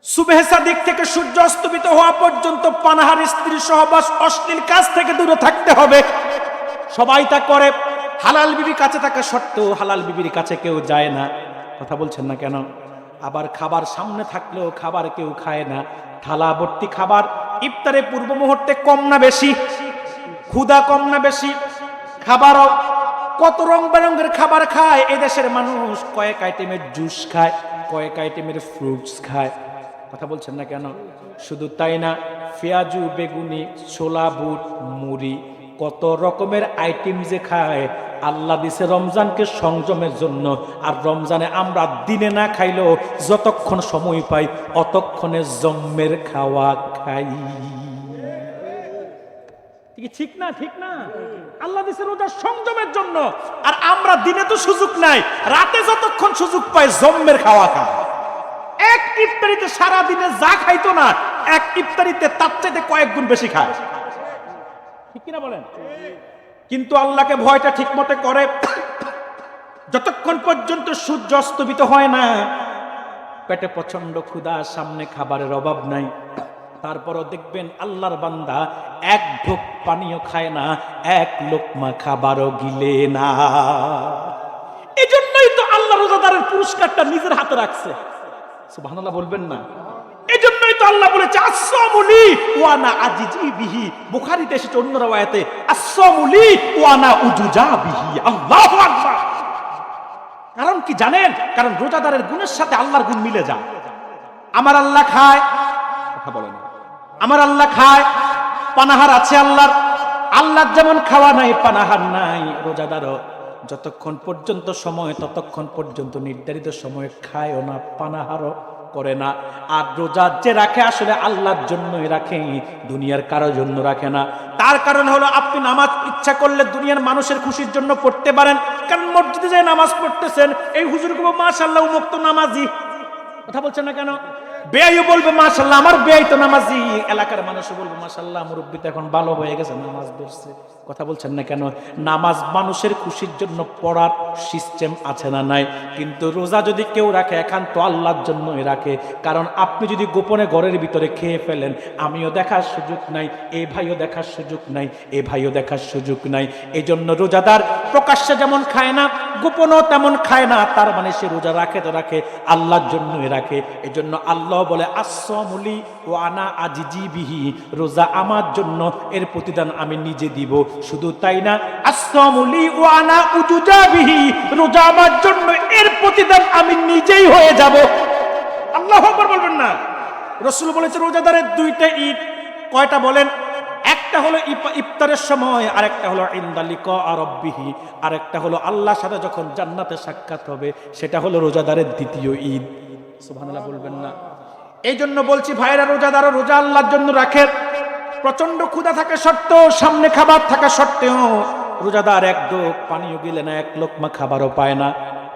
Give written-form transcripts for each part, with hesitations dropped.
সুবহে সাদিক থেকে সূর্য অস্তমিত হওয়া পর্যন্ত পানাহার স্ত্রী সহবাস অশ্লীল কাজ থেকে দূরে থাকতে হবে। সবাই তা করে, হালাল বিবির কাছে থাকা সত্ত্বেও হালাল বিবির কাছে কেউ যায় না। কথা বলছেন না কেন? আবার খাবার সামনে থাকলেও খাবার কেউ খায় না। থালা ভর্তি খাবার, ইফতারের পূর্ব মুহূর্তে কম না বেশি, ক্ষুধা কম না বেশি, খাবারও কত রং বেরঙের খাবার খায় এদেশের মানুষ। কয়েক আইটেমের জুস খায়, কয়েক আইটেমের ফ্রুটস খায়। কথা বলছেন না কেন? শুধু তাই না, পেঁয়াজু, বেগুনি, ছোলা, বুট, মুড়ি, কত রকমের আইটেম যে খায়। আল্লাহ দিছে রমজানকে সংযমের জন্য, আর রমজানে আমরা দিনে না খাইলেও যতক্ষণ সময় পাই অতক্ষণে জম্মের খাওয়া খাই। ঠিক না? ঠিক না? আল্লাহ দিছে রোজা সংযমের জন্য, আর আমরা দিনে তো সুযোগ নাই, রাতে যতক্ষণ সুযোগ পাই জম্মের খাওয়া খাই। এক ইফতারিতে সারা দিনে যা খাইতো না, এক ইফতারিতে তার চাইতে কয়েক গুণ বেশি খায়। ঠিক কিনা বলেন? কিন্তু আল্লাহকে ভয়টা ঠিক মতো করে যতক্ষণ পর্যন্ত সূর্য অস্তমিত হয় না। পেটে প্রচন্ড ক্ষুধা, সামনে খাবারের অভাব নাই, তারপরও দেখবেন আল্লাহর বান্দা এক ঢোক পানিও খায় না, এক লোকমা খাবারও গিলে না। এজন্যই তো আল্লাহ রোজাদারের পুরস্কারটা নিজের হাতে রাখছে। সুবহানাল্লাহ বলবেন না? এজন্যই তো আল্লাহ বলেছে আসসামুলি ওয়া আনা আজিজি বিহি। বুখারীতে এসেছে অন্য রাওয়ায়াতে আসসামুলি ওয়া আনা উজুজা বিহি। আল্লাহু আকবার। কারণ কি জানেন? কারণ রোজাদারের গুণের সাথে আল্লাহর গুণ মিলে যায়। আমার আল্লাহ খায়, কথা বলেন, আমার আল্লাহ খায়, পানাহার আছে আল্লাহর। আল্লাহর যেমন খাওয়া নাই, পানাহার নাই, রোজাদারও যতক্ষণ পর্যন্ত সময় ততক্ষণ পর্যন্ত নির্ধারিত সময়ে খায়ও না, পানাহারও করে না। আর রোজা যে রাখে আসলে আল্লাহর জন্যই রাখে, দুনিয়ার কারোর জন্য রাখে না। তার কারণ হলো আপনি নামাজ ইচ্ছা করলে দুনিয়ার মানুষের খুশির জন্য পড়তে পারেন, কারণ মসজিদে যায় নামাজ পড়তেছেন, এই হুজুর কবো মাশাআল্লাহ উমুক তো নামাজি। কথা বলছেন না কেন? বেয়াইও বলবে মাশাআল্লাহ আমার বেয়াই তো নামাজি। এলাকার মানুষও বলবে মাশাআল্লাহ মুরব্বি তো এখন ভালো হয়ে গেছে, নামাজ পড়ছে। কথা বলছেন না কেন? নামাজ মানুষের খুশির জন্য পড়ার সিস্টেম আছে না নাই? কিন্তু রোজা যদি কেউ রাখে একান্ত আল্লাহর জন্যই রাখে। কারণ আপনি যদি গোপনে ঘরের ভিতরে খেয়ে ফেলেন, আমিও দেখার সুযোগ নাই, এ ভাইও দেখার সুযোগ নাই, এ ভাইও দেখার সুযোগ নাই। এই জন্য রোজাদার প্রকাশ্যে যেমন খায় না, গোপনও তেমন খায় না। তার মানে সে রোজা রাখে তো রাখে আল্লাহর জন্যই রাখে। এই জন্য আল্লাহ বলে আসসামুলি ওয়া আনা আজিজি বিহি। রোজা আমার জন্য, এর প্রতিদান আমি নিজে দিব। শুধু তাই না, আসসামুলি ওয়া আনা উজুজা বিহি। রোজা আমার জন্য, এর প্রতিদান আমি নিজেই হয়ে যাব। আল্লাহু আকবার বলবেন না? রাসূল বলেছে রোজাদারের দুইটা ঈদ। কয়টা বলেন? একটা হলো ইফতারের সময়, আর একটা হলো ইনদা লিকা রাব্বিহি, আর একটা হলো আল্লাহর সাথে যখন জান্নাতে সাক্ষাৎ হবে, সেটা হলো রোজাদারের দ্বিতীয় ঈদ। সুবহানাল্লাহ বলবেন না? এই জন্য বলছি ভাইরা, রোজাদারও রোজা আল্লাহর জন্য রাখে। প্রচন্ড ক্ষুধা থাকা সত্ত্বেও, সামনে খাবার থাকা সত্ত্বেও রোজাদার এক ঢোক পানিও গিলে না, এক লোকমা খাবারও পায় না,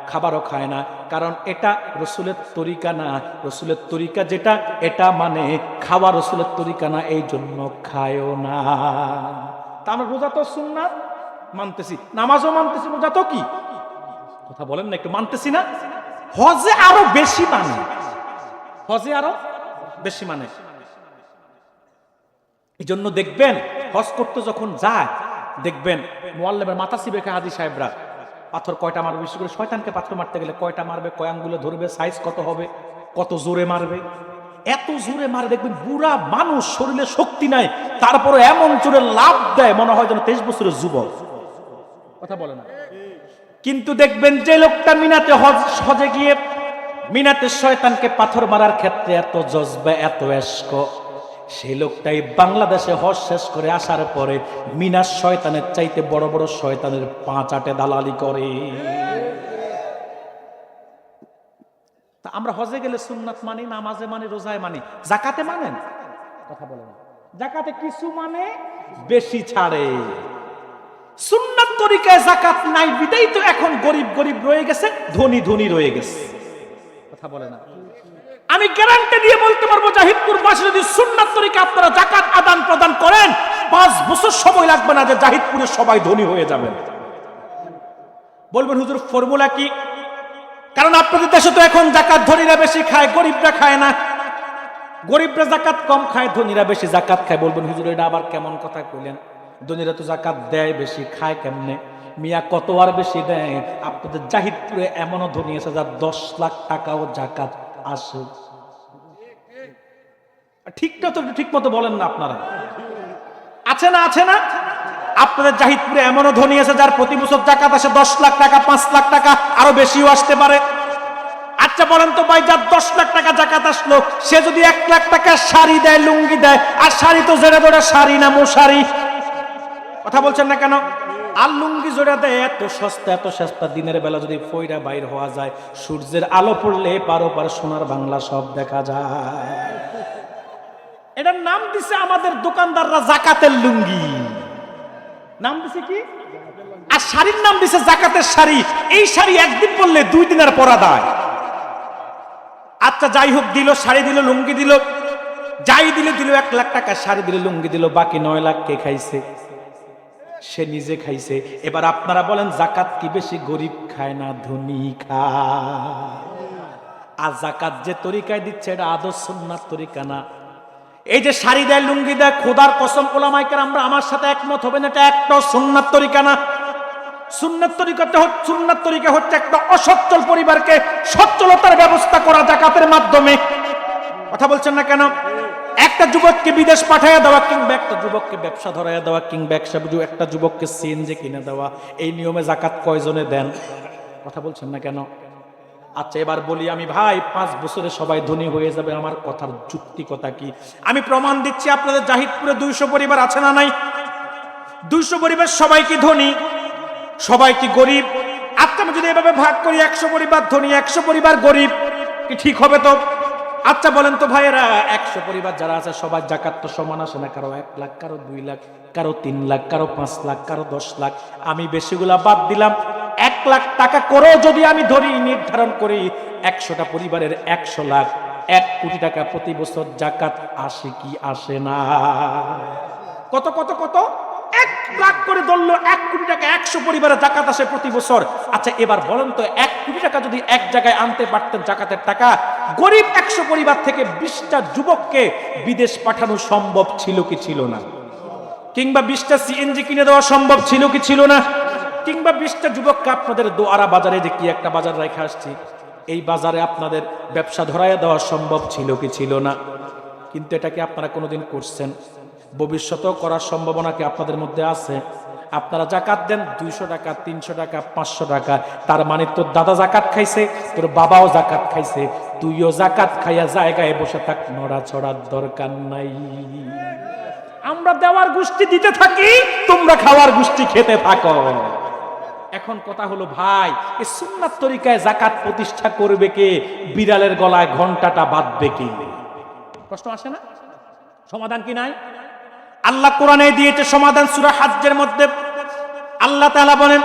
খাবারও খায় না। কারণ এটা রসুলের তরিকা না। রসুলের তরিকা যেটা, এটা মানে খাওয়া রসুলের তরিকা না, এই জন্য খায়ও না। তা আমরা রোজা তো সুন্নাত মানতেছি, নামাজও মানতেছি, রোজা তো কি? কথা বলেন না একটু? মানতেছি না? হজে আরো বেশি মানে, হজে আরো বেশি মানে। এই জন্য দেখবেন হজ করতে যখন যায়, দেখবেন মুআল্লিমের মাথা চিবে খায় হাজী সাহেবরা। পাথর কয়টা মারবে, বিশেষ করে শয়তানকে পাথর মারতে গেলে কয়টা মারবে, কয় আঙ্গুলে ধরবে, সাইজ কত হবে, কত জোরে মারবে, এত জোরে মারে দেখবেন বুড়া মানুষ, শরীরে শক্তি নাই, তারপরে এমন জোরে লাভ দেয় মনে হয় যেন 23 বছরের যুবক। কথা বলে না? কিন্তু দেখবেন যে লোকটা মিনাতে হজে গিয়ে মিনাতে শয়তানকে পাথর মারার ক্ষেত্রে এত জজবা, এত এশক, সেই লোকটাই বাংলাদেশে হজ শেষ করে আসার পরে মিনার শয়তানের চাইতে বড় বড় শয়তানের পা চাটে দালালি করে। তা আমরা হজে গেলে সুন্নাত মানি, নামাজে মানি, রোজায় মানি, যাকাতে মানেন? কথা বলেন। যাকাতে কিছু মানে বেশি ছাড়ে। সুন্নাত তরিকায় যাকাত নাই বিদায় তো এখন গরিব গরিব রয়ে গেছে, ধনী ধনী রয়ে গেছে। কথা বলে না? আমি গ্যারান্টি দিয়ে বলতে পারবো, জাহিদপুর বাসী যদি সুন্নাত তরিকা আপনারা যাকাত আদান প্রদান করেন, 5 বছর সময় লাগবে না যে জাহিদপুরের সবাই ধনী হয়ে যাবেন। বলবেন হুজুর ফর্মুলা কি? কারণ আপনাদের দেশে তো এখন যাকাত ধনীরা বেশি খায়, গরিবরা খায় না। গরিবরা জাকাত কম খায়, ধনীরা বেশি জাকাত খায়। বলবেন হুজুর এটা আবার কেমন কথা কইলেন? ধনীরা তো জাকাত দেয় বেশি, খায় কেমনে? মিয়া কত আর বেশি দেয়? আপনাদের জাহিদপুরে এমনও ধনী আছে যার 10 লাখ টাকাও জাকাত আসে। ঠিকটা তো ঠিক মতো বলেন না আপনারা। আছে না? আছে না? আপনাদের জাহিদপুরে এমনও ধনী আছে যার প্রতি বছর জাকাত আসে 10 লাখ টাকা, 5 লাখ টাকা, আরো বেশিও আসতে পারে। আচ্ছা বলেন তো ভাই, যার 10 লাখ টাকা জাকাত আসলো, সে যদি 1 লাখ টাকা শাড়ি দেয়, লুঙ্গি দেয়, আর শাড়ি তো জেরা ধরে শাড়ি না, মশারি। কথা বলছেন না কেন? আর লুঙ্গি জোড়া দেয় এত সস্তা, এত সস্তা, দিনের বেলা যদি ফইরা বাইর হওয়া যায়, সূর্যের আলো পড়লে পারো পার সোনার বাংলা সব দেখা যায়। এটার নাম দিছে আমাদের দোকানদাররা জাকাতের লুঙ্গি। নাম দিছে কি? আর শাড়ির নাম দিছে জাকাতের শাড়ি। এই শাড়ি একদিন পরলে 2 দিনের পরা দেয়। আচ্ছা যাই হোক, দিল শাড়ি, দিল লুঙ্গি, দিল যাই দিল, দিল 1 লাখ টাকা শাড়ি, দিল লুঙ্গি, দিল বাকি 9 লাখ কে খাইছে? সে নিজে খাইছে। এবার আপনারা বলেন জাকাত কি বেশি গরিব খায় না ধনী খায়? আর জাকাত যে তরিকায় দিচ্ছে এটা আদর্শ সুন্নাত তরিকা না। এই যে শাড়ি দেয়, লুঙ্গি দেয়, খোদার কসম ওলামায়ে কেরাম আমরা আমার সাথে একমত হবেন, এটা একটা সুন্নাত তরিকা না। সুন্নাত তরিকা হচ্ছে একটা অসচ্ছল পরিবারকে সচ্ছলতার ব্যবস্থা করা জাকাতের মাধ্যমে। কথা বলছেন না কেন? একটা যুবককে বিদেশ পাঠাইয়া দেওয়া, কিংবা একটা যুবককে ব্যবসা ধরাইয়া দেওয়া, কিংবা একটা যুবককে সিএনজি কিনে দেওয়া, এই নিয়মে জাকাত কয়জনে দেন? কথা বলছেন না কেন? আচ্ছা এবার বলি আমি, ভাই 5 বছরে সবাই ধনী হয়ে যাবে, আমার কথার যুক্তিকতা কি? আমি প্রমাণ দিচ্ছি। আপনাদের জাহিদপুরে 200 পরিবার আছে না নাই? 200 পরিবার সবাই কি ধনী? সবাই কি গরিব? আচ্ছা আমি যদি এভাবে ভাগ করি, 100 পরিবার ধনী, 100 পরিবার গরিব, কি ঠিক হবে তো? আচ্ছা বলেন তো ভাইয়েরা, 100 পরিবার যারা আছে সবার জাকাত তো সমান আসে না। কারো 1 লাখ, কারো 2 লাখ, কারো 3 লাখ, কারো 5 লাখ, কারো 10 লাখ। আমি বেশিগুলা বাদ দিলাম। 1 লাখ টাকা করেও যদি আমি ধরি, নির্ধারণ করি 100টা পরিবারের 100 লাখ, 1 কোটি টাকা প্রতি বছর জাকাত আসে কি আসে না? কত কত কত? 1 লাখ করে ধরলো, 1 কোটি টাকা, 100 পরিবারের জাকাত আসে প্রতি বছর। আচ্ছা এবার বলেন তো, 1 কোটি টাকা যদি এক জায়গায় আনতে পারতেন জাকাতের টাকা, গরিব 100 পরিবার থেকে 20টা যুবককে বিদেশ পাঠানো সম্ভব ছিল কি ছিল না? কিংবা 20টা সিএনজি কিনে দেওয়া সম্ভব ছিল কি ছিল না? কিংবা 20টা যুবককে আপনাদের দোয়ারা বাজারে, যে কি একটা বাজার রেখে আসছি, এই বাজারে আপনাদের ব্যবসা ধরাইয়া দেওয়া সম্ভব ছিল কি ছিল না? কিন্তু এটা কি আপনারা কোনোদিন করছেন? ভবিষ্যতেও করার সম্ভাবনা কি আপনাদের মধ্যে আছে? আপনারা জাকাত দেন 200 টাকা, 300 টাকা, 500 টাকা, তার মানে তোর দাদা জাকাত খাইছে, তোর বাবাও জাকাত খাইছে, তুইও জাকাত খাইয়া জায়গায় বসে থাক, নড়াচড়ার দরকার নাই। আমরা দেওয়ার গোষ্ঠী দিতে থাকি, তোমরা খাওয়ার গোষ্ঠী খেতে থাকো। এখন কথা হলো ভাই, এই সুন্নাত তরিকায় জাকাত প্রতিষ্ঠা করবে কে? বিড়ালের গলায় ঘন্টাটা বাঁধবে কে? প্রশ্ন আসে না? সমাধান কি নাই? আল্লাহ কোরআনে দিয়েছে সমাধান। সূরা হজ্জের মধ্যে আল্লাহ তাআলা বলেন,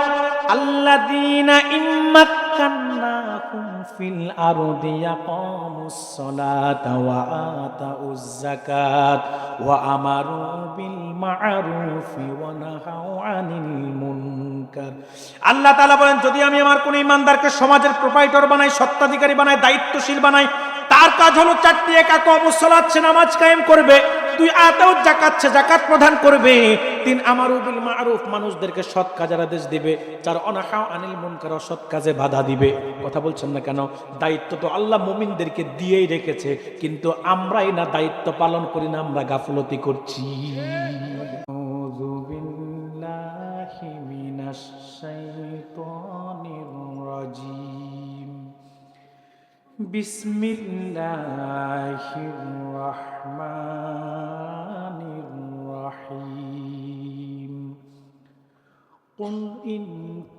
আল্লাযীনা ইম্মাক্কান্নাহুম ফিল আরদি ইয়াকামুস সালাতা ওয়া আতাউজ যাকাত ওয়া আমারু বিল মা'রুফি ওয়া নাহাউ আনিল মুনকার। আল্লাহ তাআলা বলেন, যদি আমি আমার কোন ঈমানদারকে সমাজের প্রোপাইটর বানাই, স্বত্বাধিকারী বানাই, দায়িত্বশীল বানাই, তার কাজ হলো 4টি একাকামুস সালাত, সে নামাজ কায়েম করবে। 2 আতাউজ যাকাত, সে যাকাত প্রদান করবে। 3 আমারু বিল মা'রুফ, মানুষদেরকে সৎ কাজের আদেশ দিবে। 4 অনাহাউ আনিল মুনকার, অসৎ কাজে বাধা দিবে। কথা বলছেন না কেন? দায়িত্ব তো আল্লাহ মুমিনদেরকে দিয়েই রেখেছে, কিন্তু আমরাই না দায়িত্ব পালন করি না, আমরা গাফলতি করছি। আউযু বিল্লাহি মিনাশ শাইতানির রাজীম। বিসমিল্লাহির রহমানির রহিম। কুল ইন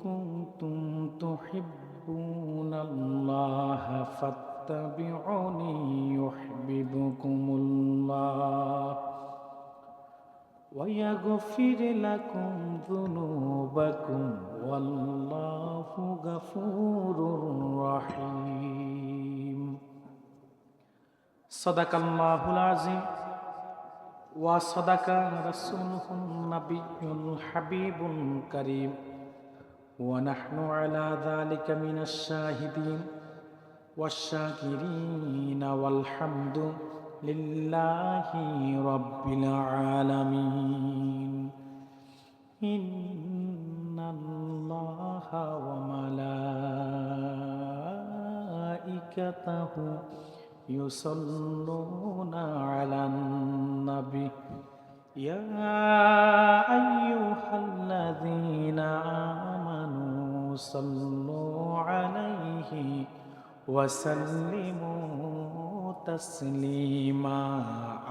কুনতুম তুহিব্বুনাল্লাহা ফাত্তাবিউনি ইউহিব্বুকুমুল্লাহ ওয়া ইয়াগফির লাকুম যুনুবাকুম ওয়াল্লাহু গফুরুর রহিম। সাদাকাল্লাহুল আযীম ওয়া সাদাকা রাসূলুহুন নাবিয়্যুল হাবিবুল কারীম ওয়া নাহনু আলা যালিকা মিনাশ শাহিদিন ওয়াশ শাকিরিন ওয়াল হামদু লিল্লাহি রাব্বিল আলামিন। ইন্নাল্লাহা ওয়া মালাইকাতাহু ইউসাল্লুনা আলান নবী ইয়া আইয়ুহাল্লাযীনা আমানু সাল্লু আলাইহি ওয়া সাল্লিমু তাসলিমা।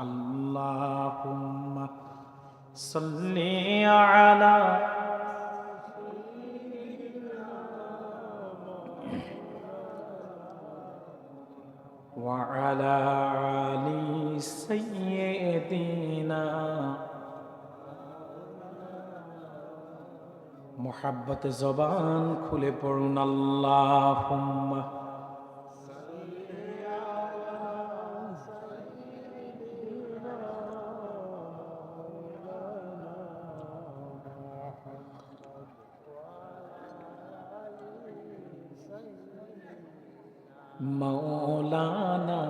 আল্লাহুম্মা সাল্লি আলা ওয়া আলা আলি সাইয়্যিদিনা। মুহাব্বতে জবান খুলে পড়ুন আল্লাহুম্মা मौलाना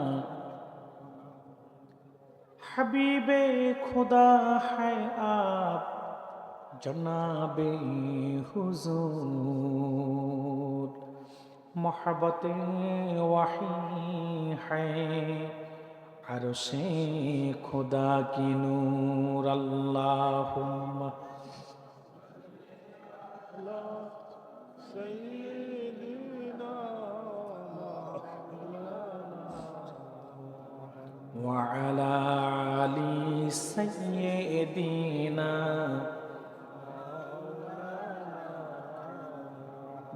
हबीबे खुदा है आप जनाबे हुजूर मोहब्बते वही है अर्शे खुदा की नूर। अल्लाहुम्मा وعلى آل سيدنا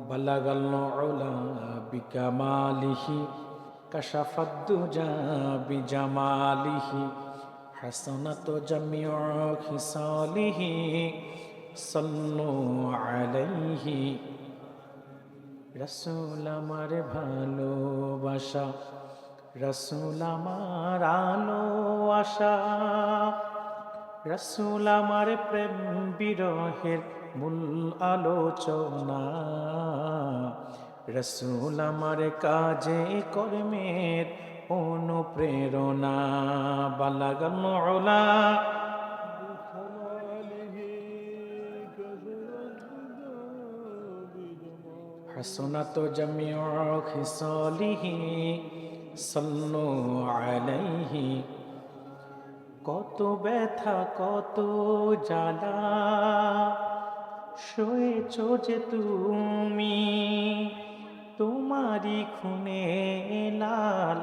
بلغ العلا بكماله كشف الدجى بجماله حسنت جميع خصاله صلوا عليه। रसूल আমার ভালোবাসা, রসুল আমার আলো আশা, রসুল আমার প্রেম বিরহের মূল আলোচনা, রসুল আমার কাজে কর্মের অনুপ্রেরণা। বালাগাল উলা হাসনাত জামিউ খিসালিহি সাল্লু আলাইহি। কত ব্যথা কত জ্বালা সয়েছ যে তুমি, তোমারি খুনে লাল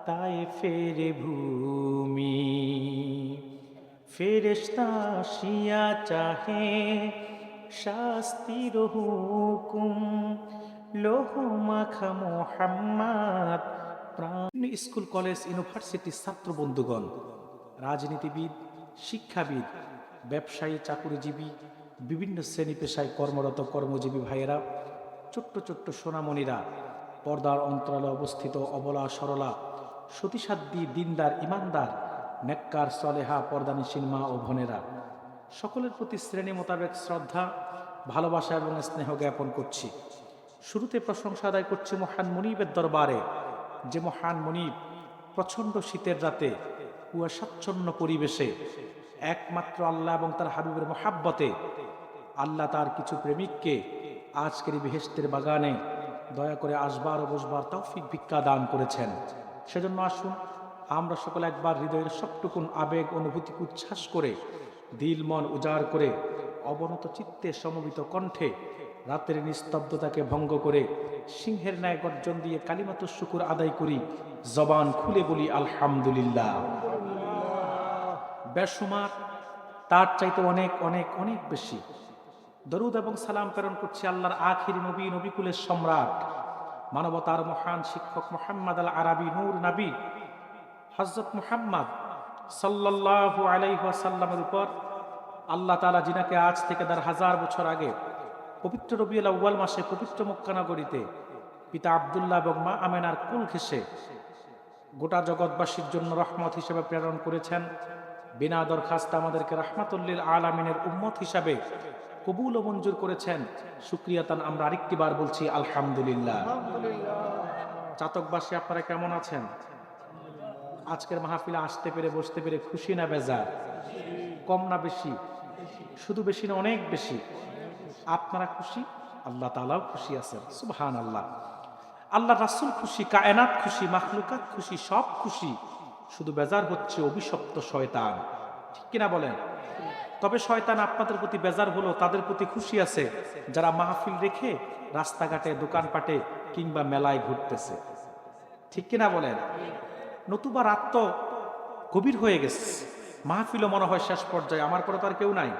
তাই ফেরে ভূমি। ফেরেশতা আসিয়া চাহে শাস্তির হুকুম, লোহ মাখা মুহাম্মদ। স্কুল কলেজ ইউনিভার্সিটির ছাত্র বন্ধুগণ, রাজনীতিবিদ, শিক্ষাবিদ, ব্যবসায়ী, চাকুরিজীবী, বিভিন্ন শ্রেণী পেশায় কর্মরত কর্মজীবী ভাইয়েরা, ছোট্ট ছোট্ট সোনামণিরা, পর্দার অন্তরালে অবস্থিত অবলা সরলা সতীসাধ্যী দিনদার ইমানদার নেককার সলেহা পর্দানিসীন মা ও বোনেরা, সকলের প্রতি শ্রেণী মোতাবেক শ্রদ্ধা, ভালোবাসা এবং স্নেহ জ্ঞাপন করছি। শুরুতে প্রশংসা আদায় করছি মহান মুনিবের দরবারে, যে মহান মুনিব প্রচণ্ড শীতের রাতে কুয়াশাচ্ছন্ন পরিবেশে একমাত্র আল্লাহ এবং তার হাবিবের মহাব্বতে আল্লাহ তার কিছু প্রেমিককে আজকের বেহেশতের বাগানে দয়া করে আসবার ও বসবার তৌফিক ভিক্ষা দান করেছেন। সেজন্য আসুন আমরা সকলে একবার হৃদয়ের সবটুকুন আবেগ অনুভূতিকে উচ্ছ্বাস করে, দিল মন উজাড় করে, অবনত চিত্তে সমবেত কণ্ঠে রাতের নিস্তব্ধতাকে ভঙ্গ করে সিংহের ন্যায় গর্জন দিয়ে কালিমাতুশ শুকুর আদায় করি, জবান খুলে বলি আলহামদুলিল্লাহ। বেশুমার, তার চাইতে অনেক অনেক অনেক বেশি দরুদ এবং সালাম প্রেরণ করছি আল্লাহর আখিরি নবী, নবীকুলের সম্রাট, মানবতার মহান শিক্ষক মুহাম্মদ আল আরবি নূর নবী হযরত মুহাম্মদ সাল্লাল্লাহু আলাইহি ওয়াসাল্লামের উপর আল্লাহ তাআলা যিনাকে আজ থেকে 1000 বছর আগে পবিত্র রবিউল আউয়াল মাসে পবিত্র মক্কা নগরীতে পিতা আব্দুল্লাহ এবং মা আমেনার কুল ঘেঁষে গোটা জগৎবাসীর জন্য রহমত হিসেবে প্রেরণ করেছেন। বিনা দরখাস্তে আমাদেরকে রাহমাতুল লিল আলামিনের উম্মত হিসাবে কবুল ও মঞ্জুর করেছেন। শুকরিয়াতান আমরা আরেকটি বার বলছি আলহামদুলিল্লাহ। চাতকবাসী আপনারা কেমন আছেন? আজকের মাহফিলে আসতে পেরে বসতে পেরে খুশি না বেজার? কম না বেশি? শুধু বেশি না অনেক বেশি? আপনারা খুশি, আল্লাহ তাআলাও খুশি আছেন। সুবহানাল্লাহ। আল্লাহ রাসূল খুশি, কায়নাত খুশি, মাখলুকাত খুশি, সব খুশি। শুধু বেজার হচ্ছে অভিশপ্ত শয়তান। ঠিক কিনা বলেন? তবে শয়তান আপনাদের প্রতি বেজার হলো, তাদের প্রতি খুশি আছে যারা মাহফিল রেখে রাস্তাঘাটে, দোকানপাটে কিংবা মেলায় ঘুরতেছে। ঠিক কিনা বলেন? নতুবা রাত তো গভীর হয়ে গেছে, মাহফিলও মনে হয় শেষ পর্যায়ে, আমার পরে তো আর কেউ নাই,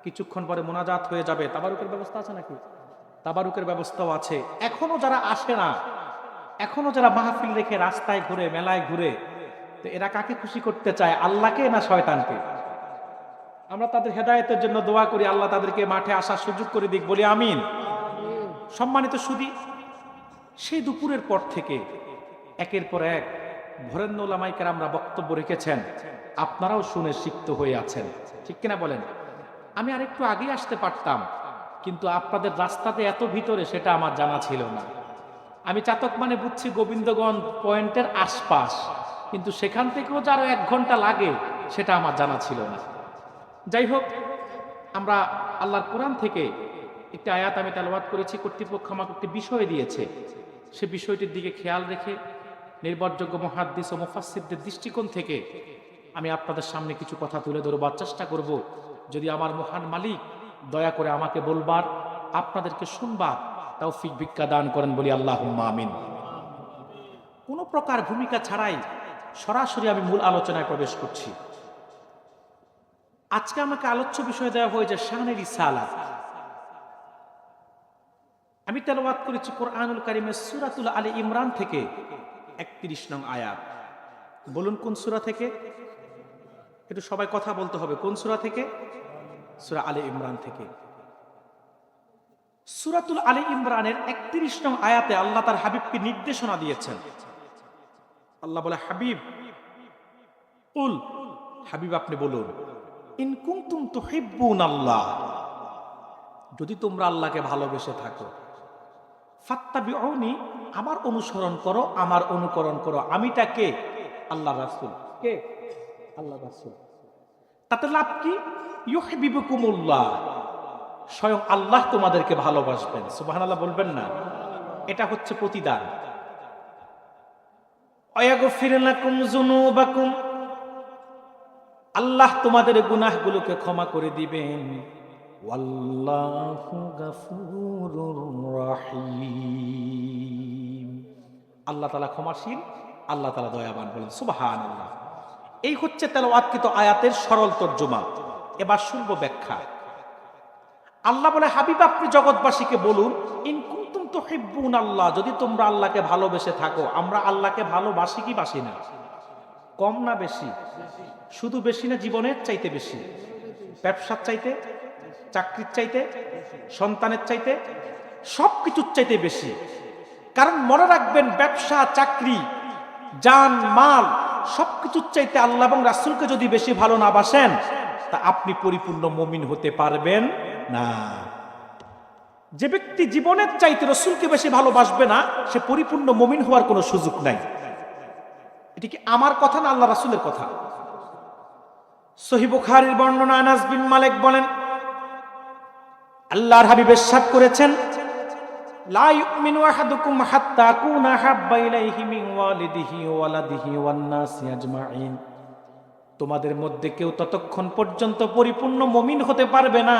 কিছুক্ষণ পরে মোনাজাত হয়ে যাবে। তাবারুকের ব্যবস্থা আছে নাকি? তাবারুকের ব্যবস্থাও আছে। এখনো যারা আসে না, এখনো যারা মাহফিল রেখে রাস্তায় ঘুরে, মেলায় ঘুরে, তো এরা কাকে খুশি করতে চায়, আল্লাহকে না শয়তানকে? আমরা তাদের হেদায়েতের জন্য দোয়া করি, আল্লাহ তাদেরকে মাঠে আসার সুযোগ করে দিক, বলি আমিন। সম্মানিত সুধী, সেই দুপুরের পর থেকে একের পর এক বরেণ্য উলামায়ে কেরামরা বক্তব্য রেখেছেন, আপনারাও শুনে সিক্ত হয়ে আছেন। ঠিক কিনা বলেন? আমি আরেকটু আগে আসতে পারতাম, কিন্তু আপনাদের রাস্তাতে এত ভিতরে সেটা আমার জানা ছিল না। আমি চাতক মানে বুঝছি গোবিন্দগঞ্জ পয়েন্টের আশপাশ, কিন্তু সেখান থেকেও যে আরো 1 ঘন্টা লাগে সেটা আমার জানা ছিল না। যাই হোক, আমরা আল্লাহর কোরআন থেকে একটি আয়াত আমি তেলাওয়াত করেছি, কর্তৃপক্ষ আমাকে একটি বিষয় দিয়েছে, সে বিষয়টির দিকে খেয়াল রেখে নির্ভরযোগ্য মুহাদ্দিস ও মুফাসসিরদের দৃষ্টিকোণ থেকে আমি আপনাদের সামনে কিছু কথা তুলে ধরবার চেষ্টা করব। যদি আমার মহান মালিক দয়া করে আমাকে বলবার, আপনাদেরকে শুনবার তৌফিক ভিক্ষা দান করেন, বলি আল্লাহুম্মা আমিন। কোনো প্রকার ভূমিকা ছাড়াই সরাসরি আমি মূল আলোচনায় প্রবেশ করছি। আজকে আমাকে আলোচ্য বিষয় দেওয়া হয়েছে শানে রিসালাত। আমি তেলাওয়াত করেছি কোরআনুল কারীমের সূরাতুল আলী ইমরান থেকে 31 নং আয়াত। বলুন কোন সূরা থেকে? একটু সবাই কথা বলতে হবে, কোন সূরা থেকে? সূরা আলী ইমরান থেকে। সূরাতুল আলী ইমরানের 31 নং আয়াতে আল্লাহ তার হাবিবকে নির্দেশনা দিয়েছেন। আল্লাহ বলে, হাবিব কুল, হাবিব আপনি বলুন, ইন কুনতুম তুহিব্বুনাল্লাহ, যদি তোমরা আল্লাহকে ভালোবেসে থাকো, ফাত্তাবিউনি, আমার অনুসরণ করো, আমার অনুকরণ করো। আমিটা কে? আল্লাহ রাসূল। কে? আল্লাহ রাসূল। তাতে লাভ কি? ইউহিব্বুকুমুল্লাহ, স্বয়ং আল্লাহ তোমাদেরকে ভালোবাসবেন। সুবহানাল্লাহ বলবেন না? এটা হচ্ছে প্রতিদান। ওয়াগফির লাকুম যুনুবাকুম, আল্লাহ তোমাদের গুনাহগুলোকে ক্ষমা করে দিবেন। ওয়াল্লাহু গাফুরুর রহিম, আল্লাহ তাআলা ক্ষমাশীল, আল্লাহ তাআলা দয়াবান। বলেন সুবহানাল্লাহ। এই হচ্ছে তেলাওয়াতকৃত আয়াতের সরল তর্জমা। এবার শুনবো ব্যাখ্যা। আল্লাহ বলে, হাবিব আপনি জগৎবাসীকে বলুন, ইন কুনতুম তুহিব্বুনাল্লাহ, যদি তোমরা আল্লাহকে ভালোবেসে থাকো। আমরা আল্লাহকে ভালোবাসি কি বাসি না? কম না বেশি? শুধু বেশি না জীবনের চাইতে বেশি? ব্যবসার চাইতে, চাকরির চাইতে, সন্তানের চাইতে, সবকিছুর চাইতে বেশি। কারণ মনে রাখবেন, ব্যবসা, চাকরি, জান, মাল, সবকিছুর চাইতে আল্লাহ এবং রাসূলকে যদি বেশি ভালো না বাসেন, তা আপনি পরিপূর্ণ মুমিন হতে পারবেন না। যে ব্যক্তি জীবনের চাইতে রাসূলকে বেশি ভালোবাসবে না, সে পরিপূর্ণ মুমিন হওয়ার কোনো সুযোগ নাই। এটা কি আমার কথা না আল্লাহ রাসূলের কথা? সহিহ বুখারীর বর্ণনা, আনাস বিন মালিক বলেন, আল্লাহর হাবিব ইরশাদ করেছেন, লা ইউমিনু আহাদুকুম হাত্তা আকুনা হাব্বা ইলাইহি মিন ওয়ালিদিহি ওয়া ওয়ালাদিহি ওয়ান নাসি আজমাইন, তোমাদের মধ্যে কেউ ততক্ষণ পর্যন্ত পরিপূর্ণ মুমিন হতে পারবে না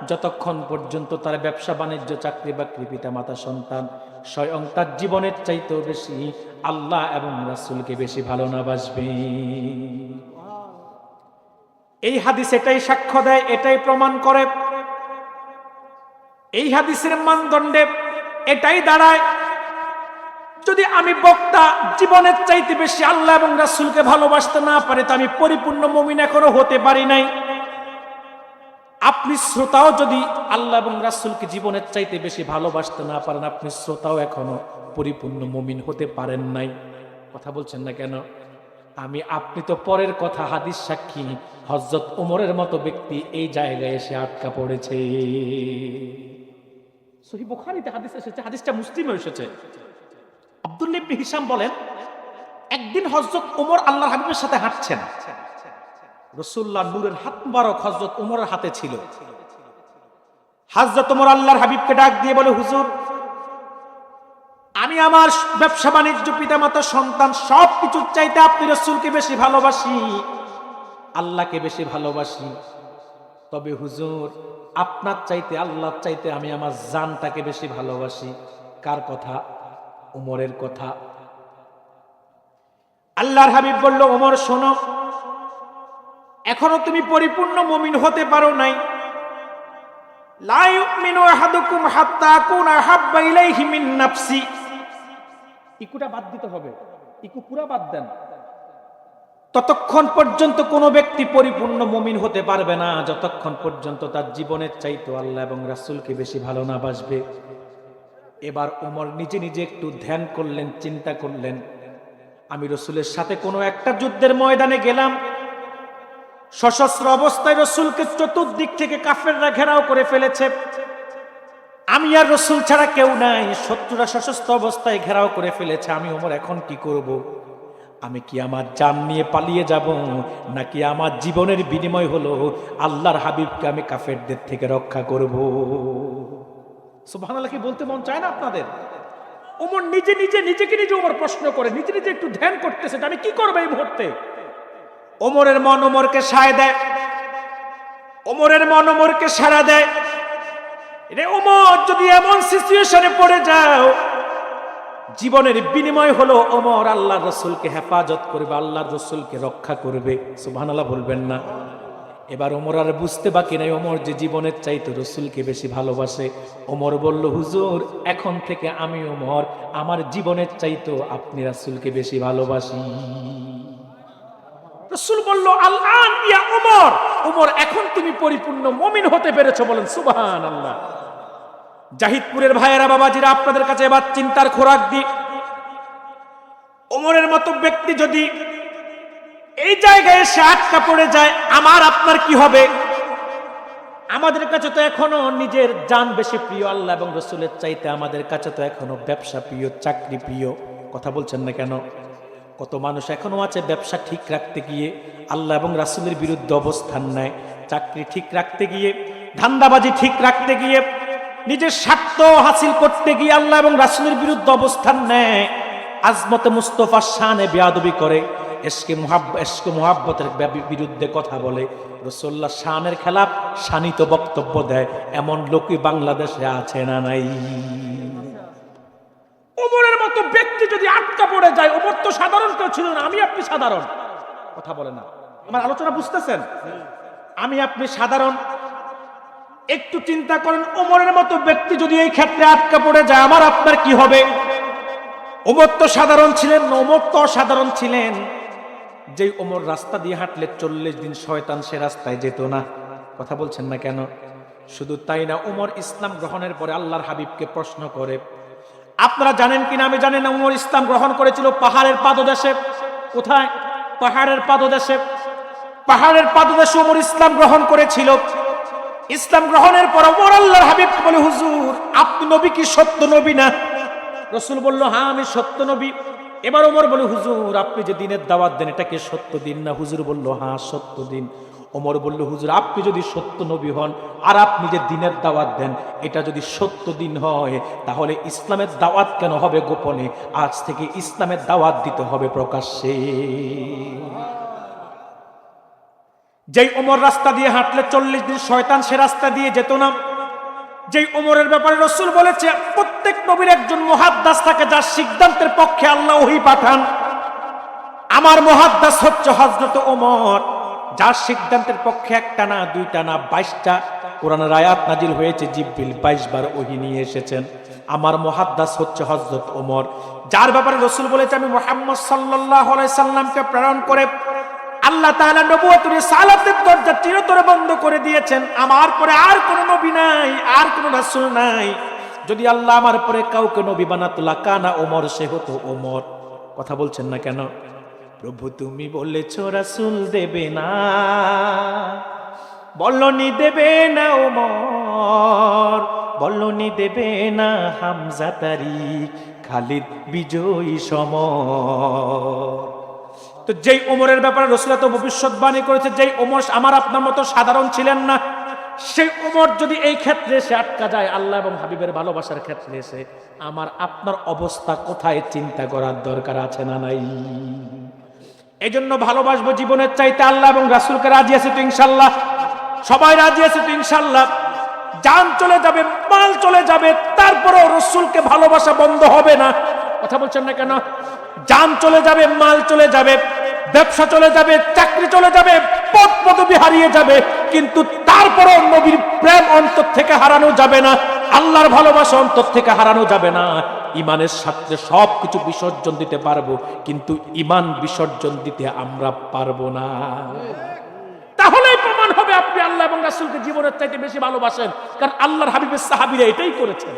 যতক্ষণ পর্যন্ত তার ব্যবসা বাণিজ্য, চাকরি বাকরি, পিতা মাতা, সন্তান স্বয়ং তার জীবনের চাইতেও বেশি আল্লাহ এবং রাসূলকে বেশি ভালো না বাসবে। এই হাদিস এটাই সাক্ষ্য দেয়, এটাই প্রমাণ করে। এই হাদিসের মানদণ্ডে এটাই দাঁড়ায়, যদি আমি বক্তা জীবনের চাইতে বেশি আল্লাহ এবং রাসূলকে ভালোবাসতে না পারি, তো আমি পরিপূর্ণ মুমিন এখনো হতে পারি নাই। আপনি শ্রোতাও যদি আল্লাহ এবং রাসূলকে জীবনের চাইতে বেশি ভালোবাসতে না পারেন, আপনি শ্রোতাও এখনো পরিপূর্ণ মুমিন হতে পারেন নাই। কথা বলছেন না কেন? আপনি তো পরের কথা, হাদিস সাক্ষী। হযরত ওমরের মতো ব্যক্তি এই জায়গায় এসে আটকা পড়েছে। সহিহ বুখারীতে হাদিস এসেছে, হাদিসটা মুসলিমে এসেছে। আব্দুল্লাহ ইবনে হিশাম বলেন, একদিন হযরত ওমর আল্লাহর হাবিবের সাথে হাঁটছেন, রাসূলুল্লাহ নূরের হাত মুবারক হযরত ওমরের হাতে ছিল। হযরত ওমর আল্লাহর হাবিবকে ডাক দিয়ে বলে, হুজুর, আমি আমার ব্যবসা বাণিজ্য, পিতামাতা, সন্তান সবকিছুর চাইতে আপনি রাসূলকে বেশি ভালোবাসি, আল্লাহকে বেশি ভালোবাসি। তবে হুজুর, আপনার চাইতে, আল্লাহর চাইতে আমি আমার জানটাকে বেশি ভালোবাসি। কার কথা? ওমরের কথা। আল্লাহর হাবিব বলল, ওমর শোনো, এখনো তুমি পরিপূর্ণ মুমিন হতে পারো নাই। লা ইউমিনু আহাদুকুম হাত্তা আকুনা আহাব্বা ইলাইহি মিন নাফসি। ইকুটা বাদ দিতে হবে, ইকু পুরা বাদ দেন। ততক্ষণ পর্যন্ত কোনো ব্যক্তি পরিপূর্ণ মুমিন হতে পারবে না যতক্ষণ পর্যন্ত তার জীবনের চাইতে আল্লাহ এবং রাসূলকে বেশি ভালো না বাসবে। এবার ওমর নিজে নিজে একটু ধ্যান করলেন, চিন্তা করলেন, আমি রাসূলের সাথে কোনো একটা যুদ্ধের ময়দানে গেলাম, সশস্ত্র অবস্থায় রাসূলকে চতুর্দিক থেকে কাফেররা ঘেরাও করে ফেলেছে, আমি আর রাসূল ছাড়া কেউ নাই, শত্রুরা সশস্ত্র অবস্থায় ঘেরাও করে ফেলেছে, আমি ওমর এখন কি করব? আমি কি আমার জান নিয়ে পালিয়ে যাব, নাকি আমার জীবনের বিনিময় হলো আল্লাহর হাবিবকে আমি কাফেরদের থেকে রক্ষা করব? সুবহানাল্লাহ কি বলতে মন চায় না আপনাদের? ওমর নিজে নিজে নিজেকে নিজে ওমর প্রশ্ন করে, নিজে নিজে একটু ধ্যান করতেছে, আমি কি করব এই মুহূর্তে। ওমরের মন ওমরকে সায় দেয়, ওমরের মন ওমরকে সাড়া দেয়। রে ওমর, যদি এমন সিচুয়েশনে পড়ে যাও, জীবনের বিনিময় হলো ওমর আল্লাহর রাসূলকে হেফাজত করবে, আল্লাহর রাসূলকে রক্ষা করবে। সুবহানাল্লাহ বলবেন না? এবার ওমর আর বুঝতে বাকি নাই, ওমর যে জীবনের চাইতে রাসূলকে বেশি ভালোবাসে। ওমর বলল, হুজুর, এখন থেকে আমি ওমর আমার জীবনের চাইতে আপনি রাসূলকে বেশি ভালোবাসি। রাসূল বলল, আল-আন ইয়া ওমর, ওমর এখন তুমি পরিপূর্ণ মুমিন হতে পেরেছো। বলেন সুবহানাল্লাহ। জাহিদপুরের ভাইয়েরা, বাবাজিরা, আপনাদের কাছে এবার চিন্তার খোরাক দি। ওমরের মতো ব্যক্তি যদি এই জায়গায় এসে আটকা পড়ে যায়, আমার আপনার কি হবে? আমাদের কাছে তো এখনো নিজের জান বেশি প্রিয় আল্লাহ এবং রাসূলের চাইতে, আমাদের কাছে তো এখনো ব্যবসা প্রিয়, চাকরি প্রিয়। কথা বলছেন না কেন? কত মানুষ এখনো আছে ব্যবসা ঠিক রাখতে গিয়ে আল্লাহ এবং রাসূলের বিরুদ্ধে অবস্থান নেয়, চাকরি ঠিক রাখতে গিয়ে, ধান্দাবাজি ঠিক রাখতে গিয়ে, নিজের স্বার্থ হাসিল করতে গিয়ে আল্লাহ এবং রাসূলের বিরুদ্ধে অবস্থান নেয়, আজমতে মুস্তাফার শানে বেয়াদবি করে, এশকে মুহাব্বতের বিরুদ্ধে কথা বলে, রাসূলুল্লাহ শানের খেলাফ শানিত বক্তব্য দেয়। এমন লোকই বাংলাদেশে আছে না নাই? ওমরের মতো ব্যক্তি যদি আটকা পড়ে যায়, ওমর তো সাধারণ কেউ ছিল না, আমি আপনি সাধারণ। কথা বলে না? আমার আলোচনা বুঝতেছেন? আমি আপনি সাধারণ। একটু চিন্তা করেন, ওমরের মতো ব্যক্তি যদি এই ক্ষেত্রে আটকা পড়ে যায়, আমার আপনার কি হবে? ওমর তো সাধারণ ছিলেন না, ওমর তো অসাধারণ ছিলেন। যেই ওমর রাস্তা দিয়ে হাঁটলে 40 দিন শয়তান সে রাস্তায় যেত না। কথা বলছেন না কেন? শুধু তাই না, ওমর ইসলাম গ্রহণের পরে আল্লাহর হাবিবকে প্রশ্ন করে, আপনারা জানেন কিনা আমি জানি না, ওমর ইসলাম গ্রহণ করেছিল পাহাড়ের পাদদেশে। কোথায়? পাহাড়ের পাদদেশে। পাহাড়ের পাদদেশে ওমর ইসলাম গ্রহণ করেছিল। ইসলাম গ্রহণের পর ওমর আল্লাহর হাবিবকে বলে, হুজুর, আপনি নবী কি সত্য নবী না? রাসূল বলল, হ্যাঁ আমি সত্য নবী। এবার ওমর বলে, হুজুর, আপনি যে দিনের দাওয়াত দেন এটা কি সত্য দিন না? হুজুর বলল, হ্যাঁ সত্য দিন। ওমর বলল, হুজুর, আপনি যদি সত্য নবী হন আর আপনি যে দিনের দাওয়াত দেন এটা যদি সত্য দিন হয়, তাহলে ইসলামের দাওয়াত কেন হবে গোপনে? আজ থেকে ইসলামের দাওয়াত দিতে হবে প্রকাশ্যে। যেই ওমর রাস্তা দিয়ে হাঁটলে 40 দিন শয়তান সে রাস্তা দিয়ে যেত না। যেই ওমরের ব্যাপারে রাসূল বলেছে, প্রত্যেক নবীর একজন মুহাদ্দিস থাকে যার সিদ্ধান্তের পক্ষে আল্লাহ ওহী পাঠান। আমার মুহাদ্দিস হচ্ছে হযরত ওমর, যার সিদ্ধান্তের পক্ষে একটা না, দুইটা না, 22টা কোরআনের আয়াত নাজিল হয়েছে, জিবরিল 22 বার ওহী নিয়ে এসেছেন। আমার মুহাদ্দিস হচ্ছে হযরত ওমর, যার ব্যাপারে রাসূল বলেছে, আমি মুহাম্মদ সাল্লাল্লাহু আলাইহি সাল্লামকে প্রেরণ করে আল্লাহ তাআলা নবুয়তের রিসালাতের দরজা চিরতরে বন্ধ করে দিয়েছেন। আমার পরে আর কোন নবী নাই, আর কোন রাসূল নাই। যদি আল্লাহ আমার পরে কাউকে নবী বানাতো লাকানা ওমর, সে হতো ওমর। কথা বলছেন না কেন? প্রভু তুমি বলেছো রাসূল দেবে না, বলনি দেবে না ওমর, বলনি দেবে না হামজা তারিখ, খালিদ বিজয়ী সমর। তো যেই ওমরের ব্যাপারে রাসূলুল্লাহ তো ভবিষ্যৎবাণী করেছে, যেই ওমর আমার আপনার মতো সাধারণ ছিলেন না, সেই ওমর যদি এই ক্ষেত্রে এসে আটকা যায়, আল্লাহ এবং হাবিবের ভালোবাসার ক্ষেত্রে এসে, আমার আপনার অবস্থা কোথায় চিন্তা করার দরকার আছে না নাই? এই জন্য ভালোবাসবো জীবনের চাইতে আল্লাহ এবং রাসূলকে। রাজি আছে তো ইনশাল্লাহ? সবাই রাজি আছে তো ইনশাল্লাহ? জান চলে যাবে, মাল চলে যাবে, তারপরেও রাসূলকে ভালোবাসা বন্ধ হবে না। কথা বলছেন না কেন? জান চলে যাবে, মাল চলে যাবে, ব্যবসা চলে যাবে, চাকরি চলে যাবে, পদ পদবি হারিয়ে যাবে, কিন্তু তারপরেও নবীর প্রেম অন্তর থেকে হারানো যাবে না, আল্লাহর ভালোবাসা অন্তর থেকে হারানো যাবে না। ইমানের সাথে সবকিছু বিসর্জন দিতে পারবো, কিন্তু ইমান বিসর্জন দিতে আমরা পারবো না। তাহলেই প্রমাণ হবে আপনি আল্লাহ এবং রাসূলকে জীবনের চাইতে বেশি ভালোবাসেন, কারণ আল্লাহর হাবিবের সাহাবীরা এটাই করেছেন।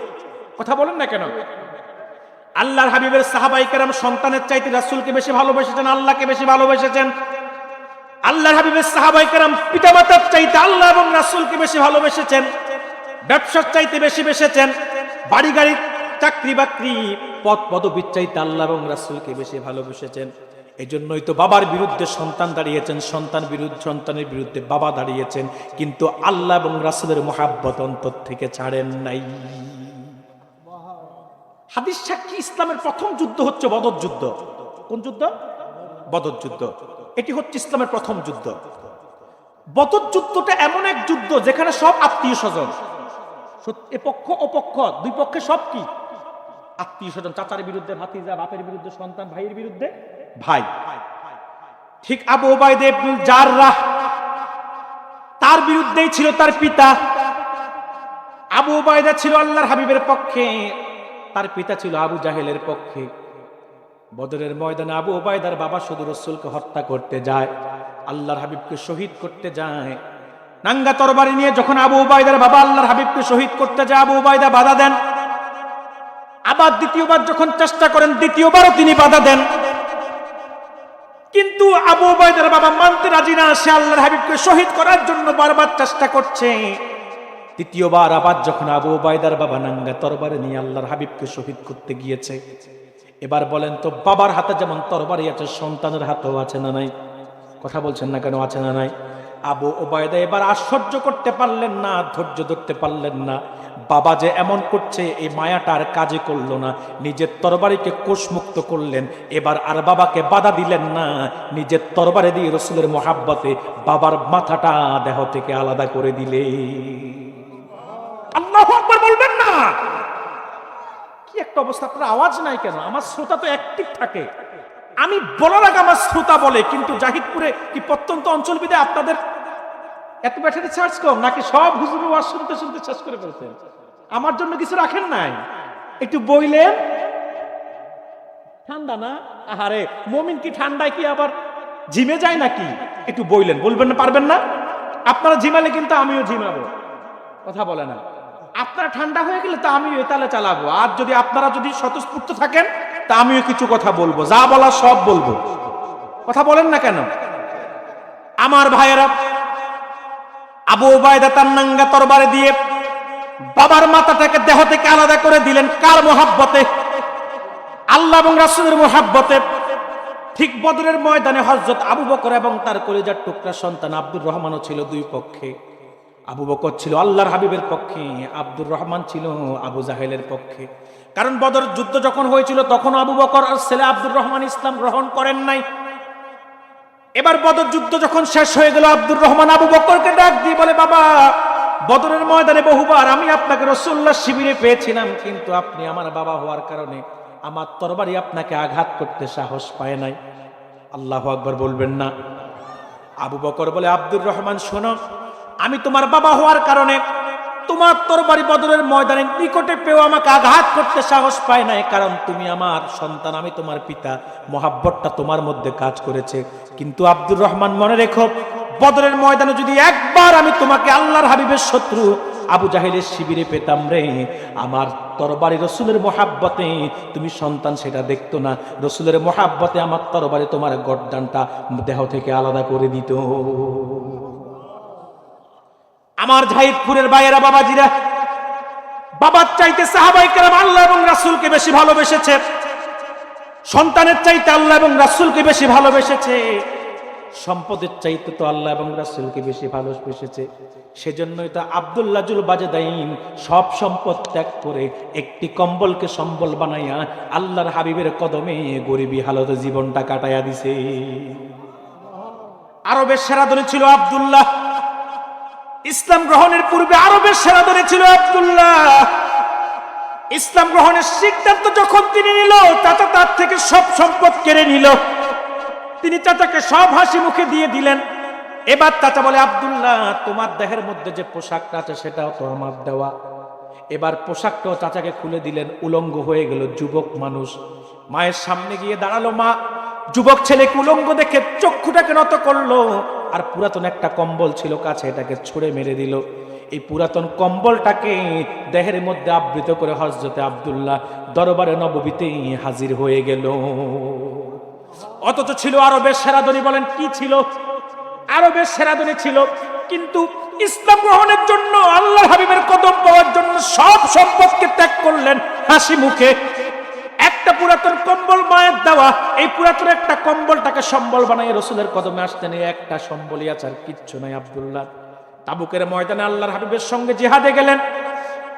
কথা বলেন না কেন? আল্লাহর হাবিবের সাহাবায়ে কেরাম সন্তানের চাইতে রাসূলকে বেশি ভালোবেসেছেন, আল্লাহকে বেশি ভালোবেসেছেন। আল্লাহর হাবিবের সাহাবায়ে কেরাম পিতামাতার চাইতে আল্লাহ এবং রাসূলকে বেশি ভালোবেসেছেন, ব্যবসার চাইতে বেশি বেসেছেন, বাড়ি গাড়ি চাকরি বাকরি পদ পদবীর চাইতে আল্লাহ এবং রাসূলকে বেশি ভালোবেসেছেন। এই জন্যই তো বাবার বিরুদ্ধে সন্তান দাঁড়িয়েছেন, সন্তানের বিরুদ্ধে বাবা দাঁড়িয়েছেন, কিন্তু আল্লাহ এবং রাসূলের মহাব্বত অন্তর থেকে ছাড়েন নাই। হাদিস সাক্ষী ইসলামের প্রথম যুদ্ধ হচ্ছে বদর যুদ্ধ। কোন যুদ্ধ? বদর যুদ্ধ। এটি হচ্ছে ইসলামের প্রথম যুদ্ধ। বদর যুদ্ধটা এমন এক যুদ্ধ যেখানে সব আত্মীয় স্বজন, এ পক্ষ ও পক্ষ দুই পক্ষে সব কি আত্মীয় স্বজন, চাচার বিরুদ্ধে ভাতিজা, বাপের বিরুদ্ধে সন্তান, ভাইয়ের বিরুদ্ধে ভাই। ঠিক আবু উবাইদা ইবনুল জাররাহ, তার বিরুদ্ধেই ছিল তার পিতা। আবু উবাইদা ছিল আল্লাহর হাবিবের পক্ষে, তার পিতা ছিল আবু জাহেলের পক্ষে। বদরের ময়দানে আবু উবাইদার বাবা শুধু রাসূলকে হত্যা করতে যায়, আল্লাহর হাবিবকে শহীদ করতে যায়। নাঙ্গা তরবারি নিয়ে যখন আবু উবাইদার বাবা আল্লাহর হাবিবকে শহীদ করতে যায়, আবু উবাইদা বাধা দেন। আবার দ্বিতীয়বার যখন চেষ্টা করেন, দ্বিতীয়বারও তিনি বাধা দেন। কিন্তু আবু উবাইদার বাবা মানতে রাজি না, সে আল্লাহর হাবিবকে শহীদ করার জন্য বারবার চেষ্টা করছে। তৃতীয়বার আবার যখন আবু উবাইদার বাবা নাঙ্গা তরবারি নিয়ে আল্লাহর হাবিবকে শহীদ করতে গিয়েছে, এবার বলেন তো, বাবার হাতে যেমন তরবারি আছে, সন্তানের হাতেও আছে না নাই? কথা বলছেন না কেন? আছে না নাই? আবু উবাইদা এবার আর সহ্য করতে পারলেন না, ধৈর্য ধরতে পারলেন না। বাবা যে এমন করছে, এই মায়াটা আর কাজে করলো না, নিজের তরবারিকে কোষমুক্ত করলেন। এবার আর বাবাকে বাধা দিলেন না, নিজের তরবারি দিয়ে রাসূলের মহাব্বতে বাবার মাথাটা দেহ থেকে আলাদা করে দিলে। আল্লাহু আকবার বলবেন না? কি একটা অবস্থা! আপনার আওয়াজ নাই কেন? আমার শ্রোতা তো অ্যাক্টিভ থাকে। আমি বলার আগে আমার শ্রোতা বলে, কিন্তু জাহিদপুরে কি প্রত্যন্ত অঞ্চলবিদে আপনাদের এত ব্যাটারি চার্জ কম নাকি? সব হুজুর ওয়াজ শুনতে শুনতে শেষ করে ফেলছেন। আমার জন্য কিছু রাখেন নাই? একটু বইলেন। ঠান্ডা না? আহারে, মুমিন কি ঠান্ডায় কি আবার জিমে যায় নাকি? একটু বইলেন। বলবেন না? পারবেন না? আপনারা জিমালে কিন্তু আমিও জিমাবো। কথা বলে না। আপনারা ঠান্ডা হয়ে গেলে তা আমিও তালে চালাবো। আর যদি আপনারা যদি স্বতঃস্ফূর্ত থাকেন, তা আমিও কিছু কথা বলবো, যা বলা সব বলবো। কথা বলেন না কেন? আমার ভাইয়েরা, আবু উবাইদা তার নাঙ্গা তরবারি দিয়ে বাবার মাথাটাকে দেহ থেকে আলাদা করে দিলেন। কার মহাব্বতে? আল্লাহ এবং রাসূলের মহাব্বতে। ঠিক বদরের ময়দানে হযরত আবু বকর এবং তার কলিজার টুকরা সন্তান আব্দুর রহমানও ছিল দুই পক্ষে। আবু বকর ছিল আল্লাহর হাবিবের পক্ষে, আব্দুর রহমান ছিল আবু জাহেলের পক্ষে। কারণ বদর যুদ্ধ যখন হয়েছিল তখন আবু বকর আর ছেলে আব্দুর রহমান ইসলাম গ্রহণ করেন নাই। এবার বদর যুদ্ধ যখন শেষ হয়ে গেল, আব্দুর রহমান আবু বকরকে ডাক দিয়ে বলে, বাবা, বদরের ময়দানে বহুবার আমি আপনাকে রাসূলুল্লাহর শিবিরে পেয়েছিলাম, কিন্তু আপনি আমার বাবা হওয়ার কারণে আমার তরবারি আপনাকে আঘাত করতে সাহস পায় নাই। আল্লাহু আকবার বলবেন না? আবু বকর বলে, আব্দুর রহমান শোনো, আমি তোমার বাবা হওয়ার কারণে তোমার তরবারি বদরের ময়দানে নিকটে পেও আমাকে আঘাত করতে সাহস পায় নাই, কারণ তুমি আমার সন্তান, আমি তোমার পিতা, মহাব্বতটা তোমার মধ্যে কাজ করেছে। কিন্তু আব্দুর রহমান, মনে রেখো, বদরের ময়দানে যদি একবার আমি তোমাকে আল্লাহর হাবিবের শত্রু আবু জাহেলের শিবিরে পেতাম রে, আমার তরবারি রাসূলের মহাব্বতে তুমি সন্তান সেটা দেখতো না, রাসূলের মহাব্বতে আমার তরবারি তোমার গর্দানটা দেহ থেকে আলাদা করে দিত। আমার জাহিদপুরের ভাইয়েরা, বাবাজিরা, বাবার চাইতে সাহাবায়ে কেরাম আল্লাহ এবং রাসূলকে বেশি ভালোবেসেছে, সন্তানের চাইতে আল্লাহ এবং রাসূলকে বেশি ভালোবেসেছে, সম্পদের চাইতে তো আল্লাহ এবং রাসূলকে বেশি ভালোবেসেছে। সেজন্যই তো আব্দুল্লাহ জুল বাজদাইন সব সম্পদ ত্যাগ করে একটি কম্বলকে সম্বল বানাইয়া আল্লাহর হাবিবের কদমে গরিবী হালতে জীবনটা কাটাইয়া দিছে। আরবের সেরা ধনী ছিল আব্দুল্লাহ। ইসলাম গ্রহণের পূর্বে আরবের সেরা ধনী ছিল আব্দুল্লাহ। ইসলাম গ্রহণের সিদ্ধান্ত যখন তিনি নিল, চাচা তার থেকে সব সম্পদ কেড়ে নিল। তিনি চাচাকে সব হাসি মুখে দিয়ে দিলেন। এবার চাচা বলে, আব্দুল্লাহ তোমার দেহের মধ্যে যে পোশাকটা আছে সেটাও তো আমার দেওয়া। এবার পোশাকটাও চাচাকে খুলে দিলেন, উলঙ্গ হয়ে গেল যুবক মানুষ। মায়ের সামনে গিয়ে দাঁড়ালো মা, যুবক ছেলেকে উলঙ্গ দেখে চক্ষুটাকে নত করলো, আর পুরাতন একটা কম্বল ছিল কাছে, এটাকে ছুঁড়ে মেরে দিল। এই পুরাতন কম্বলটাকে দেহের মধ্যে আবৃত করে হযরতে আব্দুল্লাহ দরবারে নববীতে হাজির হয়ে গেল। অথচ ছিল আরবের সেরা ধনী। বলেন কি ছিল? আরবের সেরা ধনী ছিল, কিন্তু ইসলাম গ্রহণের জন্য, আল্লাহ হাবিবের কদম পাওয়ার জন্য সব সম্পদকে ত্যাগ করলেন হাসি মুখে। একটা পুরাতন কম্বল মায়ের দেওয়া, এই পুরাতন একটা কম্বলটাকে সম্বল বানাই রাসূলের কদমে আসতেন। একটা সম্বলই আছে, আর কিচ্ছু নাই আব্দুল্লাহ। তাবুকের ময়দানে আল্লাহর হাবিবের সঙ্গে জিহাদে গেলেন।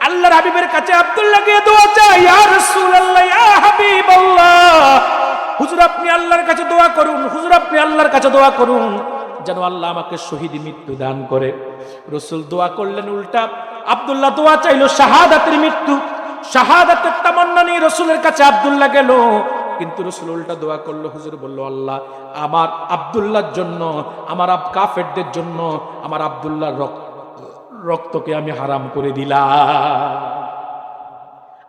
আল্লাহর হাবিবের কাছে আব্দুল্লাহ গিয়ে দোয়া চায়, ইয়া রাসূলুল্লাহ, ইয়া হাবিবাল্লাহ, হুজুর আপনি আল্লাহর কাছে দোয়া করুন, হুজুর আপনি আল্লাহর কাছে দোয়া করুন যেন আল্লাহ আমাকে শহীদ মৃত্যু দান করে। রাসূল দোয়া করলেন উল্টা। আব্দুল্লাহ দোয়া চাইলো শাহাদাতের মৃত্যু, শাহাদাতের তামান্না নিয়ে রাসূলের কাছে আব্দুল্লাহ গেল, কিন্তু রাসূল উল্টা দোয়া করলো। হুজুর বলল, আল্লাহ আমার আব্দুল্লাহর জন্য, আমার কাফেরদের জন্য আমার আব্দুল্লাহর রক্তকে আমি হারাম করে দিলাম।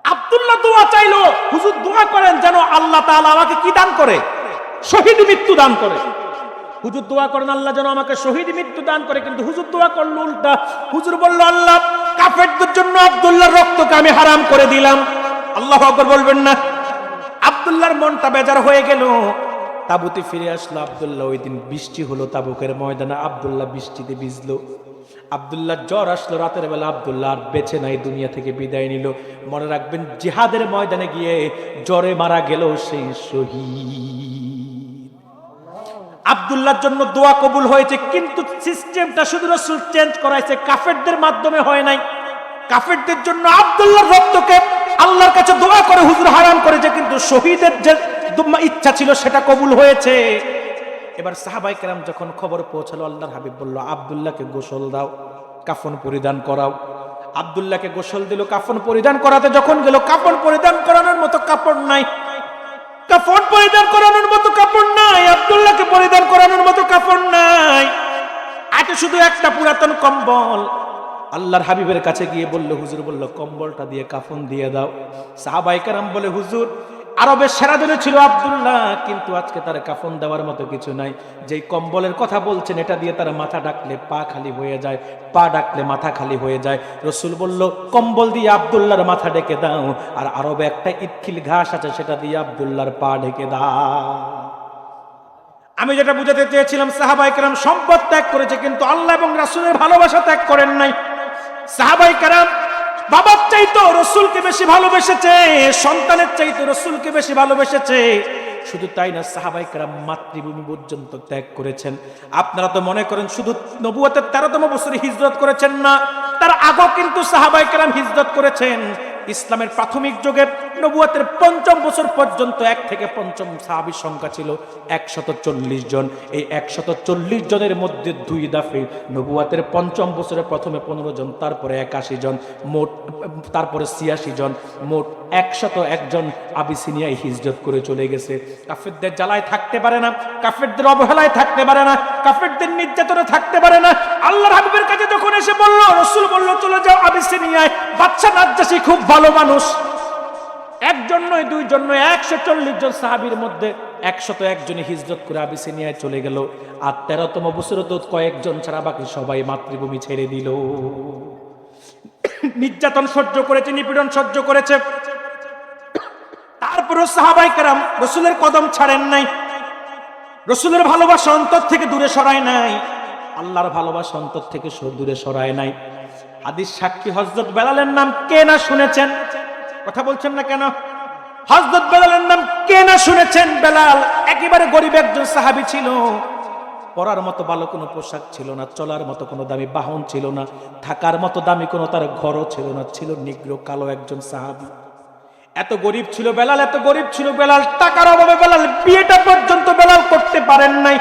আব্দুল্লাহ দোয়া চাইলো, হুজুর দোয়া করেন যেন আল্লাহ তাআলা আমাকে কি দান করে? শহীদ মৃত্যু দান করে। হুজুর দোয়া করেন আল্লাহ যেন আমাকে শহীদ মৃত্যু দান করে, কিন্তু হুজুর দোয়া করলো উল্টা। হুজুর বলল, আল্লাহ কাফেরদের জন্য আব্দুল্লাহর রক্তকে আমি হারাম করে দিলাম। আল্লাহু আকবার বলবেন না? আব্দুল্লাহর মনটা বেজার হয়ে গেল। তাবুতে ফিরে আসলো আব্দুল্লাহ। ওই দিন বৃষ্টি হলো তাবুকের ময়দানে, আব্দুল্লাহ বৃষ্টিতে ভিজলো। আব্দুল্লাহ জ্বর আসলো রাতের বেলা, আব্দুল্লাহ আর বেঁচে নাই, দুনিয়া থেকে বিদায় নিল। মনে রাখবেন, জিহাদের ময়দানে গিয়ে জ্বরে মারা গেল সেই শহীদ। আব্দুল্লাহর জন্য দোয়া কবুল হয়েছে, কিন্তু সিস্টেমটা শুধু রাসূল চেঞ্জ করাইছে, কাফেরদের মাধ্যমে হয় নাই। কাফেরদের জন্য আব্দুল্লাহর রক্তকে আল্লাহর কাছে দোয়া করে হুজুর হারাম করেছে, কিন্তু শহীদের যে ইচ্ছা ছিল সেটা কবুল হয়েছে। এবার সাহাবায়ে কেরাম যখন খবর পৌঁছালো, আল্লাহর হাবিব বলল, আব্দুল্লাহকে গোসল দাও, কাফন পরিধান করাও। আব্দুল্লাহকে গোসল দিল, কাফন পরিধান করাতে যখন গেল, কাফন পরিধান করানোর মতো কাপড় নাই, কাফন পরিধান করানোর মতো কাপড় নাই, আব্দুল্লাহকে পরিধান করানোর মতো কাপড় নাই, আছে শুধু একটা পুরাতন কম্বল। আল্লাহর হাবিবের কাছে গিয়ে বলল, হুজুর বলল কম্বলটা দিয়ে কাফন দিয়ে দাও। সাহাবায়ে কেরাম বলে, হুজুর আরবের সেরা ধনী ছিল আব্দুল্লাহ, কিন্তু আজকে তার কাফন দেওয়ার মতো কিছু নাই। যেই কম্বলের কথা বলছেন এটা দিয়ে তার মাথা ডাকলে পা খালি হয়ে যায়, পা ডাকলে মাথা খালি হয়ে যায়। রাসূল বলল, কম্বল দিয়ে আব্দুল্লাহর মাথা ঢেকে দাও, আর আরবে একটা ইটখিল ঘাস আছে সেটা দিয়ে আব্দুল্লাহর পা ঢেকে দাও। আমি যেটা বুঝাতে চেয়েছিলাম, সাহাবায়ে কেরাম সম্পদ ত্যাগ করেছে, কিন্তু আল্লাহ এবং রাসূলের ভালোবাসা ত্যাগ করেন নাই। সাহাবায়ে কেরাম বাবার চাইতো রাসূলকে বেশি ভালোবেসেছে, সন্তানের চাইতো রাসূলকে বেশি ভালোবেসেছে। শুধু তাই না, সাহাবায়ে কেরাম মাতৃভূমি পর্যন্ত ত্যাগ করেছেন। আপনারা তো মনে করেন শুধু নবুয়তের 13তম বছরে হিজরত করেছেন না, তার আগেও কিন্তু সাহাবায়ে কেরাম হিজরত করেছেন। ইসলামের প্রাথমিক যুগে নবুয়তের 5ম বছর পর্যন্ত 1 থেকে 5ম সাহাবীর সংখ্যা ছিল 140 জন। এই 140 জনের মধ্যে 2 দফে নবুয়তের 5ম বছরে প্রথমে 15 জন, তারপরে 81 জন, মোট তারপরে 86 জন, মোট 101 জন আবিসিনিয়ায় হিজরত করে চলে গেছে। কাফেরদের জ্বালায় থাকতে পারে না, কাফেরদের অবহেলায় থাকতে পারে না, কাফেরদের নির্যাতনে থাকতে পারে না। আল্লাহর হাবিবের কাছে যখন এসে বলল, রাসূল বলল, চলে যাও আবিসিনিয়ায়, বাদশা নাজ্জাশী খুব ভালো মানুষ। একজন নয়, 2 জন নয়, 140 জন সাহাবীর মধ্যে 101 জনই হিজরত করে আবিসিনিয়ায় চলে গেল। আর 13তম বছরে তো কয়েকজন ছাড়া বাকি সবাই মাতৃভূমি ছেড়ে দিল। নির্যাতন সহ্য করেছে, নিপীড়ন সহ্য করেছে, তারপরও সাহাবায়ে কেরাম রাসূলের কদম ছাড়েন নাই, রাসূলের ভালোবাসা অন্তর থেকে দূরে সরায় নাই, আল্লাহর ভালোবাসা অন্তর থেকে দূরে সরায় নাই। হাদিস সাক্ষী হযরত বেলালের নাম কে না শুনেছেন? কথা বলছেন না কেন? হযরত বেলালের নাম কে না শুনেছেন? বেলাল একেবারে গরিব একজন সাহাবী ছিল। পরার মতো ভালো কোনো পোশাক ছিল না, চলার মতো কোনো দামি বাহন ছিল না, থাকার মতো দামি কোনো তার ঘরও ছিল না, ছিল নিগ্র কালো একজন সাহাবী। এত গরিব ছিল বেলাল, এত গরিব ছিল বেলাল, টাকার অভাবে বেলাল বিয়েটা পর্যন্ত বেলাল করতে পারেন নাই।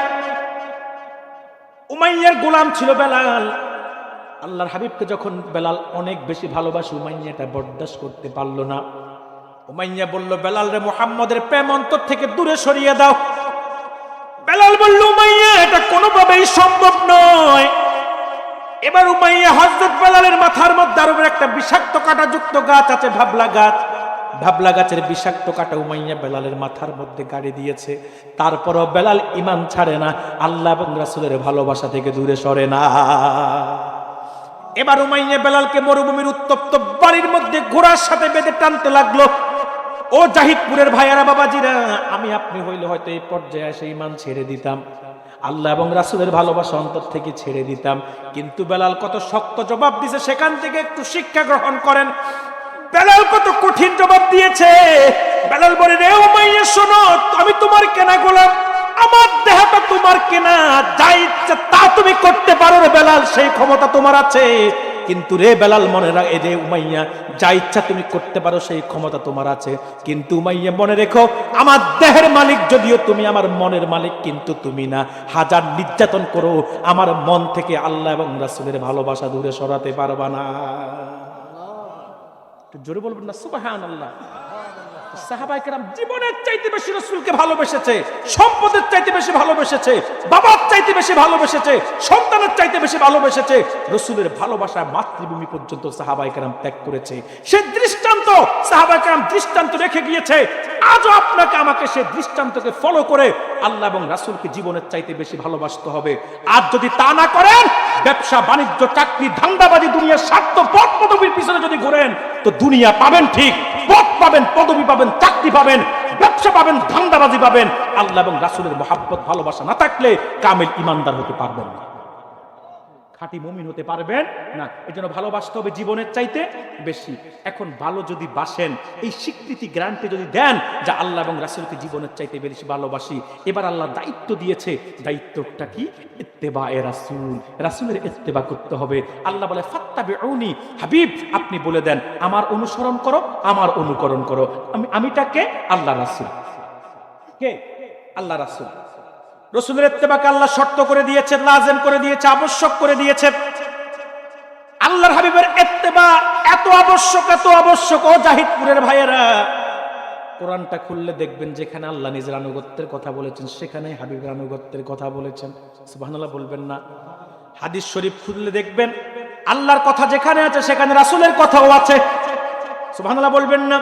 উমাইয়ার গোলাম ছিল বেলাল। আল্লাহর হাবিবকে যখন বেলাল অনেক বেশি ভালোবাসে, উমাইয়া এটা বরদাস্ত করতে পারল না। উমাইয়া বলল, বেলাল রে, মুহাম্মদের প্রেম অন্তর থেকে দূরে সরিয়ে দাও। বেলাল বলল, উমাইয়া এটা কোনোভাবেই সম্ভব নয়। এবার উমাইয়া হযরত বেলালের মাথার মধ্যে আরো একটা বিষাক্ত কাঁটাযুক্ত গাছ আছে, ভাবলা গাছ। ভাবলা গাছের বিষাক্ত কাঁটা উমাইয়া বেলালের মাথার মধ্যে গাড়ি দিয়েছে। তারপরও বেলাল ঈমান ছাড়ে না, আল্লাহ এবং রাসূলের ভালোবাসা থেকে দূরে সরে না। এবার উমাইয়া বেলালকে মরুভূমির উত্তপ্ত বাড়ির মধ্যে ঘোড়ার সাথে বেঁধে টানতে লাগলো। ও জাহিদপুরের ভাইয়ারা, বাবাজিরা, আমি আপনি হইলে হয়তো এই পর্যায়ে এসে ঈমান ছেড়ে দিতাম, আল্লাহ এবং রাসূলের ভালোবাসা অন্তর থেকে ছেড়ে দিতাম। কিন্তু বেলাল কত শক্ত জবাব দিয়েছে, সেখান থেকে একটু শিক্ষা গ্রহণ করেন। বেলাল কত কঠিন জবাব দিয়েছে। বেলাল বলে, রে উমাইয়া শোনো, আমি তোমার কেনা গোলাম, আমার দেহটা তোমার কেনা, যা ইচ্ছা তা তুমি করতে পারো রে বেলাল, সেই ক্ষমতা তোমার আছে। কিন্তু রে বেলাল মনে রাখ, এই যে উমাইয়া, যা ইচ্ছা তুমি করতে পারো সেই ক্ষমতা তোমার আছে, কিন্তু উমাইয়া মনে রেখো, আমার দেহের মালিক যদিও তুমি, আমার মনের মালিক কিন্তু তুমি না। হাজার নির্যাতন করো, আমার মন থেকে আল্লাহ এবং রাসূলের ভালোবাসা দূরে সরাতে পারবা না। একটু জোরে বলবেন না সুবহানাল্লাহ। সাহাবায়ে কেরাম জীবনের চাইতে বেশি রাসূলকে ভালোবেসেছে, সম্পদের চাইতে বেশি ভালোবেসেছে, বাবার চাইতে বেশি ভালোবেসেছে, সন্তানের চাইতে বেশি ভালোবেসেছে। রাসূলের ভালোবাসায় মাতৃভূমি পর্যন্ত সাহাবায়ে কেরাম ত্যাগ করেছে। সে দৃষ্টান্ত সাহাবায়ে কেরাম দৃষ্টান্ত রেখে গিয়েছে। আজও আপনাকে আমাকে সেই দৃষ্টান্তকে ফলো করে আল্লাহ এবং রাসূলকে জীবনের চাইতে বেশি ভালোবাসতে হবে। আর যদি তা না করেন, ব্যবসা বাণিজ্য, চাকরি, ধান্দাবাজি, দুনিয়ার স্বার্থ, পদ পদবীর পিছনে যদি ঘোরেন, তো দুনিয়া পাবেন ঠিক, পদ পাবেন, পদবী পাবেন, চাকরি পাবেন, ব্যবসা পাবেন, ধান্দাবাজি পাবেন, আল্লাহ এবং রাসূলের মহব্বত ভালোবাসা না থাকলে কামেল ঈমানদার হতে পারবেন না, খাঁটি মুমিন হতে পারবেন না। এজন্য ভালোবাসতে হবে জীবনের চাইতে বেশি। এখন ভালো যদি বাসেন, এই স্বীকৃতি গ্যারান্টি যদি দেন যে আল্লাহ এবং রাসূলকে জীবনের চাইতে বেশি ভালোবাসি, এবার আল্লাহ দায়িত্ব দিয়েছে। দায়িত্বটা কি? ইত্তেবায়ে রাসূল, রাসূলের ইত্তেবা করতে হবে। আল্লাহ বলে, ফাত্তাবিউনি, হাবিব আপনি বলে দেন, আমার অনুসরণ করো, আমার অনুকরণ করো। আমিটাকে আল্লাহ রাসূল, কে? আল্লাহ রাসূল। রাসূলের ইত্তেবাকে আল্লাহ শর্ত করে দিয়েছে, লাজিম করে দিয়েছে, আবশ্যক করে দিয়েছে। আল্লাহর হাবিবের ইত্তেবা এত আবশ্যক, এত আবশ্যক। ও জাহিদপুরের ভাইয়েরা, কোরআনটা খুললে দেখবেন যেখানে আল্লাহ নিজের আনুগত্যের কথা বলেছেন, সেখানে হাবিবের আনুগত্যের কথা বলেছেন। সুবহানাল্লাহ বলবেন না? হাদিস শরীফ খুললে দেখবেন আল্লাহর কথা যেখানে আছে, সেখানে রাসূলের কথাও আছে। সুবহানাল্লাহ বলবেন না?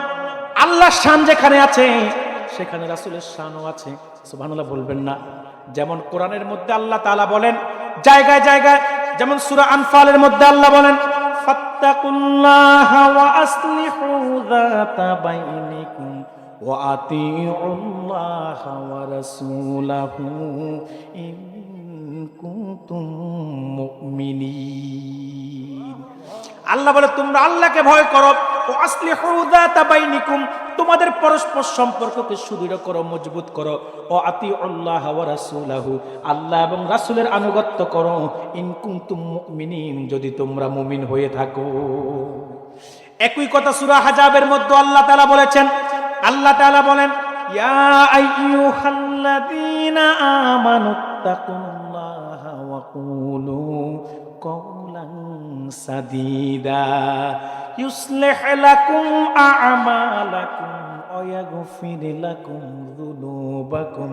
আল্লাহর শান যেখানে আছে, সেখানে রাসূলের শানও আছে। সুবহানাল্লাহ বলবেন না? যেমন কোরআনের মধ্যে আল্লাহ তাআলা বলেন জায়গায় জায়গায়, যেমন সূরা আনফালের মধ্যে আল্লাহ বলেন, ফাত্তাকুল্লাহা ওয়া আসলিহু যাতা বাইনিকুম ওয়া আতিউল্লাহা ওয়া রাসূলাহু ইন কুনতুম মুমিনিন। আল্লাহ বলে, তোমরা আল্লাহকে ভয় করো, ও আসলিহু যাতা বাইনিকুম, তোমাদের পরস্পর সম্পর্ককে সুদৃঢ় করো, মজবুত করো। ও আতিউল্লাহ ওয়া রাসূলাহু, আল্লাহ এবং রাসূলের আনুগত্য করো। ইন কুনতুম মুমিনিন, যদি তোমরা মুমিন হয়ে থাকো। একই কথা সূরা হাজাবের মধ্যে আল্লাহ তাআলা বলেছেন। আল্লাহ তাআলা বলেন, ইয়া আইয়ুহাল্লাযীনা আমানুত্তাকুল্লাহা ওয়া কুলু কওলান সাদীদা ইউসলিহ লাকুম আ'মালাকুম ওয়া ইয়াগফির লাকুম যুনুবাকুম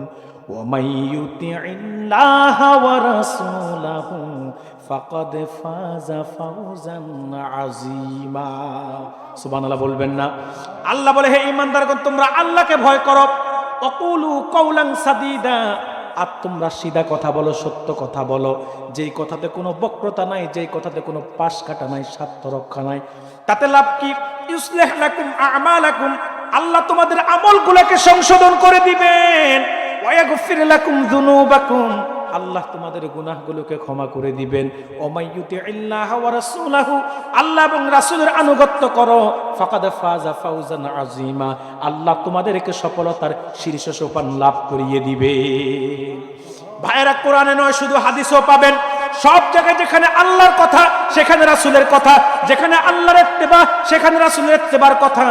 ওয়া মান ইউতি'ইল্লাহা ওয়া রাসূলাহু ফাকাদ ফাযা ফাওজান আযীমা। সুবহানাল্লাহ বলবেন না? আল্লাহ বলে, হে ঈমানদারগণ, তোমরা আল্লাহকে ভয় করো। ওয়া কুলু কওলান সাদীদা, আর তোমরা সিধা কথা বলো, সত্য কথা বলো, যেই কথাতে কোনো বক্রতা নাই, যেই কথাতে কোনো পাশ কাটা নাই, স্বার্থ রক্ষা নাই। তাতে লাভ কি? ইউসলিহ লাকুম আ'মালাকুম, আল্লাহ তোমাদের আমলগুলোকে সংশোধন করে দিবেন। ওয়া ইয়াগফির লাকুম যুনুবাকুম, আল্লাহ তোমাদের গুনাহগুলোকে ক্ষমা করে দিবেন। ওমাইয়ুতিল্লাহ ওয়া রাসূলাহু, আল্লাহ এবং রাসূলের আনুগত্য করো, ফাকাদ ফাজা ফাওজান আযীমা, আল্লাহ তোমাদেরকে সফলতার শীর্ষ সোপান লাভ করিয়ে দিবে। ভাইরা, কোরআনে নয় শুধু হাদিসও পাবেন। সব জায়গায় যেখানে আল্লাহর কথা সেখানে রাসূলের কথা, যেখানে আল্লাহর ইত্তেবা সেখানে রাসূলের ইত্তেবার কথা,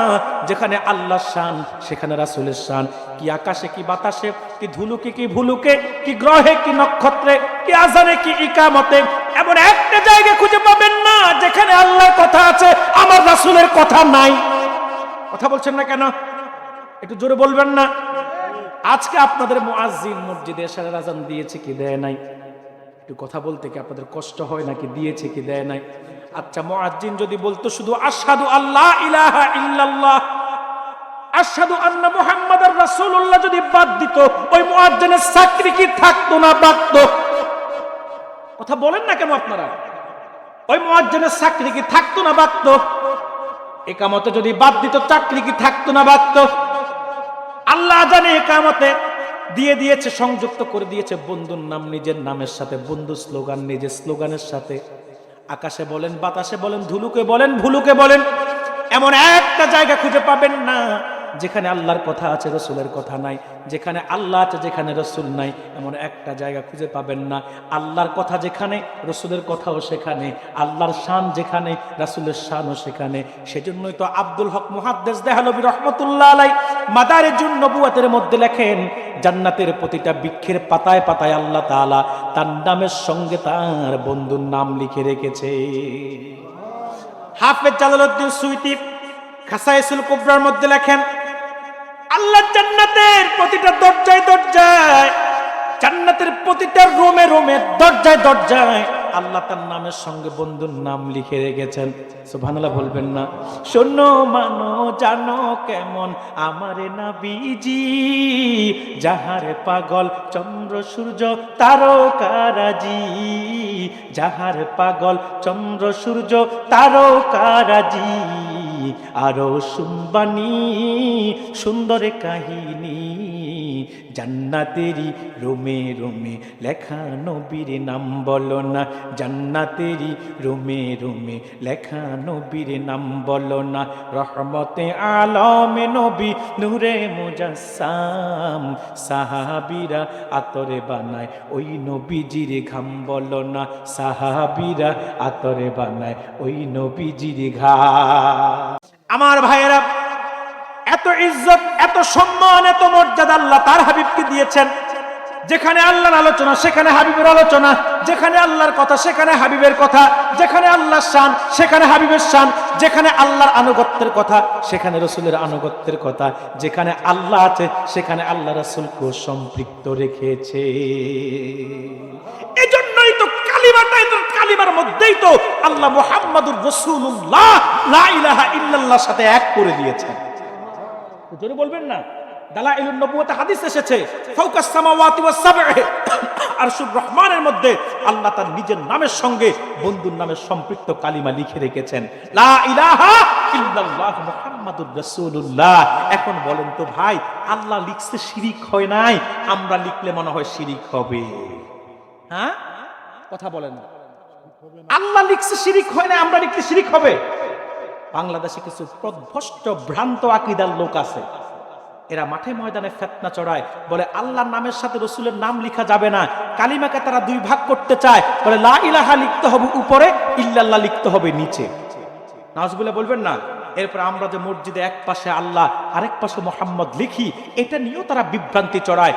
যেখানে আল্লাহর শান সেখানে রাসূলের শান। কি আকাশে কি বাতাসে, কি ধুলুকে কি ভুলুকে, কি গ্রহে কি নক্ষত্রে, কি আজানে কি ইকামতে, এমন একটা জায়গা খুঁজে পাবেন না যেখানে আল্লাহর কথা আছে আমার রাসূলের কথা নাই। কথা বলছেন না কেন? একটু জোরে বলবেন না? আজকে আপনাদের মুয়াজ্জিন মসজিদে এশারের আযান দিয়েছে কি দেয় নাই? একটু কথা বলতে কি আপনাদের কষ্ট হয় নাকি দিয়েছে কি দেয় নাই? আচ্ছা, মুয়াজ্জিন যদি বলতো শুধু আশহাদু আল্লা ইলাহা ইল্লাল্লাহ, আশহাদু আন্না মুহাম্মাদার রাসূলুল্লাহ যদি বাদ দিত, ওই মুয়াজ্জিনের চাকরি কি থাকতো না বাড়তো? কথা বলেন না কেন আপনারা? ওই মুয়াজ্জিনের চাকরি কি থাকতো না বাড়তো? ইকামতে যদি বাদ দিত, চাকরি কি থাকতো না বাড়তো? আল্লাহ জানে ইকামতে দিয়ে দিয়েছে, সংযুক্ত করে দিয়েছে বন্ধুর নাম নিজের নামের সাথে, বন্ধু স্লোগান নিজের স্লোগানের সাথে। আকাশে বলেন, বাতাসে বলেন, ধুলুকে বলেন, ভুলুকে বলেন, এমন একটা জায়গা খুঁজে পাবেন না যেখানে আল্লাহর কথা আছে রাসূলের কথা নাই, যেখানে আল্লাহ আছে যেখানে রাসূল নাই, এমন একটা জায়গা খুঁজে পাবেন না। আল্লাহর কথা যেখানে, রাসূলের কথাও সেখানে, আল্লাহর শান যেখানে, রাসূলের শানও সেখানে। সেজন্যই তো আব্দুল হক মুহাদ্দিস দেহলভী রাহমাতুল্লাহ আলাইহি মাদারিজুন নবুওয়াতের মধ্যে লেখেন, জান্নাতের প্রতিটা বৃক্ষের পাতায় পাতায় আল্লাহ তাআলা তার নামের সঙ্গে তার বন্ধুর নাম লিখে রেখেছে। হাফেজ জালালউদ্দিন সুয়ুতী খাসাইসুল কুবরার মধ্যে লেখেন, আল্লাহ জান্নাতের প্রতিটা দরজায় দরজায়, জান্নাতের প্রতিটা রুমে রুমে, দরজায় দরজায় আল্লাহ তার নামের সঙ্গে বন্ধুর নাম লিখে রেখেছেন। সুবহানাল্লাহ বলবেন না? শোনো মানো জানো কেমন আমারে নবীজি, যাহারে পাগল চন্দ্র সূর্য তারকারাজি, যাহারে পাগল চন্দ্র সূর্য তারকারাজি, আরো শুনবানি সুন্দর কাহিনী, জান্নাতেরি রোমে রোমে লেখা নবীর নাম বলো না, জান্নাতেরি রোমে রোমে লেখা নবীর নাম বলো না, রহমতে আলমে নবী নূরে মুজাসসাম, সাহাবীরা আতরে বানায় ওই নবীজির ঘাম বলো না, সাহাবীরা আতরে বানায় ওই নবীজির ঘাম। আমার ভাইয়েরা, এত ইজ্জত, এত সম্মান, এত মর্যাদা আল্লাহ তার হাবিবকে দিয়েছেন। যেখানে আল্লাহর আলোচনা সেখানে হাবিবের আলোচনা, যেখানে আল্লাহর কথা সেখানে হাবিবের কথা, যেখানে আল্লাহর শান সেখানে হাবিবের শান, যেখানে আল্লাহর আনুগত্যের কথা সেখানে রাসূলের আনুগত্যের কথা, যেখানে আল্লাহ আছে সেখানে আল্লাহ রাসূলকে সম্পৃক্ত রেখেছে। এজন্যই তো কালিমাটাই তো, কালিমার মধ্যেই তো আল্লাহ মুহাম্মাদুর রাসূলুল্লাহ লা ইলাহা ইল্লাল্লাহর সাথে এক করে দিয়েছেন। জোরে বলবেন না? দালাইলুন নবুওয়াতে হাদিস এসেছে, ফাওকাস সামাওয়াতি ওয়াস সাব'i, আরশুর রহমানের মধ্যে আল্লাহ তার নিজের নামের সঙ্গে বন্ধুর নামের সম্পৃক্ত কালিমা লিখে রেখেছেন, লা ইলাহা ইল্লাল্লাহ মুহাম্মাদুর রাসূলুল্লাহ। এখন বলেন তো ভাই, আল্লাহ লিখছে শিরিক হয় নাই, আমরা লিখলে মনে হয় শিরিক হবে? হ্যাঁ, কথা বলেন না? আল্লাহ লিখছে শিরিক হয় না, আমরা লিখলে শিরিক হবে? বাংলাদেশে কিছু পথভ্রষ্ট ভ্রান্ত আকীদার লোক আছে, এরা মাঠে ময়দানে ফিতনা চড়ায়, বলে আল্লাহর নামের সাথে রাসূলের নাম লেখা যাবে না, কালিমাকে তারা দুই ভাগ করতে চায়, বলে লা ইলাহা লিখতে হবে উপরে, ইল্লাল্লাহ লিখতে হবে নিচে। নাউজুবিল্লাহ বলবেন না? এরপর আমরা যে মসজিদে এক পাশে আল্লাহ আরেক পাশে মুহাম্মদ লিখি, এটা নিয়েও তারা বিভ্রান্তি চড়ায়।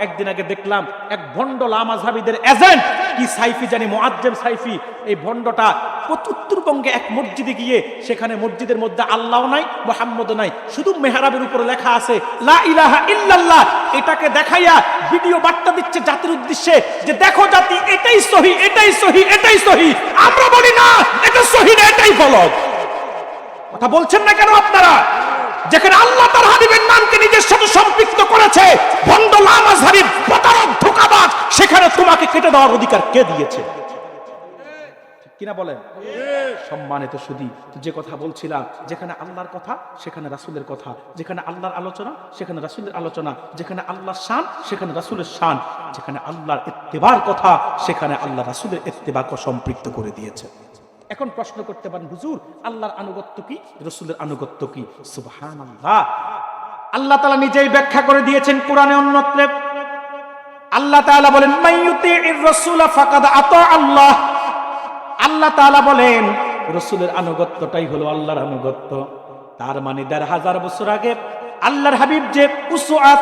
একদিন আগে দেখলাম এক ভণ্ড লামাযহাবীদের এজেন্ট, কি সাইফি জানি, মুআজ্জম সাইফি, এই ভণ্ডটা উত্তরবঙ্গে এক মসজিদে গিয়ে, সেখানে মসজিদের মধ্যে আল্লাহও নাই মুহাম্মদও নাই, শুধু মেহরাবের উপরে লেখা আছে লা ইলাহা ইল্লাল্লাহ। এটাকে দেখাইয়া ভিডিও বার্তা দিচ্ছে জাতির উদ্দেশ্যে যে দেখো জাতি, এটাই সহি, এটাই সহি, এটাই সহি। আমরা বলি না এটা সহি না, এটাই গলত। কথা বলছেন না কেন আপনারা? যেখানে আল্লাহ তার হাবিবের নামকে নিজের সাথে সম্পৃক্ত করেছে ভণ্ড লামাযহাবী প্রতারক ধোঁকাবাজ, সেখানে তোমাকে কেটে দেওয়ার অধিকার কে দিয়েছে? কিনা বলেন? সম্মানিত সুধী, যে কথা বলছিলাম, যেখানে আল্লাহর কথা সেখানে রাসূলের কথা, যেখানে আল্লাহর আলোচনা সেখানে রাসূলের আলোচনা, যেখানে আল্লাহর শান সেখানে রাসূলের শান, যেখানে আল্লাহর ইত্তেবার কথা সেখানে আল্লাহ রাসূলের ইত্তেবাকে সম্পৃক্ত করে দিয়েছে। এখন প্রশ্ন করতে পারেন, হুজুর আল্লাহর আনুগত্য কি, রাসূলের আনুগত্য কি? সুবহানাল্লাহ, আল্লাহ তাআলা নিজেই ব্যাখ্যা করে দিয়েছেন কোরআনে অন্যত্রে। আল্লাহ তাআলা বলেন, মাইয়ুতির রাসূলা ফাকাদ আতা আল্লাহ। আল্লাহ তাআলা বলেন রাসূলের আনুগত্যটাই হলো আল্লাহর আনুগত্য। তার মানে ১৫০০ বছর আগে আল্লাহর হাবিব যে উসওয়াত,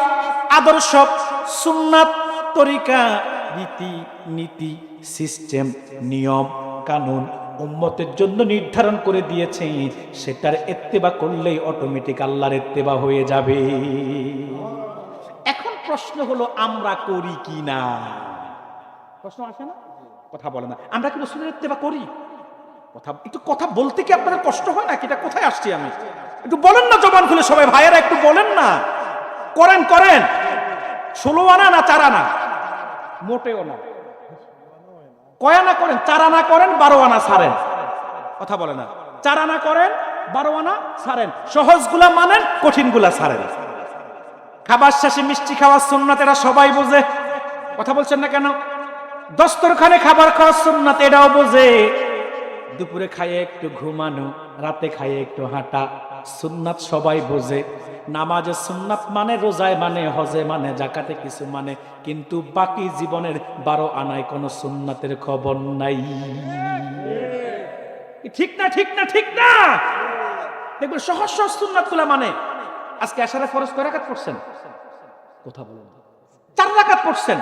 আদর্শ, সুন্নাত, তরিকা, রীতি নীতি, সিস্টেম, নিয়ম কানুন উম্মতের জন্য নির্ধারণ করে দিয়েছে, সেটার ইত্তেবা করলেই অটোমেটিক আল্লাহর ইত্তেবা হয়ে যাবে। এখন প্রশ্ন হলো আমরা করি কি না? প্রশ্ন আসে না? কথা বলে না, আমরা কি রাসূলের ইত্তেবা করি? কথা বলতে কি আপনাদের কষ্ট হয় না? এটা কোথায় আসছি আমি? একটু বলেন না জবান খুলে সবাই, ভাইয়েরা একটু বলেন না। করেন 16 আনা না 4 আনা? মোটেও না। কয় আনা করেন? 4 আনা করেন, 12 আনা ছাড়েন। কথা বলে না। 4 আনা করেন, 12 আনা ছাড়েন। সহজগুলা মানেন, কঠিনগুলা ছাড়েন। খাবার শেষে মিষ্টি খাওয়ার সুন্নাত, এটা সবাই বোঝে। কথা বলছেন না কেন? দস্তরখানে খাবার খাওয়ার সুন্নাত, এটাও বোঝে। দুপুরে খাইয়ে একটু ঘুমানো, রাতে খাইয়ে একটু হাঁটা, সুন্নাত সবাই বোঝে। নামাজে সুন্নাত মানে, রোজায় মানে, হজে মানে, যাকাতে কিছু মানে, কিন্তু বাকি জীবনের 12 আনায় কোনো সুন্নাতের খবর নাই। ঠিক না? ঠিক না? ঠিক না? দেখবেন সহজ সহজ সুন্নাতগুলা মানে। আজকে এশারে ফরজ কয় রাকাত পড়ছেন? কথা বলুন। 4 রাকাত পড়ছেন।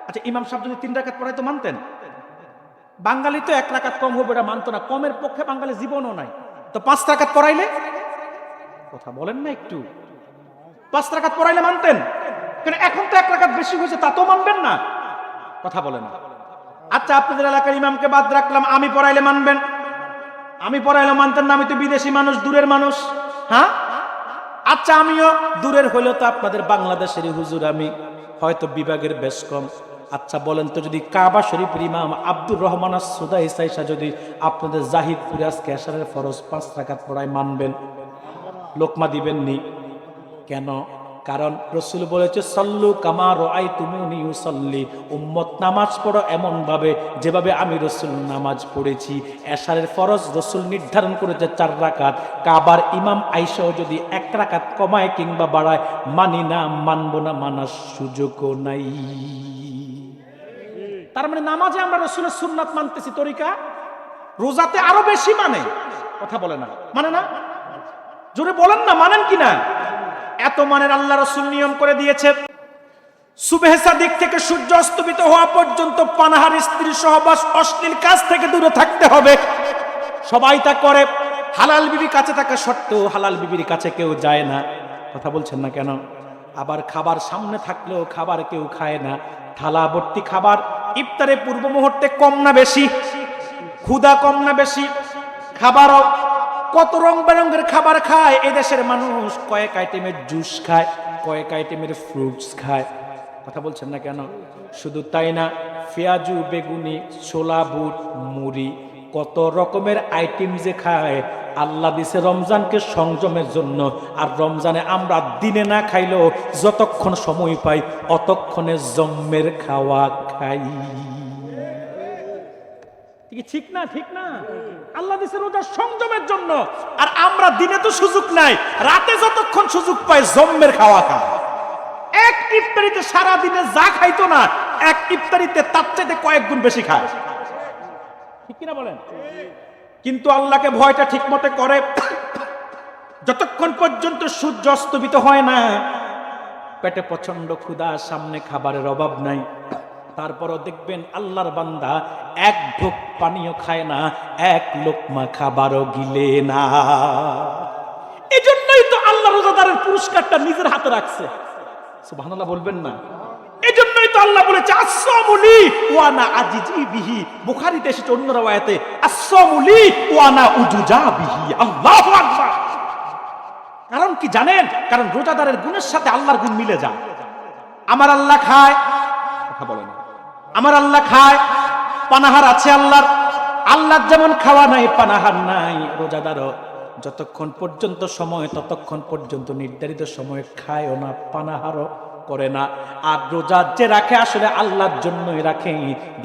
আচ্ছা, ইমাম সাহেব যদি 3 রাকাত পড়ায় তো মানতেন? বাঙালি তো 1 রাকাত কম হবে এটা মানতো না। কমের পক্ষে বাঙালি জীবনও নাই। তো 5 রাকাত পড়াইলে? কথা বলেন না একটু। 5 রাকাত পড়াইলে মানতেন? কারণ এখন তো 1 রাকাত বেশি হয়েছে, তা তো মানবেন না। কথা বলেন না। আচ্ছা, আপনাদের এলাকার ইমামকে বাদ রাখলাম, আমি পড়াইলে মানবেন? আমি পড়াইলে মানতেন না? আমি তো বিদেশি মানুষ, দূরের মানুষ। হ্যাঁ, আচ্ছা, আমিও দূরের হইলেও তো আপনাদের বাংলাদেশেরই হুজুর, আমি হয়তো বিভাগের বেশ কম। আচ্ছা বলেন তো, যদি কাবা শরীফের ইমাম আব্দুর রহমান সুদাই সাইসা যদি আপনাদের জাহিদপুরে আজকে এশারের ফরজ 5 রাকাত পড়ায়, মানবেন? লোকমা দিবেননি কেন? কারণ রাসূল বলেছে, সাল্লু কামা রাআইতুমুনি উসাল্লি। উম্মত নামাজ পড়ো এমন ভাবে যেভাবে আমি রাসূল নামাজ পড়েছি। এশারের ফরজ রাসূল নির্ধারণ করেছে 4 রাকাত। কাবার ইমাম আয়েশাও যদি 1 রাকাত কমায় কিংবা বাড়ায়, মানি না, মানবো না, মানার সুযোগও নাই। তার মানে নামাজে আমরা রাসূলের সুন্নাত মানতেছি, তরিকা। রোজাতে আরো বেশি মানে। কথা বলে না, মানে না? জোরে বলেন না, মানেন কি না? এত মানের আল্লাহ রাসূল নিয়ম করে দিয়েছে, সুবহে সাদিক থেকে সূর্য অস্তমিত হওয়া পর্যন্ত পানাহার, স্ত্রী সহবাস, অশ্লীল কাজ থেকে দূরে থাকতে হবে। সবাই তা করে। হালাল বিবি কাছে থাকা সত্ত্বেও হালাল বিবির কাছে কেউ যায় না। কথা বলছেন না কেন? আবার খাবার সামনে থাকলেও খাবার কেউ খায় না। থালা ভর্তি খাবার। ইফতারে পূর্ব মুহূর্তে কম না বেশি? ক্ষুধা কম না বেশি? খাবারও কত রং বেরঙের খাবার খায় এদেশের মানুষ। কয়েক আইটেমের জুস খায়, কয়েক আইটেমের ফ্রুটস খায়। কথা বলছেন না কেন? শুধু তাই না, পেঁয়াজু, বেগুনি, ছোলা, বুট, মুড়ি, কত রকমের আইটেম যে খায়। আল্লাহ দিছে রমজানকে সংযমের জন্য। আর রমজানে আমরা দিনে না খাইলেও যতক্ষণ সময় পাই অতক্ষণে জম্মের খাওয়া খাই। ঠিক না? ঠিক না? আল্লাহ দিছে রোজা সংযমের জন্য, আর আমরা দিনে তো সুযোগ নাই, রাতে যতক্ষণ সুযোগ পাই জম্মের খাওয়া খাই। এক ইফতারিতে সারা দিনে যা খাইতো না, এক ইফতারিতে তার চাইতে কয়েক গুণ বেশি খায়। ঠিক কিনা বলেন? কিন্তু আল্লাহকে ভয়টা ঠিক মতো করে যতক্ষণ পর্যন্ত সূর্য অস্তমিত হয় না। পেটে প্রচন্ড ক্ষুধা, সামনে খাবারের অভাব নাই, তারপরও দেখবেন আল্লাহর বান্দা এক ঢোক পানিও খায় না, এক লোকমা খাবারও গিলে না। এজন্যই তো আল্লাহ রোজাদারের পুরস্কারটা নিজের হাতে রাখছে। সুবহানাল্লাহ বলবেন না? এজন্যই তো আল্লাহ বলেছে, আসসামু লি ওয়া আনা আজিজি বিহি। বুখারীতে এসেছে অন্য রাওয়ায়াতে, আসসামু লি ওয়া আনা উজুজা বিহি। আল্লাহু আকবার। কারণ কি জানেন? কারণ রোজাদারের গুণের সাথে আল্লাহর গুণ মিলে যায়। আমার আল্লাহ খায়, কথা বলে না, আমার আল্লাহ খায়, পানাহার আছে আল্লাহর, আল্লাহর যেমন খাওয়া নাই পানাহার নাই, রোজাদারও যতক্ষণ পর্যন্ত সময় ততক্ষণ পর্যন্ত নির্ধারিত সময়ে খায়ও না, পানাহারও করে না। আর রোজা যে রাখে আসলে আল্লাহর জন্যই রাখে,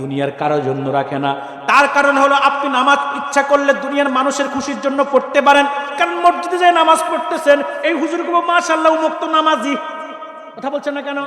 দুনিয়ার কারোর জন্য রাখে না। তার কারণ হলো আপনি নামাজ ইচ্ছা করলে দুনিয়ার মানুষের খুশির জন্য পড়তে পারেন, কারণ মসজিদে যে নামাজ পড়তেছেন এই হুজুরগুলো মাশাআল্লাহ মুক্ত নামাজি, কথা বলছেন না কেন?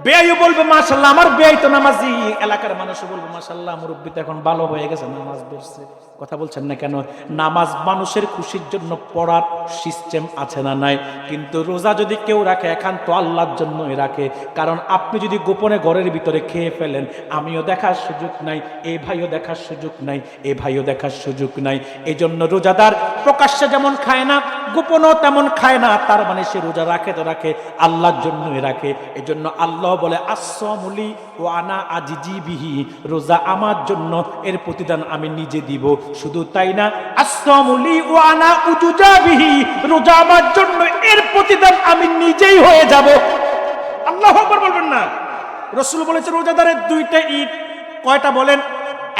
বেয়াইও বলবে মাশাআল্লাহ আমার বেয়াই তো নামাজি, এলাকার মানুষও বলবে মাশাআল্লাহ মুরব্বি তো এখন ভালো হয়ে গেছে, নামাজ পড়ছে, কথা বলছেন না কেন? নামাজ মানুষের খুশির জন্য পড়ার সিস্টেম আছে না নাই? কিন্তু রোজা যদি কেউ রাখে একান্ত আল্লাহর জন্যই রাখে। কারণ আপনি যদি গোপনে ঘরের ভিতরে খেয়ে ফেলেন, আমিও দেখার সুযোগ নাই, এই ভাইও দেখার সুযোগ নাই, এই ভাইও দেখার সুযোগ নাই। এই জন্য রোজাদার প্রকাশ্যে যেমন খায় না, গোপনও তেমন খায় না। তার মানে সে রোজা রাখে তো রাখে আল্লাহর জন্যই রাখে। এই জন্য আল্লাহ বলে আসসামুলি ওয়া আনা আজিজি বিহি, রোজা আমার জন্য, এর প্রতিদান আমি নিজে দিব। শুধু তাই না, আসসামুলি ওয়া আনা উজুজা বিহি, রোজা আমার জন্য, এর প্রতিদান আমি নিজেই হয়ে যাব। আল্লাহু আকবার বলবেন না? রাসূল বলেছে রোজাদারের দুইটা ঈদ, কয়টা বলেন?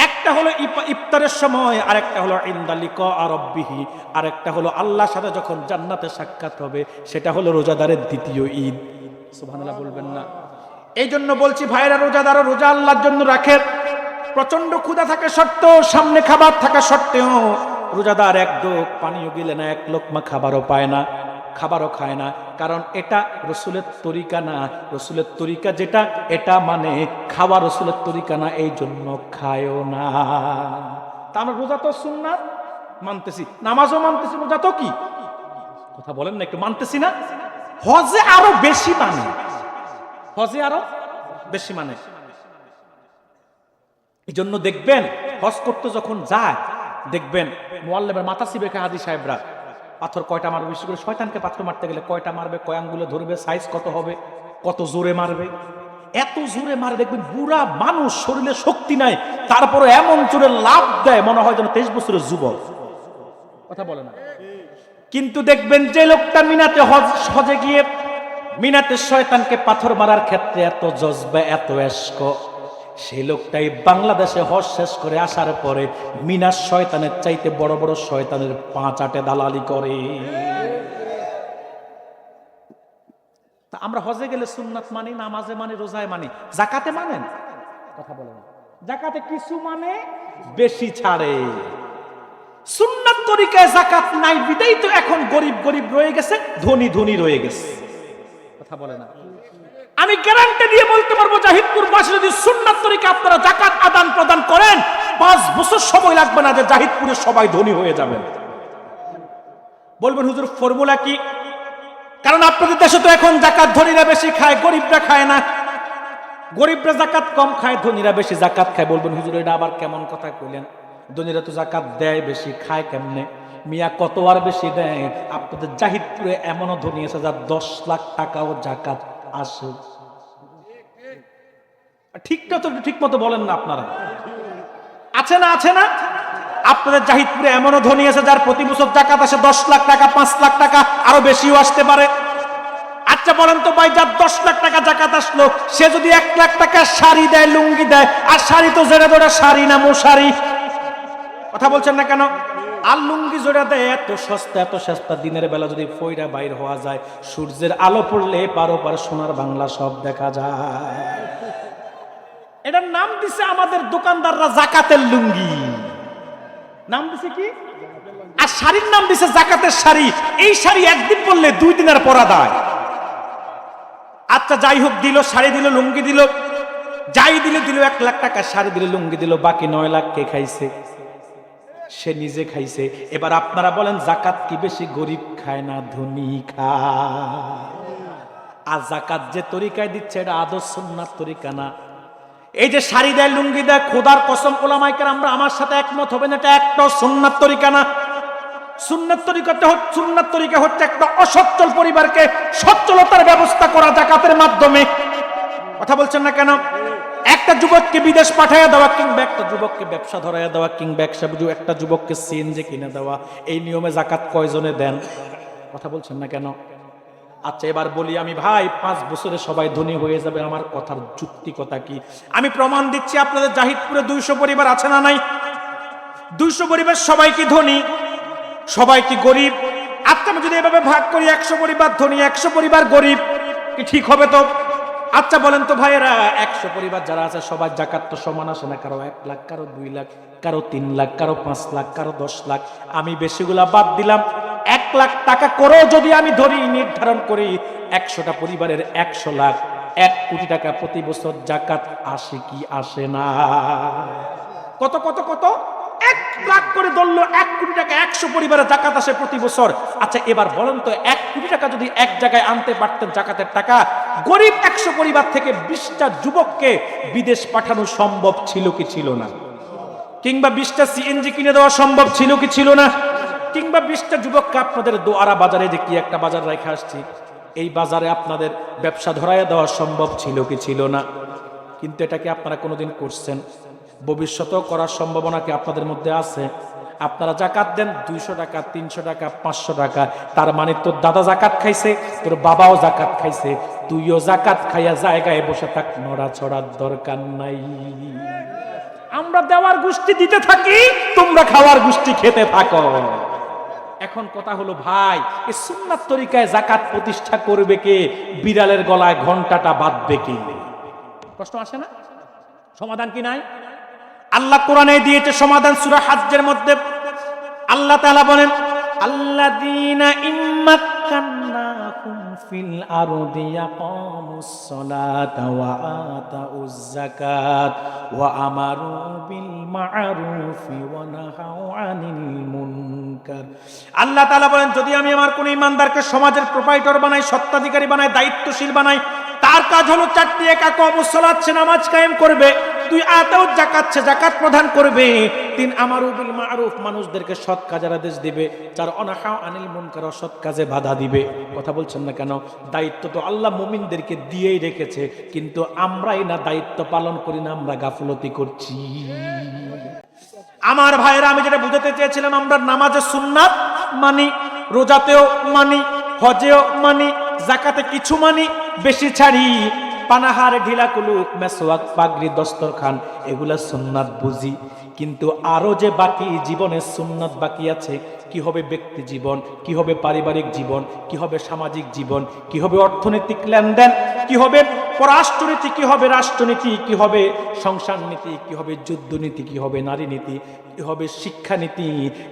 একটা হলো ইফতারের সময়, আর একটা হলো ইনদা লিকা রাব্বিহি, আর একটা হলো আল্লাহর সাথে যখন জান্নাতে সাক্ষাৎ হবে, সেটা হলো রোজাদারের দ্বিতীয় ঈদ। সুবহানাল্লাহ বলবেন না? এই জন্য বলছি ভাইরা, রোজাদারও রোজা আল্লাহর জন্য রাখে। প্রচন্ড ক্ষুধা থাকে সত্ত্বেও, সামনে খাবার থাকা সত্ত্বেও রোজাদার এক ঢোক পানিও গিলে না, এক লোকমা খাবারও পায় না, খাবারও খায় না। কারণ এটা রসুলের তরিকা না। রসুলের তরিকা যেটা, এটা মানে খাওয়া রসুলের তরিকা না, এই জন্য খায়ও না। তা আমরা রোজা তো সুন্নাত মানতেছি, নামাজও মানতেছি, রোজা তো কি, কথা বলেন না একটু, মানতেছি না? হজে আরো বেশি মানে, হজে আরো বেশি মানে। এই জন্য দেখবেন হজ করতে যখন যায়, দেখবেন মুআল্লিমের মাথা সিবেকে হাজী সাহেবরা পাথর কয়টা মারবে, বিশেষ করে শয়তানকে পাথর মারতে গেলে কয়টা মারবে, কয় আঙ্গুলে ধরবে, সাইজ কত হবে, কত জোরে মারবে, এত জোরে মারে দেখবেন বুড়া মানুষ, শরীরে শক্তি নাই, তারপরে এমন জোরে লাফ দেয় মনে হয় যেন 23 বছরের যুবক, কথা বলে না? কিন্তু দেখবেন যে লোকটা মিনাতে হজে গিয়ে মিনাতে শয়তানকে পাথর মারার ক্ষেত্রে এত জজবা, এত এশক, সেই লোকটাই বাংলাদেশে হজ শেষ করে আসার পরে মিনার শয়তানের চাইতে বড় বড় শয়তানের 5 আটে দালালি করে। তা আমরা হজে গেলে সুন্নাত মানি, নামাজে মানি, রোজায় মানি, যাকাতে মানেন, কথা বলেন? যাকাতে কিছু মানে বেশি ছাড়ে। সুন্নাত তরিকায় যাকাত নাই বিদায় তো এখন গরিব গরিব রয়ে গেছে, ধনী ধনী রয়ে গেছে, কথা বলে না? আমি গ্যারান্টি দিয়ে বলতে পারবো, জাহিদপুর বাসী যদি সুন্নাত তরিকা আপনারা যাকাত আদান প্রদান করেন, 5 বছর সময় লাগবে না যে জাহিদপুরে সবাই ধনী হয়ে যাবেন। বলবেন হুজুর ফর্মুলা কি? কারণ আপনাদের দেশে তো এখন যাকাত ধনীরা বেশি খায়, গরিবরা খায় না। গরিবরা যাকাত কম খায়, ধনীরা বেশি যাকাত খায়। বলবেন হুজুর এটা আবার কেমন কথা কইলেন? ধনীরা তো যাকাত দেয় বেশি, খায় কেমনে? মিয়া কত আর বেশি দেয়? আপনাদের জাহিদপুরে এমনও ধনী আছে যার 10 লাখ টাকাও যাকাত আসে। ঠিকটা তো ঠিক মতো বলেন না আপনারা? আছে না? আছে না? আপনাদের জাহিদপুরে এমনও ধনী আছে যার প্রতি বছর যাকাত আসে 10 লাখ টাকা, 5 লাখ টাকা, আরো বেশিও আসতে পারে। আচ্ছা বলেন তো ভাই, যার 10 লাখ টাকা যাকাত আসলো, সে যদি 1 লাখ টাকা শাড়ি দেয়, লুঙ্গি দেয়, আর শাড়ি তো জেরে ধরে শাড়ি না, মশারি, কথা বলছেন না কেন? আর লুঙ্গি জোড়া দেয় এত সস্তা, এত সস্তা, দিনের বেলা যদি ফইরা বাইর হওয়া যায়, সূর্যের আলো পড়লে পারো পার সোনার বাংলা সব দেখা যায়। এটার নাম দিছে আমাদের দোকানদাররা যাকাতের লুঙ্গি, নাম দিছে কি? আর শাড়ির নাম দিছে যাকাতের শাড়ি। এই শাড়ি একদিন পরলে 2 দিন আর পরা দেয়। আচ্ছা যাই হোক, দিল শাড়ি, দিল লুঙ্গি, দিল যাই দিলে দিল, 1 লাখ টাকা শাড়ি দিল, লুঙ্গি দিল, বাকি 9 লাখ কে খাইছে? সে নিজে খাইছে। এবার আপনারা বলেন যাকাত কি বেশি গরিব খায় না ধনী খায়? আর যাকাত যে তরিকায় দিচ্ছে এটা আদর্শ সুন্নাত তরিকা না। এই যে শাড়ি দেয়, লুঙ্গি দেয়, খোদার কসম ওলামায়ে কেরাম আমরা আমার সাথে একমত হবেন, এটা একটা সুন্নাত তরিকা না। সুন্নাত তরিকা হচ্ছে একটা অসচ্ছল পরিবারকে সচ্ছলতার ব্যবস্থা করা যাকাতের মাধ্যমে, কথা বলছেন না কেন? একটা যুবককে বিদেশ পাঠাইয়া দেওয়া, কিংবা একটা যুবককে ব্যবসা ধরাইয়া দেওয়া, কিংবা একটা যুবককে সিএনজি কিনে দেওয়া, এই নিয়মে যাকাত কয়জনে দেন? কথা বলছেন না কেন? আচ্ছা এবার বলি আমি, ভাই 5 বছরে সবাই ধনী হয়ে যাবে, আমার কথার যুক্তি কথা কি? আমি প্রমাণ দিচ্ছি, আপনাদের জাহিদপুরে 200 পরিবার আছে না নাই? 200 পরিবার সবাই কি ধনী, সবাই কি গরিব? আচ্ছা আমি যদি এভাবে ভাগ করি 100 পরিবার ধনী 100 পরিবার গরিব, কি ঠিক হবে? তো আচ্ছা বলেন তো ভাইয়েরা, 100 পরিবার যারা আছে সবার জাকাত তো সমান আসে না। কারো 1 লাখ, কারো 2 লাখ, কারো 3 লাখ, কারো 5 লাখ, কারো 10 লাখ। আমি বেশিগুলা বাদ দিলাম। 1 লাখ টাকা করেও যদি আমি ধরি, নির্ধারণ করি 100টা পরিবারের 100 লাখ, 1 কোটি টাকা প্রতি বছর জাকাত আসে কি আসে না? কত কত কত? 1 লাখ করে ধরলো 1 কোটি টাকা, 100 পরিবারের জাকাত আসে প্রতি বছর। আচ্ছা এবার বলেন তো, 1 কোটি টাকা যদি এক জায়গায় আনতে পারতেন জাকাতের টাকা, গরিব 100 পরিবার থেকে 20টা যুবককে বিদেশ পাঠানো সম্ভব ছিল কি ছিল না? কিংবা 20টা সিএনজি কিনে দেওয়া সম্ভব ছিল কি ছিল না? কিংবা 20টা যুবককে আপনাদের দোয়ারা বাজারে, যে কি একটা বাজার রেখে আসছি, এই বাজারে আপনাদের ব্যবসা ধরাইয়া দেওয়া সম্ভব ছিল কি ছিল না? কিন্তু এটাকে আপনারা কোনোদিন করছেন? ভবিষ্যতেও করার সম্ভাবনা কি আপনাদের মধ্যে আছে? আপনারা জাকাত দেন 200 টাকা, 300 টাকা, 500 টাকা। তার মানে তোর দাদা জাকাত খাইছে, তোর বাবাও জাকাত খাইছে, তুইও জাকাত খাইয়া জায়গায় বসে থাক, নড়াচড়ার দরকার নাই। আমরা দেওয়ার গোষ্ঠী দিতে থাকি, তোমরা খাওয়ার গোষ্ঠী খেতে থাকো। এখন কথা হলো ভাই, এই সুন্নাত তরিকায় জাকাত প্রতিষ্ঠা করবে কে? বিড়ালের গলায় ঘন্টাটা বাঁধবে কে? প্রশ্ন আসে না? সমাধান কি নাই? আল্লাহ কোরআনে দিয়েছে সমাধান। সূরা হজ্জের মধ্যে আল্লাহ তাআলা বলেন, আল্লাযীনা ইম্মাক্কান্নাহুম ফিল আরদি ইয়াকামুস সালাতা ওয়া আতাউজ যাকাত ওয়া আমারু বিল মা'রুফি ওয়া নাহাউ আনিল মুনকার। আল্লাহ তাআলা বলেন, যদি আমি আমার কোন ঈমানদারকে সমাজের প্রোপাইটর বানাই, সত্ত্বাধিকারী বানাই, দায়িত্বশীল বানাই, তার কাজ হলো 4টি একাকামুস সালাত, সে নামাজ কায়েম করবে। 2 আতাউজ যাকাত, সে যাকাত প্রদান করবে। 3 আমারু বিল মা'রুফ, মানুষদেরকে সৎ কাজের আদেশ দিবে। 4 অনাহাউ আনিল মুনকার, অসৎ কাজে বাধা দিবে। কথা বলছেন না কেন? দায়িত্ব তো আল্লাহ মুমিনদেরকে দিয়েই রেখেছে, কিন্তু আমরাই না দায়িত্ব পালন করি না, আমরা গাফলতি করছি। আমার ভাইয়েরা, আমি যেটা বুঝাতে চেয়েছিলাম, আমরা নামাজে সুন্নাত মানি, রোজাতেও মানি, হজেও মানি, যাকাতে কিছু মানি, বেশি ছাড়ি। পানাহার, ঢিলা কুলুক, মেসওয়াক, পাগড়ি, দস্তরখান, এগুলা সুন্নাত বুঝি। কিন্তু আরো যে বাকি জীবনের সুন্নাত বাকি আছে, কি হবে ব্যক্তি জীবন, কি হবে পারিবারিক জীবন, কি হবে সামাজিক জীবন, কি হবে অর্থনৈতিক লেনদেন, কি হবে পররাষ্ট্রনীতি, কি হবে রাষ্ট্রনীতি, কি হবে সংসার নীতি, কি হবে যুদ্ধনীতি, কি হবে নারী নীতি, কি হবে শিক্ষানীতি,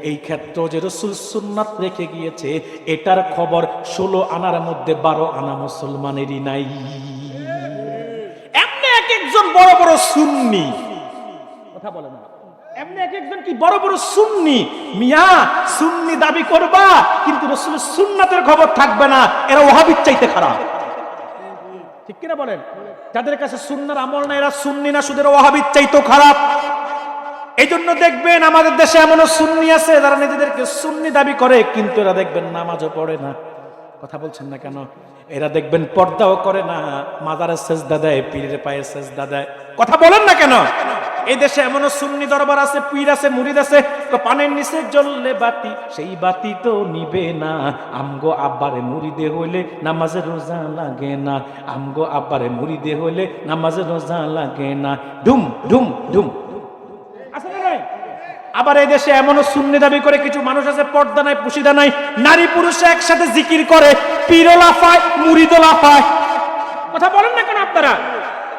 এই ক্ষেত্র যে রাসূল সুন্নাত রেখে গিয়েছে, এটার খবর 16 আনার মধ্যে 12 আনা মুসলমানেরই নাই। এমনি এক একজন বড় বড় সুন্নি, কথা বলে না, এমনি এক একজন কি বড় বড় সুন্নি, মিয়া সুন্নি দাবি করবা কিন্তু রাসূলের সুন্নাতের খবর থাকবে না, এরা ওয়াহাবির চাইতে খারাপ। ঠিক কিনা বলেন? যাদের কাছে সুন্নার আমল না, এরা সুন্নি না, শুধু ওয়াহাবির চাইতেও খারাপ। এই জন্য দেখবেন আমাদের দেশে এমনও সুন্নি আছে যারা নিজেদেরকে সুন্নি দাবি করে, কিন্তু এরা দেখবেন নামাজও পড়ে না। কথা বলছেন না কেন? এরা দেখবেন পর্দাও করে না, মাজারে সেজদা দেয়, পীরের পায়ে সেজদা দেয়। কথা বলেন না কেন? এই দেশে এমনও সুন্নি দরবার আছে, পীর আছে, মুরিদ আছে, পানের নিচে জ্বললে বাতি, সেই বাতি তো নিবে না। আমগো আব্বারে মুরিদে হইলে নামাজে রোজা লাগে না, আমগো আব্বারে মুরিদে হইলে নামাজে রোজা লাগে না। ঢুম ঢুম ঢুম। আছে না নাই? আবার এই দেশে এমনও সুন্নি দাবি করে কিছু মানুষ আছে, পর্দা নাই, পুশিদা নাই, নারী পুরুষে একসাথে জিকির করে, পীরও লাফায়, মুরিদও লাফায়। কথা বলেন না কেন আপনারা?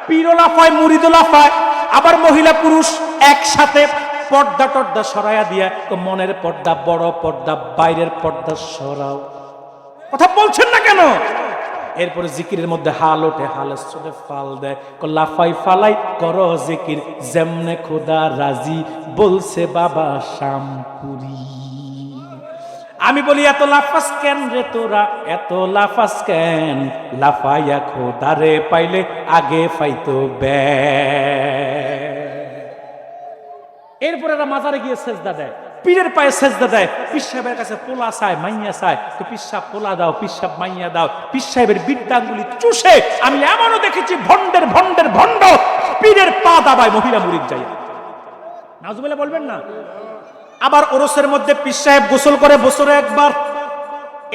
পীরও লাফায়, মুরিদও লাফায়। আবার মহিলা পুরুষ একসাথে পর্দা টর্দা সরাইয়া দিয়া, মনের পর্দা, বড় পর্দা, বাইরের পর্দা সরাও। কথা বলছেন না কেন? এরপরে জিকিরের মধ্যে হাল ওঠে, হালের সাথে ফাল দেয়, লাফাই ফালাই করো জিকির, যেমনে খোদা রাজি বলছে বাবা শামপুরি। আমি বলি, এত লাফাস কেন রে তোরা, এত লাফাস কেন? লাফাইয়া খোদারে পাইলে আগে পাইতো বে। এরপরে এরা মাজারে গিয়ে সেজদা দেয়, পীরের পায়ে সেজদা দেয়, পীর সাহেবের কাছে পোলা চায়, মাইয়া চায়, তো পীর সাহেব পোলা দাও, পীর সাহেব মাইয়া দাও। পীর সাহেবের বিদ্যাঙ্গুলি চুষে আমি এমনও দেখেছি ভন্ডের ভন্ডের ভন্ড পীরের পা দাবায় মহিলা মুরিদ যায়। নাউজুবিল্লাহ বলবেন না? আবার ওরসের মধ্যে পীর সাহেব গোসল করে বছরে একবার।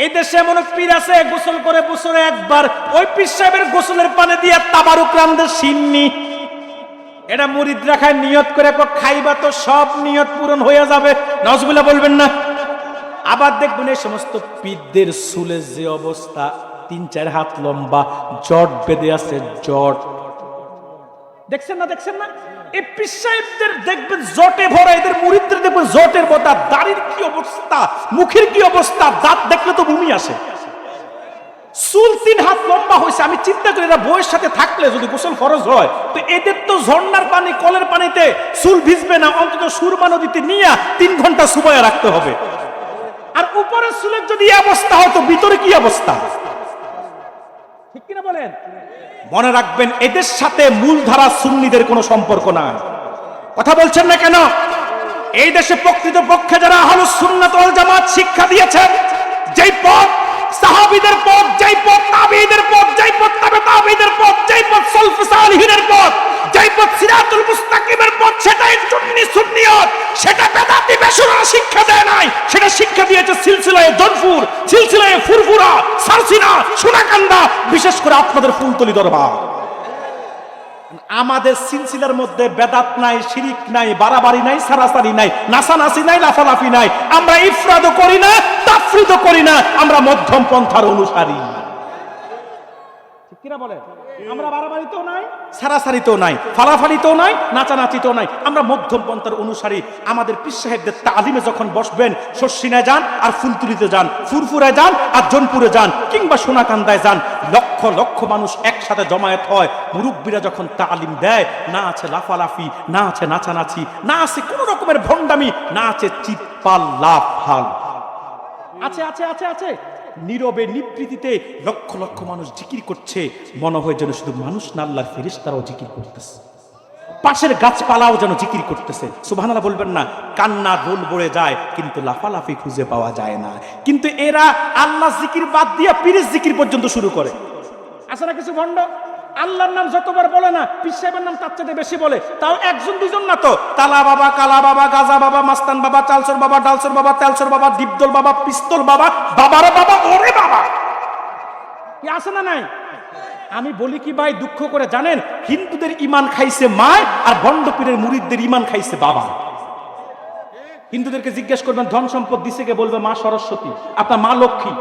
এই দেশে এমন পীর আছে গোসল করে বছরে একবার, ওই পীর সাহেবের গোসলের পানি দিয়ে তাবারুক রামদের সিন্নি। এটা মুরিদ রাখায় নিয়ত করে খাইবা তো সব নিয়ত পূরণ হয়ে যাবে, নাউজুবিল্লাহ বলবেন না। আবার দেখবেন এই সমস্ত পীরদের চুলের যে অবস্থা, 3-4 হাত লম্বা, জট বেঁধে আছে, জট দেখছেন না, দেখছেন না? এই পীর সাহেবদের দেখবেন জটে ভরা, এদের মুরিদদের দেখবেন জটের ভরা, দাড়ির কি অবস্থা, মুখের কি অবস্থা, দাঁত দেখলে তো বমি আসে। চুল 3 হাত লম্বা হয়েছে। আমি চিন্তা করি এরা বউয়ের সাথে থাকলে যদি গোসল ফরজ হয়, তো এদের তো ঝর্ণার পানি, কলের পানিতে চুল ভিজবে না, অন্তত সুরমা নদীতে নিয়ে 3 ঘন্টা সুবায়া রাখতে হবে। আর উপরের চুলের যদি এই অবস্থা হয়, তো ভিতরে কি অবস্থা, ঠিক কিনা বলেন? মনে রাখবেন এদের সাথে মূলধারা সুন্নিদের কোনো সম্পর্ক নাই। কথা বলছেন না কেন? এই দেশে প্রকৃত পক্ষে যারা আহলুস সুন্নাত ওয়াল জামাত শিক্ষা দিয়েছেন, যেই পথ সাহাবীদের পথ, যেই পথ তাবেঈদের পথ, যেই পথ তাবে তাবেঈদের পথ, যেই পথ সালফে সালিহিনের পথ, যেই পথ সিরাতুল মুস্তাকিমের পথ, সেটাই সুন্নি সুন্নিয়ত। সেটা বেদাতি বেসুরা শিক্ষা দেয় নাই, সেটা শিক্ষা দিয়েছে সিলসিলায়ে জনপুর, সিলসিলায়ে ফুরফুরা, সারসিনা, সোনাকান্দা, বিশেষ করে আপনাদের ফুলতলি দরবার। আমাদের সিলসিলার মধ্যে বেদাত নাই, শিরিক নাই, বাড়াবাড়ি নাই, সারাসারি নাই, নাসানাসি নাই, লাফালাফি নাই। আমরা ইফরাদও করি না, তাফরিদও করি না, আমরা মধ্যম পন্থার অনুসারী, ঠিক কিনা বলেন? আমরা বাড়াবাড়িতেও নাই, সারাসারিতেও নাই, ফালাফালিতেও নাই, নাচানাচিতেও নাই, আমরা মধ্যম পন্থার অনুসারী। আমাদের পীর সাহেবদের তালিমে যখন বসবেন, শর্ষিনায় যান আর ফুলতুলিতে যান, ফুরফুরায় যান আর জনপুরে যান, কিংবা সোনাকান্দায় যান, লক্ষ লক্ষ মানুষ একসাথে জমায়েত হয়। মুরব্বীরা যখন তালিম দেয়, না আছে লাফালাফি, না আছে নাচানাচি, না আছে কোন রকমের ভণ্ডামি, না আছে চিৎপাল লাফাল, আছে আছে আছে আছে নীরবে নিবৃত্তিতে লক্ষ লক্ষ মানুষ জিকির করছে। মনে হয় যেন শুধু মানুষ না, আল্লাহর ফেরেশতারাও জিকির করতেছে, পাশের গাছপালাও যেন জিকির করতেছে। সুবহানাল্লাহ বলবেন না? কান্না রোল বড়ে যায়, কিন্তু লাফালাফি খুঁজে পাওয়া যায় না। কিন্তু এরা আল্লাহ জিকির বাদ দিয়ে পীরের জিকির পর্যন্ত শুরু করে। আছে না কিছু ভণ্ড, আল্লাহর নাম যতবার বলে না, পীর সাহেবের নাম তার চেয়ে বেশি বলে, তাও 1-2 না তো। তালা বাবা, কালা বাবা, গাজা বাবা, মাস্তান বাবা, চালসর বাবা, ডালসর বাবা, তেলসর বাবা, দীপদল বাবা, পিস্তল বাবা, বাবারে বাবা, ওরে বাবা, কি আছে না নাই? আমি বলি কি ভাই, দুঃখ করে জানেন, হিন্দুদের ইমান খাইছে মায়, আর ভণ্ড পীরের মুরিদদের ইমান খাইছে বাবা। হিন্দুদেরকে জিজ্ঞেস করবেন ধন সম্পদ দিছে কে, বলবে মা সরস্বতী, আপনার মা লক্ষ্মী।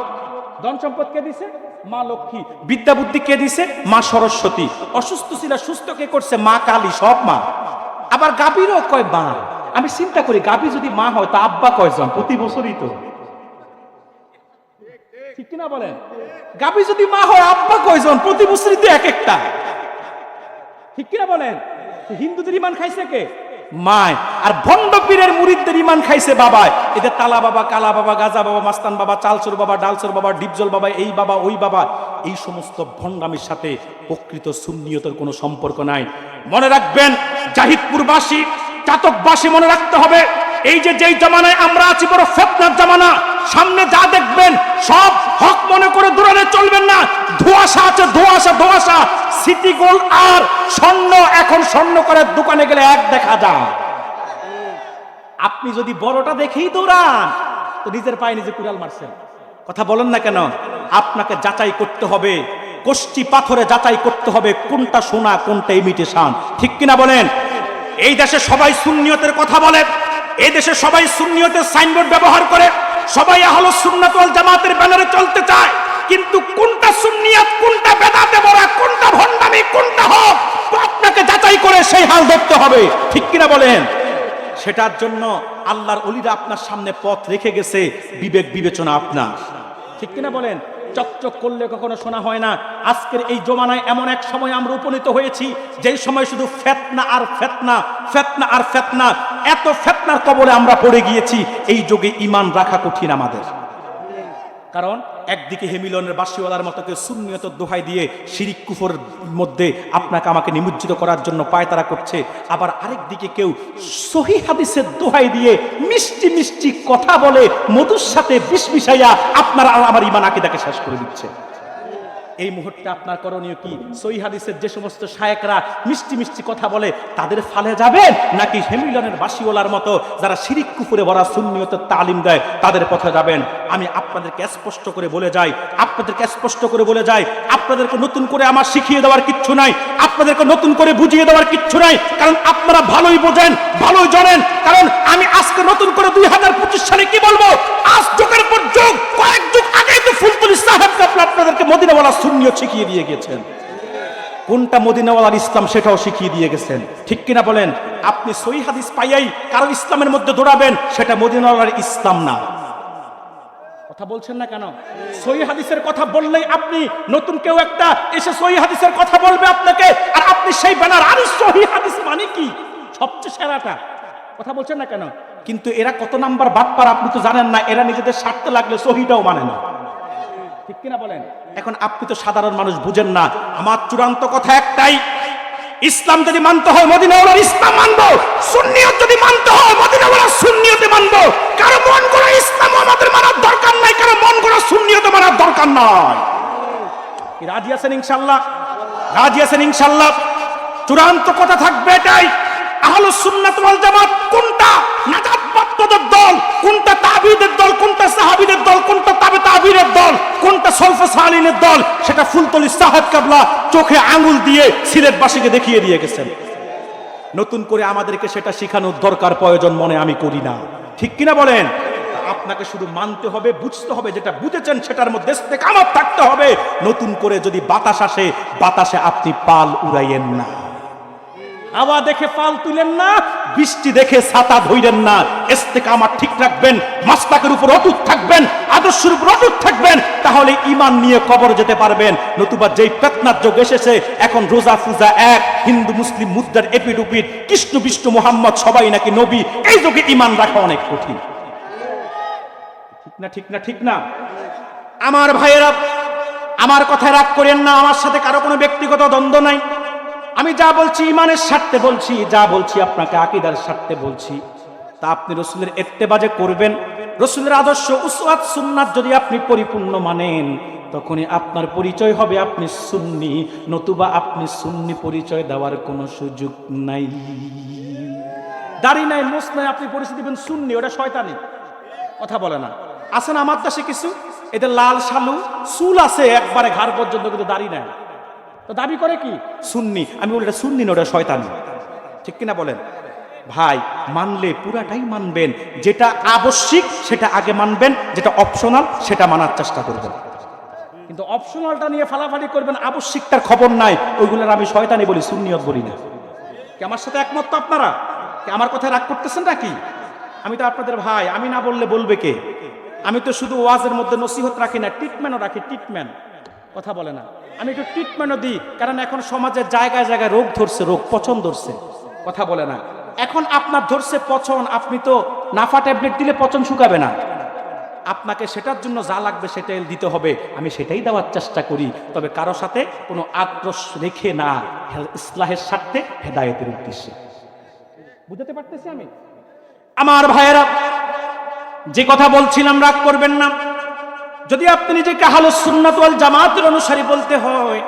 ধন সম্পদ কে দিছে? মা লক্ষ্মী। বিদ্যা বুদ্ধি কে দিছে? মা সরস্বতী। অসুস্থ ছিল, সুস্থ কে করছে? মা কালী। সব মা। আবার গাভীরও কয় মা। আমি চিন্তা করি, গাভী যদি মা হয় তা আব্বা কয়জন? প্রতি বছরই তো, ঠিক কিনা বলেন? গাভী যদি মা হয় আব্বা কয়জন? প্রতি বছরই তো এক একটা, ঠিক কিনা বলেন? হিন্দুদের ইমান খাইছে কে? মায়। আর ভণ্ড পীরের মুরিদদের ইমান খাইছে বাবায়। এদের তালা বাবা, কালা বাবা, গাজা বাবা, মাস্তান বাবা, চালচোর বাবা, ডালচোর বাবা, ডিপজল বাবা, এই বাবা ওই বাবা, এই সমস্ত ভণ্ডামির সাথে প্রকৃত সুন্নিয়তের কোনো সম্পর্ক নাই। মনে রাখবেন, জাহিদপুরবাসী, চাতকবাসী মনে রাখতে হবে, এই যে যেই জামানায় আমরা আছি, বড় ফিতনার জামানা। সামনে যা দেখবেন সব হক মনে করে দূরে চলবেন না। ধোঁয়াশা আছে, ধোঁয়াশা, ধোঁয়াশা। সিটি গোল্ড আর স্বর্ণ, এখন স্বর্ণ করে দোকানে গেলে এক দেখা যায়। আপনি যদি বড়টা দেখেই দৌড়ান, তো নিজের পায়ে নিজে কুড়াল মারছেন। কথা বলেন না কেন? আপনাকে যাচাই করতে হবে, কষ্টি পাথরে যাচাই করতে হবে কোনটা সোনা, কোনটা ইমিটেশন, ঠিক কিনা বলেন? এই দেশে সবাই সুন্নিয়তের কথা বলে, এই দেশে সবাই সুন্নিয়তের সাইনবোর্ড ব্যবহার করে, সবাই আহলুস সুন্নাত ওয়াল জামাতের ব্যানারে চলতে চায়, কিন্তু কোনটা সুন্নিয়ত, কোনটা বেদাতে ভরা, কোনটা ভণ্ডামি, কোনটা হক, আপনাকে যাচাই করে সেই হাল ধরতে হবে, ঠিক কিনা বলেন? সেটার জন্য আল্লাহর ওলিরা আপনার সামনে পথ রেখে গেছে, বিবেক বিবেচনা আপনার, ঠিক কিনা বলেন? চকচক করলে কখনো শোনা হয় না। আজকের এই জমানায় এমন এক সময় আমরা উপনীত হয়েছি, যেই সময় শুধু ফিতনা আর ফিতনা, ফিতনা আর ফিতনা, এত ফিতনার কবলে আমরা পড়ে গিয়েছি। এই যুগে ঈমান রাখা কঠিন আমাদের। কারণ একদিকে হেমিলনের বাঁশিওয়ালার মতো কেউ সুন্নিয়তের দোহাই দিয়ে শিরিক কুফরের মধ্যে আপনাকে আমাকে নিমজ্জিত করার জন্য পায়তারা করছে, আবার আরেকদিকে কেউ সহিহ হাদিসের দোহাই দিয়ে মিষ্টি মিষ্টি কথা বলে মধুর সাথে বিষ মিশাইয়া আপনার আর আমার ঈমান আকীদাকে শেষ করে দিচ্ছে। এই মুহূর্তে আপনার করণীয় কি? সহিহ হাদিসের যে সমস্ত শায়েখরা মিষ্টি মিষ্টি কথা বলে তাদের ফালে যাবেন, নাকি হেমিলনের বাসিওয়ালার মতো যারা শিরিক কুফরে ভরা সুন্নিয়তের তালিম দেয় তাদের পথে যাবেন? আমি আপনাদেরকে স্পষ্ট করে বলে যাই, আপনাদেরকে নতুন করে আমার শিখিয়ে দেওয়ার কিচ্ছু নাই, আপনাদেরকে নতুন করে বুঝিয়ে দেওয়ার কিচ্ছু নাই, কারণ আপনারা ভালোই বোঝেন, ভালোই জানেন। কারণ আমি আজকে নতুন করে 2025 সালে কি বলবো, আজ যুগের পর যুগ, কয়েক যুগ আগেই তো ফুলতলি সাহেব আপনাদেরকে মদিনাওয়ালা সুন্নিয়ত শিখিয়ে দিয়ে গেছেন। কোনটা মদিনাওয়ালার ইসলাম সেটাও শিখিয়ে দিয়ে গেছেন, ঠিক কিনা বলেন? আপনি সহিহ হাদিস পাইয়াই কারো ইসলামের মধ্যে দৌড়াবেন, সেটা মদিনাওয়ালার ইসলাম না। কথা বলছেন না কেন? সহিহ হাদিসের কথা বললেই আপনি নতুন কেউ একটা এসে সহিহ হাদিসের কথা বলবে আপনাকে, আর আপনি সেই ব্যানার, আরে সহিহ হাদিস মানে কি, সবচেয়ে সেরাটা। কথা বলছেন না কেন? কিন্তু এরা কত নাম্বার বাটপার আপনি তো জানেন না। এরা নিজেদের স্বার্থে লাগলে সহিটাও মানে না, ঠিক কিনা বলেন? এখন আপনি তো সাধারণ মানুষ, বুঝেন না। আমার চূড়ান্ত কথা একটাই, ইসলাম যদি মানতে হয় মদিনাওয়ালার ইসলাম মানবো, সুন্নিয়ত যদি মানতে হয় মদিনাওয়ালার সুন্নিয়তে মানবো। কারো মন গড়া ইসলাম আমাদের মানার দরকার নাই, কারো মন গড়া সুন্নিয়তে মানার দরকার নাই। রাজি আছেন ইনশাআল্লাহ? রাজি আছেন ইনশাআল্লাহ? চূড়ান্ত কথা থাকবে এটাই, আহলুস সুন্নাত ওয়াল জামাত কোনটা নাজাত প্রাপ্তদের দল, কোনটা তাবিঈদের দল, কোনটা সাহাবীদের দল, কোনটা তাবে তাবিঈনের দল, কোনটা সলফে সালিনের দল, সেটা ফুলতলি সাহেব কেবলা চোখে আঙ্গুল দিয়ে সিলেটবাসীকে দেখিয়ে দিয়ে গেছেন। নতুন করে আমাদেরকে সেটা শেখানোর দরকার প্রয়োজন মনে আমি করি না, ঠিক কিনা বলেন? আপনাকে শুধু মানতে হবে, বুঝতে হবে, যেটা বুঝেছেন সেটার মধ্যে ইস্তেকামত থাকতে হবে। নতুন করে যদি বাতাস আসে, বাতাসে আপনি পাল উড়াইয়েন না, হাওয়া দেখে পাল তুলেন না, বৃষ্টি দেখে ছাতা ধইরেন না। ইস্তেকামত ঠিক রাখবেন, মাসলাকের উপর অটুট থাকবেন, আদর্শের উপর অটুট থাকবেন, তাহলে ঈমান নিয়ে কবর যেতে পারবেন। নতুবা যেই ফিতনার যুগ এসেছে, এখন রোজা পূজা এক, হিন্দু মুসলিম মুদ্রার এপিট ওপিট, কৃষ্ণ বিষ্ণু মোহাম্মদ সবাই নাকি নবী, এই যুগে ঈমান রাখা অনেক কঠিন। ঠিক না, ঠিক না, ঠিক না? আমার ভাইয়েরা, আমার কথায় রাগ করেন না, আমার সাথে কারো কোনো ব্যক্তিগত দ্বন্দ্ব নাই। আমি যা বলছি ইমানের স্বার্থে বলছি, যা বলছি আপনাকে আকীদার স্বার্থে বলছি। তা আপনি রসুলের ইত্তেবা করবেন, রসুলের আদর্শ উসওয়াত সুন্নাত যদি আপনি পরিপূর্ণ মানেন, তখনই আপনার পরিচয় হবে আপনি সুন্নি, নতুবা আপনি সুন্নি পরিচয় দেওয়ার কোনো সুযোগ নাই। দাড়ি নাই, মোছ নাই, আপনি পরিচয় দিবেন সুন্নি, ওটা শয়তানি। কথা বলে না? আছে না আমার দেশে কিছু, এদের লাল শালু চুল আছে একবারে ঘাড় পর্যন্ত, কিন্তু দাড়ি নাই, তো দাবি করে কি সুন্নি। আমি বলি এটা সুন্নি না, ওটা শয়তানি, ঠিক কিনা বলেন? ভাই, মানলে পুরাটাই মানবেন, যেটা আবশ্যিক সেটা আগে মানবেন, যেটা অপশনাল সেটা মানার চেষ্টা করবেন। কিন্তু অপশনালটা নিয়ে ফালাফালি করবেন, আবশ্যিকটার খবর নাই, ওইগুলোর আমি শয়তানি বলি, সুন্নিয়ত বলি না। কি আমার সাথে একমত তো আপনারা? কি আমার কথায় রাগ করতেছেন নাকি? আমি তো আপনাদের ভাই, আমি না বললে বলবে কে? আমি তো শুধু ওয়াজের মধ্যে নসিহত রাখি না, ট্রিটমেন্টও রাখি, ট্রিটমেন্ট। কথা বলে না? আমি একটু ট্রিটমেন্টও দিই, কারণ এখন সমাজের জায়গায় জায়গায় রোগ ধরছে, রোগ পচন ধরছে। কথা বলে না? এখন আপনার ধরছে পচন, আপনি তো নাফা ট্যাবলেট দিলে পচন শুকাবে না, আপনাকে সেটার জন্য যা লাগবে সেটাই দিতে হবে। আমি সেটাই দেওয়ার চেষ্টা করি, তবে কারো সাথে কোনো আক্রোশ রেখে না, ইসলাহের স্বার্থে, হেদায়েতের উদ্দেশ্যে। বুঝতে পারতেছি আমি? আমার ভাইয়েরা, যে কথা বলছিলাম রাগ করবেন না। যদি আপনি নিজেকে আহলুস সুন্নাত ওয়াল জামাতের অনুসারী বলতে হয়,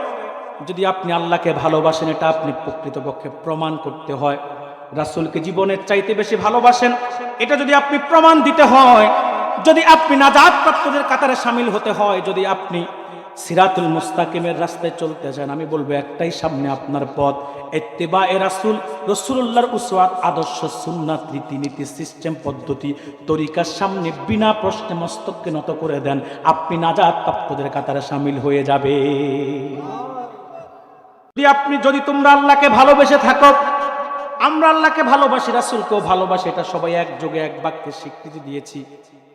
যদি আপনি আল্লাহকে ভালোবাসেন, এটা আপনি প্রকৃতপক্ষে প্রমাণ করতে হয়। রাসূলকে জীবনের চাইতে বেশি ভালোবাসেন, এটা যদি আপনি প্রমাণ দিতে হয়, যদি আপনি নাজাত প্রাপ্তদের কাতারে শামিল হতে হয়, যদি আপনি সিরাতুল মুস্তাকিমের রাস্তায় চলতে চান, আমি বলবো একটাই সামনে আপনার পথ, ইত্তিবায়ে রাসূল, রাসূলুল্লাহর উসওয়াত, আদর্শ, সুন্নাত, রীতিনীতি, সিস্টেম, পদ্ধতি, তরিকার সামনে বিনা প্রশ্নে মস্তককে নত করে দেন, আপনি নাজাত প্রাপ্তদের কাতারে শামিল হয়ে যাবে। যদি তোমরা আল্লাহকে ভালোবেসে থাকো, আমরা আল্লাহকে ভালোবাসি, রাসূলকেও ভালোবাসি, এটা সবাই একযোগে এক বাক্যে স্বীকৃতি দিয়েছি।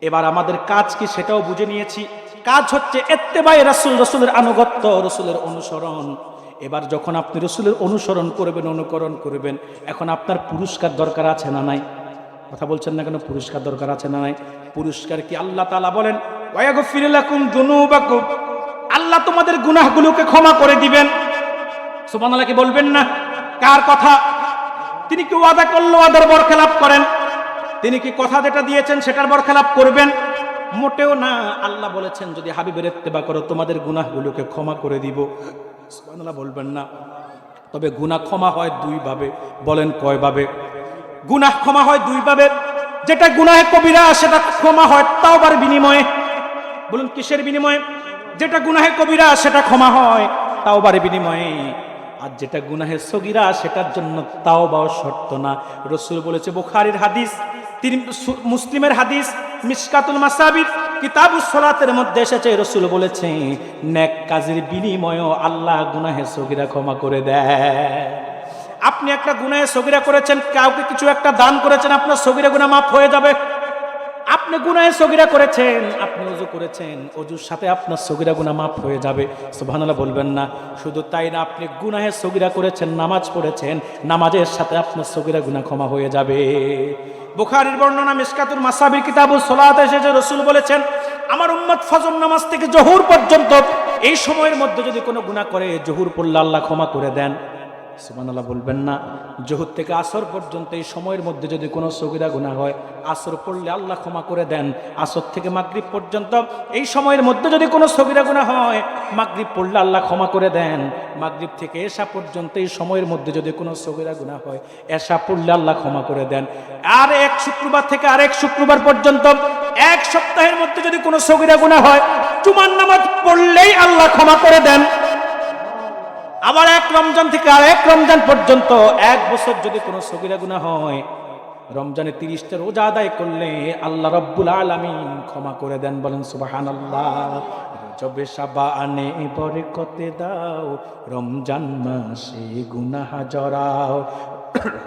এবার আমাদের কাজ কি সেটাও বুঝে নিয়েছি। কাজ হচ্ছে ইত্তেবায়ে রাসূল, রাসূলের আনুগত্য, রাসূলের অনুসরণ। এবার যখন আপনি রাসূলের অনুসরণ করবেন, অনুকরণ করবেন, এখন আপনার পুরস্কার দরকার আছে না নাই? কথা বলছেন না কেন? পুরস্কার দরকার আছে না নাই? পুরস্কার কি? আল্লাহ তাআলা বলেন, ওয়া ইয়াগফিরু লাকুম যুনুবাকুম, আল্লাহ তোমাদের গুনাহগুলোকে ক্ষমা করে দিবেন। সুবহানাল্লাহ কি বলবেন না? কার কথা? তিনি কি ওয়াদা করলো ওয়াদার বরখেলাপ করেন? তিনি কি কথা যেটা দিয়েছেন সেটার বরখেলাপ করবেন? মোটেও না। আল্লাহ বলেছেন যদি হাবিবের ইত্তেবা করো তোমাদের গুনাহগুলোকে ক্ষমা করে দিব। সুবহানাল্লাহ বলবেন না? তবে গুনাহ ক্ষমা হয় দুই ভাবে। বলেন কয় ভাবে? গুনাহ ক্ষমা হয় দুই ভাবে। যেটা গুনাহে কবিরা সেটা ক্ষমা হয় তাওবার বিনিময়ে। বলুন কিসের বিনিময়ে? যেটা গুনাহে কবিরা সেটা ক্ষমা হয় তাওবার বিনিময়ে, আর যেটা গুনাহে সগীরা সেটার জন্য তাওবাও শর্ত না। রাসূল বলেছে, বুখারীর হাদিস, মুসলিমের হাদিস, মিশকাতুল মাসাবির কিতাবুস সালাতের মধ্যে এসেছে, রাসূল বলেছে নেক কাজের বিনিময়েও আল্লাহ গুনাহে সগীরা ক্ষমা করে দেয়। আপনি একটা গুনাহে সগীরা করেছেন, কাউকে কিছু একটা দান করেছেন, আপনার সগীরা গুনাহ মাফ হয়ে যাবে। আপনি গুনাহে সগীরা করেছেন, আপনি ওযু করেছেন, ওযুর সাথে আপনার সগীরা গুনাহ মাফ হয়ে যাবে। সুবহানাল্লাহ বলবেন না? শুধু তাই না, আপনি গুনাহে সগীরা করেছেন, নামাজ পড়েছেন, নামাজের সাথে আপনার সগীরা গুনাহ ক্ষমা হয়ে যাবে। বুখারীর বর্ণনা মিশকাতুল মাসাবির কিতাবুস সালাত এসেছে, রাসূল বলেছেন আমার উম্মত ফজর নামাজ থেকে জোহর পর্যন্ত এই সময়ের মধ্যে যদি কোনো গুনাহ করে, জোহর পড়লে আল্লাহ ক্ষমা করে দেন। সুবহানাল্লাহ বলবেন না? জোহর থেকে আসর পর্যন্ত এই সময়ের মধ্যে যদি কোনো সগীরা গুনাহ হয়, আসর পড়লে আল্লাহ ক্ষমা করে দেন। আসর থেকে মাগরিব পর্যন্ত এই সময়ের মধ্যে যদি কোনো সগীরা গুনাহ হয়, মাগরিব পড়লে আল্লাহ ক্ষমা করে দেন। মাগরিব থেকে এশা পর্যন্ত এই সময়ের মধ্যে যদি কোনো সগীরা গুনাহ হয়, এশা পড়লে আল্লাহ ক্ষমা করে দেন। আর এক শুক্রবার থেকে আরেক শুক্রবার পর্যন্ত এক সপ্তাহের মধ্যে যদি কোনো সগীরা গুনাহ হয়, জুমার নামাজ পড়লেই আল্লাহ ক্ষমা করে দেন। আবার এক রমজান থেকে আরেক রমজান পর্যন্ত এক বছর যদি কোনো সগীরা গুনাহ হয়, রমজানে 30টা রোজা আদায় করলে আল্লাহ রাব্বুল আলামিন ক্ষমা করে দেন। বলেন সুবহানাল্লাহ। রজবে শাবানে বরকতে দাও, রমজান মাসে গুনাহ জরাও।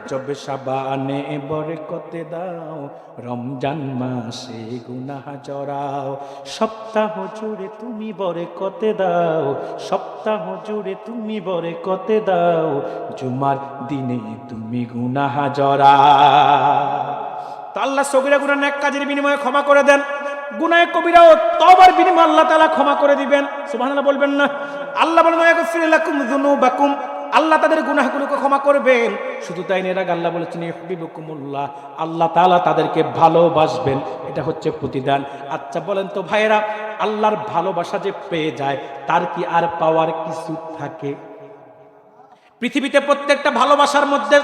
রজবে শাবানে বরকতে দাও, রমজান মাসে গুনাহ জরাও। সপ্তাহ জুড়ে তুমি বরকতে দাও, সপ্তাহ জুড়ে তুমি বরকতে দাও, জুমার দিনে তুমি গুনাহ জরাও। তো আল্লাহ সগীরা গুনাহ নেক কাজের বিনিময়ে ক্ষমা করে দেন, গুনাহে কবিরাও তওবার বিনিময়ে আল্লাহ তাআলা ক্ষমা করে দিবেন। সুবহানাল্লাহ বলবেন না? আল্লাহ বলেন ওয়াগফির লাকুম যুনুবাকুম, আল্লাহ তাদের গুনাহগুলোকে ক্ষমা করবেন। শুধু তাই না, এর আগে আল্লাহ বলেছেন ইউহিব্বুকুমুল্লাহ, আল্লাহ তাআলা তাদেরকে ভালোবাসবেন। এটা হচ্ছে প্রতিদান। আচ্ছা বলেন তো ভাইয়েরা, আল্লাহর ভালোবাসা যে পেয়ে যায়, তার কি আর পাওয়ার কিছু থাকে? পৃথিবীতে প্রত্যেকটা ভালোবাসার মধ্যে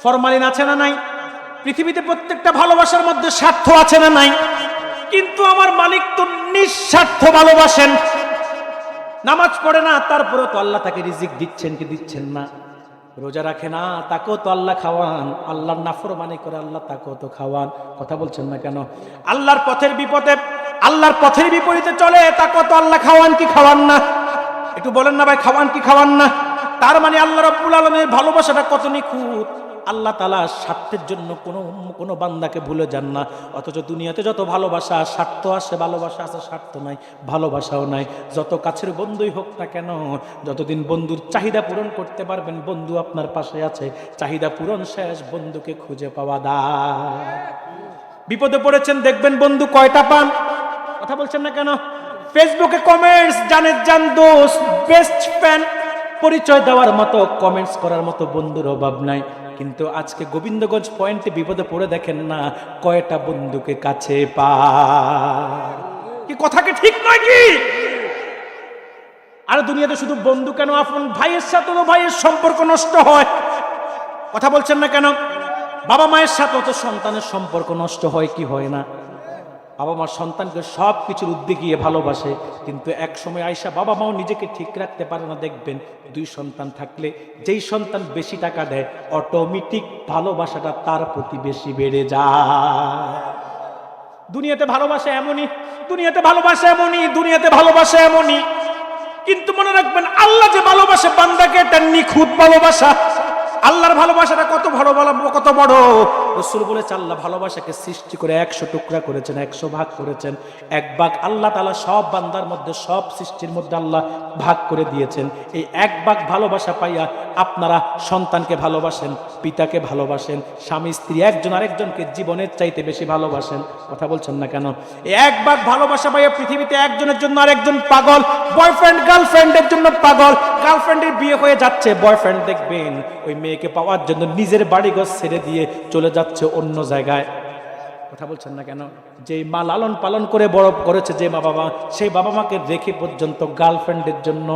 ফরমালিন আছে না নাই? পৃথিবীতে প্রত্যেকটা ভালোবাসার মধ্যে স্বার্থ আছে না নাই? কিন্তু আমার মালিক তো নিঃস্বার্থ ভালোবাসেন। নামাজ পড়ে না, তারপরেও তো আল্লাহ তাকে রিজিক দিচ্ছেন কি দিচ্ছেন না? রোজা রাখে না, তাকেও তো আল্লাহ খাওয়ান। আল্লাহর নাফরমানি করে, আল্লাহ তাকেও তো খাওয়ান। কথা বলছেন না কেন? আল্লাহর পথের বিপদে, আল্লাহর পথের বিপরীতে চলে, তাকেও তো আল্লাহ খাওয়ান কি খাওয়ান না? একটু বলেন না ভাই, খাওয়ান কি খাওয়ান না? তার মানে আল্লাহ রাব্বুল আলামিনের ভালোবাসাটা কত নিখুঁত। আল্লাহ তাআলা স্বার্থের জন্য কোনো বান্দাকে ভুলে যান না। অথচ দুনিয়াতে যত ভালোবাসা, স্বার্থ আছে, ভালোবাসা আছে, স্বার্থ নাই, ভালোবাসাও নাই। যত কাছের বন্ধুই হোক না কেন, যতদিন বন্ধুর চাহিদা পূরণ করতে পারবেন, বন্ধু আপনার পাশে আছে। চাহিদা পূরণ শেষ, বন্ধুকে খুঁজে পাওয়া দায়। বিপদে পড়েছেন, দেখবেন বন্ধু কয়টা পান। কথা বলছেন না কেন? ফেসবুকে কমেন্টস, জানের জান দোস্ত, বেস্ট ফ্রেন্ড, পরিচয় দেওয়ার মতো, কমেন্টস করার মতো বন্ধুর অভাব নাই। কিন্তু আজকে গোবিন্দগঞ্জ পয়েন্টে বিপদে পড়ে দেখেন না, কয়টা বন্ধুকে কাছে পায়। কি কথা কি ঠিক নয় কি? আর দুনিয়াতে শুধু বন্ধু কেন, আপন ভাইয়ের সাথেও ভাইয়ের সম্পর্ক নষ্ট হয়। কথা বলছেন না কেন? বাবা মায়ের সাথেও তো সন্তানের সম্পর্ক নষ্ট হয় কি হয় না? বাবা মা সন্তানকে সব কিছুর উদ্যোগে গিয়ে ভালোবাসে, কিন্তু এক সময় আয়সা বাবা মাও নিজেকে ঠিক রাখতে পারে না। দেখবেন দুই সন্তান থাকলে যেই সন্তান বেশি টাকা দেয়, অটোমেটিক ভালোবাসাটা তার প্রতি বেশি বেড়ে যায়। দুনিয়াতে ভালোবাসা এমনই, দুনিয়াতে ভালোবাসা এমনই, দুনিয়াতে ভালোবাসা এমনই। কিন্তু মনে রাখবেন, আল্লাহ যে ভালোবাসে বান্দাকে, এটা নিখুঁত ভালোবাসা। আল্লাহর ভালোবাসাটা কত কত বড়। রাসূল বলেছে আল্লাহ ভালোবাসাকে সৃষ্টি করে 100 টুকরা করেছেন, 100 ভাগ করেছেন। এক ভাগ আল্লাহ তাআলা সব বান্দার মধ্যে, সব সৃষ্টির মধ্যে আল্লাহ ভাগ করে দিয়েছেন। এই এক ভাগ ভালোবাসা পাইয়া আপনারা সন্তানকে ভালোবাসেন, পিতাকে ভালোবাসেন, স্বামী স্ত্রী একজন আরেকজনকে জীবনের চাইতে বেশি ভালোবাসেন। কথা বলছেন না কেন? এই এক ভাগ ভালোবাসা পাইয়া পৃথিবীতে একজনের জন্য আরেকজন পাগল। বয়ফ্রেন্ড গার্লফ্রেন্ডের জন্য পাগল। গার্লফ্রেন্ডের বিয়ে হয়ে যাচ্ছে, বয়ফ্রেন্ড দেখবেন ওই মেয়েকে পাওয়ার জন্য নিজের বাড়িঘর ছেড়ে দিয়ে চলে যাচ্ছে অন্য জায়গায়। কথা বলছেন না কেন? যে মা লালন পালন করে বড় করেছে যে মা বাবা, সেই বাবা মাকে রেখে পর্যন্ত গার্লফ্রেন্ডের জন্য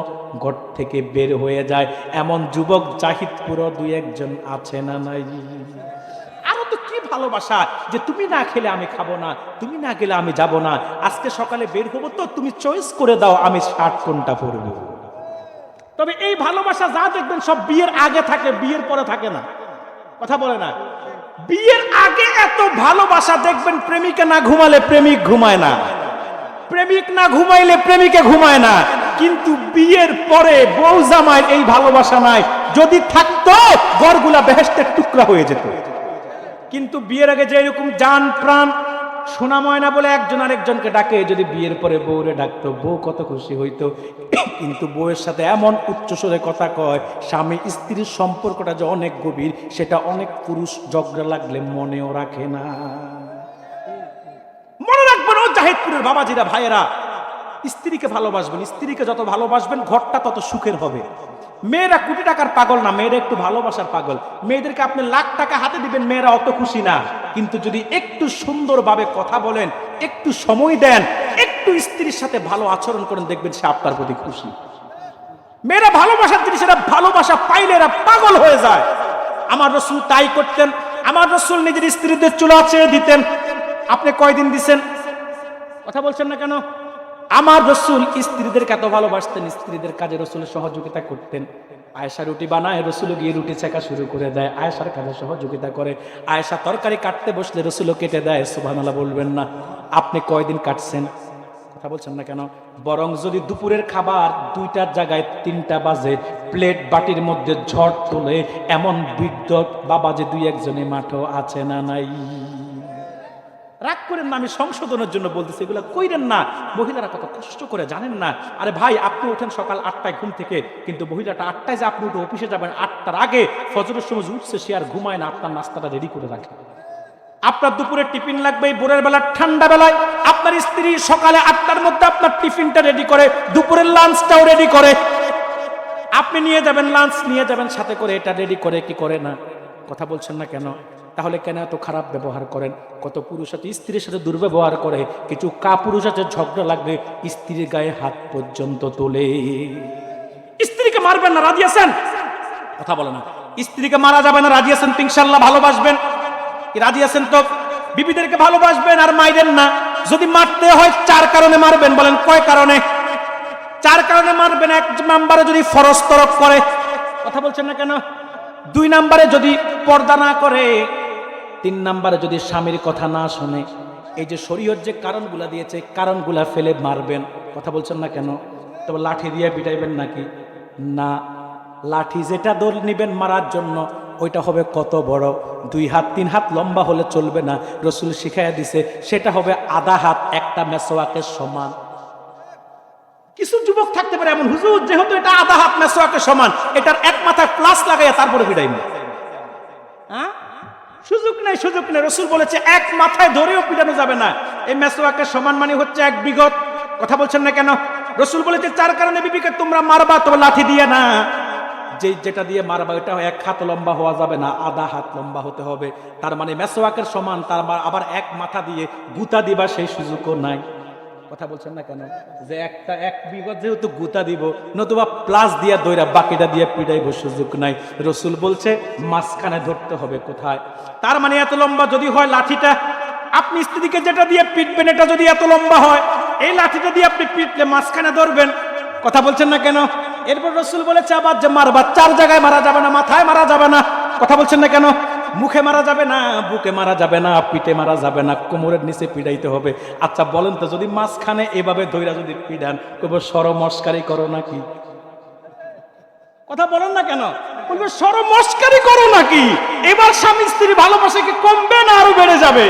ঘর থেকে বের হয়ে যায়, এমন যুবক জাহিদপুরও দুই একজন আছে না নাই? আরো তো কি ভালোবাসা, যে তুমি না খেলে আমি খাবো না, তুমি না গেলে আমি যাব না, আজকে সকালে বের হবো তো তুমি চয়েস করে দাও আমি শার্ট কোনটা পরবো। তবে এই ভালোবাসা যা দেখবেন সব বিয়ের আগে থাকে, বিয়ের পরে থাকে না। কথা বলে না? বিয়ের আগে এত ভালোবাসা দেখবেন প্রেমিকা না ঘুমালে প্রেমিক ঘুমায় না, প্রেমিক না ঘুমাইলে প্রেমিকে ঘুমায় না। কিন্তু বিয়ের পরে বউ জামাইয়ের এই ভালোবাসা নাই, যদি থাকতো ঘরগুলা বেহেশতের টুকরা হয়ে যেত। কিন্তু বিয়ের আগে যে এরকম জান প্রাণ সোনা ময়না বলে একজন আরেকজনকে ডাকে, যদি বিয়ের পরে বউরে ডাকতো বউ কত খুশি হইতো। কিন্তু বউয়ের সাথে এমন উচ্চস্বরে কথা কয়, স্বামী স্ত্রীর সম্পর্কটা যে অনেক গভীর সেটা অনেক পুরুষ ঝগড়া লাগলে মনেও রাখে না। মনে রাখবেন ও জাহিদপুরের বাবাজিরা ভাইয়েরা, স্ত্রীকে ভালোবাসবেন, স্ত্রীকে যত ভালোবাসবেন ঘরটা তত সুখের হবে। মেয়েরা কোটি টাকার পাগল না, মেয়েরা একটু ভালোবাসার পাগল। মেয়েদেরকে আপনি লাখ টাকা হাতে দিবেন, মেয়েরা অত খুশি না। কিন্তু যদি একটু সুন্দরভাবে কথা বলেন, একটু সময় দেন, একটু স্ত্রীর সাথে ভালো আচরণ করেন, দেখবেন সে আপনার প্রতি খুশি। মেয়েরা ভালোবাসার জিনিস, এরা ভালোবাসা পাইলে এরা পাগল হয়ে যায়। আমার রাসূল তাই করতেন। আমার রাসূল নিজের স্ত্রীদের চুলা ছেড়ে দিতেন। আপনি কয়দিন দিছেন? কথা বলছেন না কেন? আমার রাসূল স্ত্রীদেরকে এত ভালোবাসতেন, স্ত্রীদের কাজে রাসূলের সহযোগিতা করতেন। আয়েশা রুটি বানায়, রাসূল গিয়ে রুটি ছেঁকা শুরু করে দেয়, আয়েশার কাজে সহযোগিতা করে। আয়েশা তরকারি কাটতে বসলে রাসূলও কেটে দেয়। সুবহানাল্লাহ বলবেন না? আপনি কয়দিন কাটছেন? কথা বলছেন না কেন? বরং যদি দুপুরের খাবার 2টার জায়গায় 3টা বাজে, প্লেট বাটির মধ্যে ঝড় তোলে, এমন বিদ্যুৎ বাবা যে দুই একজনে মাঠও আছে না নাই? রাগ করেন না, আমি সংশোধনের জন্য বলতেছি, এগুলো কইরেন না। মহিলারা কত কষ্ট করে জানেন না? আরে ভাই, আপনি ওঠেন সকাল 8টায় ঘুম থেকে, কিন্তু মহিলাটা 8টায় যে আপনি উঠে অফিসে যাবেন, 8টার আগে ফজরের সময় উঠছে, সে আর ঘুমায় না, আপনার নাস্তাটা রেডি করে রাখে। আপনার দুপুরের টিফিন লাগবে ভোরের বেলা, ঠান্ডা বেলায় আপনার স্ত্রী সকালে 8টার মধ্যে আপনার টিফিনটা রেডি করে, দুপুরের লাঞ্চটাও রেডি করে। আপনি নিয়ে যাবেন, লাঞ্চ নিয়ে যাবেন সাথে করে, এটা রেডি করে কি করে না? কথা বলছেন না কেন? তাহলে কেন এত খারাপ ব্যবহার করেন? কত পুরুষ আছে স্ত্রীর সাথে দুর্ব্যবহার করে, কিছু কাপুরুষ আছে ঝগড়া লাগবে স্ত্রীর গায়ে হাত পর্যন্ত তোলে। স্ত্রীকে মারবেন না, রাজি আছেন? কথা বলে না। স্ত্রীকে মারা যাবে না, রাজি আছেন তো? ইনশাআল্লাহ ভালোবাসবেন, রাজি আছেন তো? বিবিদেরকে ভালোবাসবেন আর মাইরেন না। যদি মারতে হয় 4 কারণে মারবেন। বলেন কয় কারণে? 4 কারণে মারবেন। 1 নম্বরে যদি ফরজ তরক করে, কথা বলছেন না কেন? 2 নম্বরে যদি পর্দা না করে, 3 নম্বরে যদি স্বামীর কথা না শুনে। এই যে শরীয়ত যে কারণগুলা দিয়েছে, কারণগুলা ফেলে মারবেন। কথা বলছেন না কেন? তবে লাঠি দিয়ে পিটাইবেন নাকি? না, লাঠি যেটা দোল নিবেন মারার জন্য ওইটা হবে কত বড়, 2 হাত 3 হাত লম্বা হলে চলবে না। রাসূল শিখাইয়া দিছে সেটা হবে আধা হাত, একটা মেসওয়াকের সমান। কিছু যুবক থাকতে পারে এমন, হুজুর যেহেতু এটা আধা হাত মেসওয়াকের সমান, এটার এক মাথায় প্লাস লাগাইয়া তারপরে পিটাইবেন। হ্যাঁ, সুযোগ নাই, সুযোগ নেই। রাসূল বলেছে এক মাথায় ধরেও পিটানো যাবে না। এই মেসওয়াকের সমান মানে হচ্ছে 1 বিঘত। কথা বলছেন না কেন? রাসূল বলেছে 4 কারণে বিবিকে তোমরা মারবা, তবে লাঠি দিয়ে না। যেটা দিয়ে মারবা এটা 1 হাত লম্বা হওয়া যাবে না, আধা হাত লম্বা হতে হবে। তার মানে মেসওয়াকের সমান, তার আবার 1 মাথা দিয়ে গুতা দিবা সেই সুযোগও নাই। কথা বলছেন না কেন? যে 1 বিঘত যেহেতু গুতা দিব, নতুবা প্লাস দিয়া দইরা বাকিটা দিয়ে পিটাইব, সুযোগ নাই। রাসূল বলছে মাঝখানে ধরতে হবে। কোথায়? তার মানে এত লম্বা যদি হয় লাঠিটা, আপনি স্ত্রীকে যেটা দিয়ে পিটবেন এটা যদি এত লম্বা হয়, এই লাঠিটা দিয়ে আপনি পিটলে মাঝখানে ধরবেন। কথা বলছেন না কেন? এরপর রাসূল বলেছে আবার যে মারবা 4 জায়গায় মারা যাবে না, মাথায় মারা যাবে না। কথা বলছেন না কেন? মুখে মারা যাবে না, বুকে মারা যাবে না, পিঠে মারা যাবে না, কোমরের নিচে পিড়াইতে হবে। আচ্ছা বলেন তো, যদি মাঝখানে এভাবে ধইরা যদি পিড়ান, কবে শরমস্কারি করো নাকি? কথা বলেন না কেন? বলবে শরমস্কারি করো নাকি? এবার স্বামী স্ত্রী ভালোবাসা কি কমবে না আরো বেড়ে যাবে?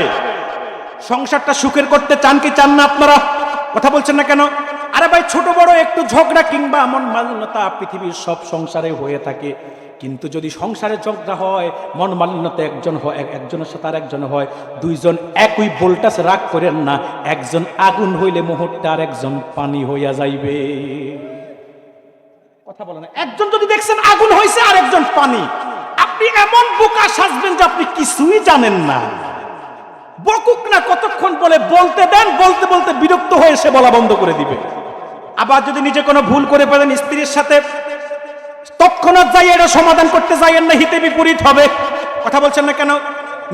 সংসারটা সুখের করতে চান কি চান না আপনারা? কথা বলছেন না কেন? আরে ভাই, ছোট বড় একটু ঝগড়া কিংবা মন মালিন্যতা পৃথিবীর সব সংসারে হয়ে থাকে। কিন্তু যদি সংসারে ঝগড়া হয়, মন মালিন্যতা একজনের সাথে আর একজন হয়, 2 জন একই ভোল্টেজ রাগ করেন না। একজন আগুন হইলে মুহূর্তে আর একজন পানি হইয়া যাইবে। কথা বলেন না। একজন যদি দেখছেন আগুন হইছে আর একজন পানি, আপনি এমন বোকা সাজবেন যে আপনি কিছুই জানেন না। বকুক না কতক্ষণ বলে, বলতে দেন, বলতে বলতে বিরক্ত হয়ে সে বলা বন্ধ করে দিবে। আবার যদি নিজে কোনো ভুল করে ফেলেন স্ত্রীর সাথে, তৎক্ষণাৎ যাই এটা সমাধান করতে যাইয়েন না, হিতে বিপরীত হবে। কথা বলছেন না কেন?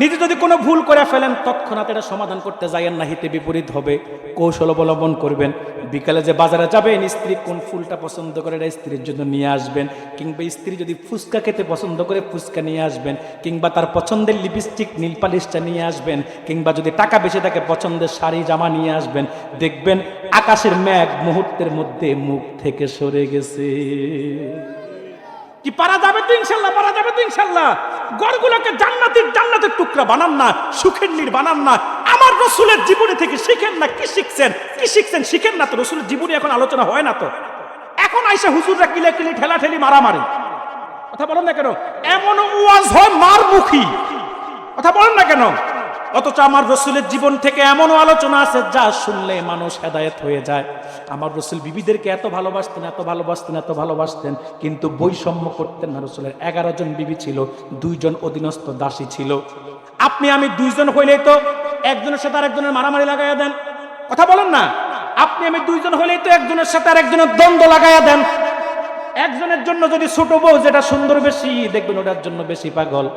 নিজে যদি কোনো ভুল করে ফেলেন তৎক্ষণাৎ এটা সমাধান করতে যাইয়েন না, হিতে বিপরীত হবে। কৌশল অবলম্বন করবেন। বিকালে যে বাজারে যাবেন, স্ত্রী কোন ফুলটা পছন্দ করে এটা স্ত্রীর জন্য নিয়ে আসবেন, কিংবা স্ত্রী যদি ফুচকা খেতে পছন্দ করে ফুচকা নিয়ে আসবেন, কিংবা তার পছন্দের লিপস্টিক নীল পালিশটা নিয়ে আসবেন, কিংবা যদি টাকা বেশি থাকে পছন্দের শাড়ি জামা নিয়ে আসবেন। দেখবেন আকাশের মেঘ মুহূর্তের মধ্যে মুখ থেকে সরে গেছে। কি পারা যাবে তো ইনশাল্লাহ, পারা যাবে তো ইনশাল্লাহ। ঘরগুলোকে জান্নাতের টুকরা বানান না, সুখের নীড় বানান না। আমার রসুলের জীবনী থেকে শিখেন না। কি শিখছেন? কি শিখছেন? শিখেন না তো। রসুলের জীবনী এখন আলোচনা হয় না তো। এখন আইসা হুজুররা কিলাকিলি ঠেলাঠেলি মারামারি। কথা বলেন না কেন? এমন ওয়াজ হয় মারমুখী। কথা বলেন না কেন? অথচ আমার রসুলের জীবন থেকে এমনও আলোচনা আছে যা শুনলে মানুষ হেদায়েত হয়ে যায়। আমার রসুল বিবিদেরকে এত ভালোবাসতেন, এত ভালোবাসতেন, এত ভালোবাসতেন, কিন্তু বৈষম্য করতেন না। রসুলের 11 জন বিবি ছিল, 2 জন অধীনস্থ দাসী ছিল। আপনি আমি 2 জন হইলেই তো একজনের সাথে আরেকজনের মারামারি লাগাইয়া দেন। কথা বলেন না? আপনি আমি 2 জন হইলেই তো একজনের সাথে আরেকজনের দ্বন্দ্ব লাগাইয়া দেন। একজনের জন্য যদি ছোট বউ যেটা সুন্দর বেশি, দেখবেন ওটার জন্য বেশি পাগল।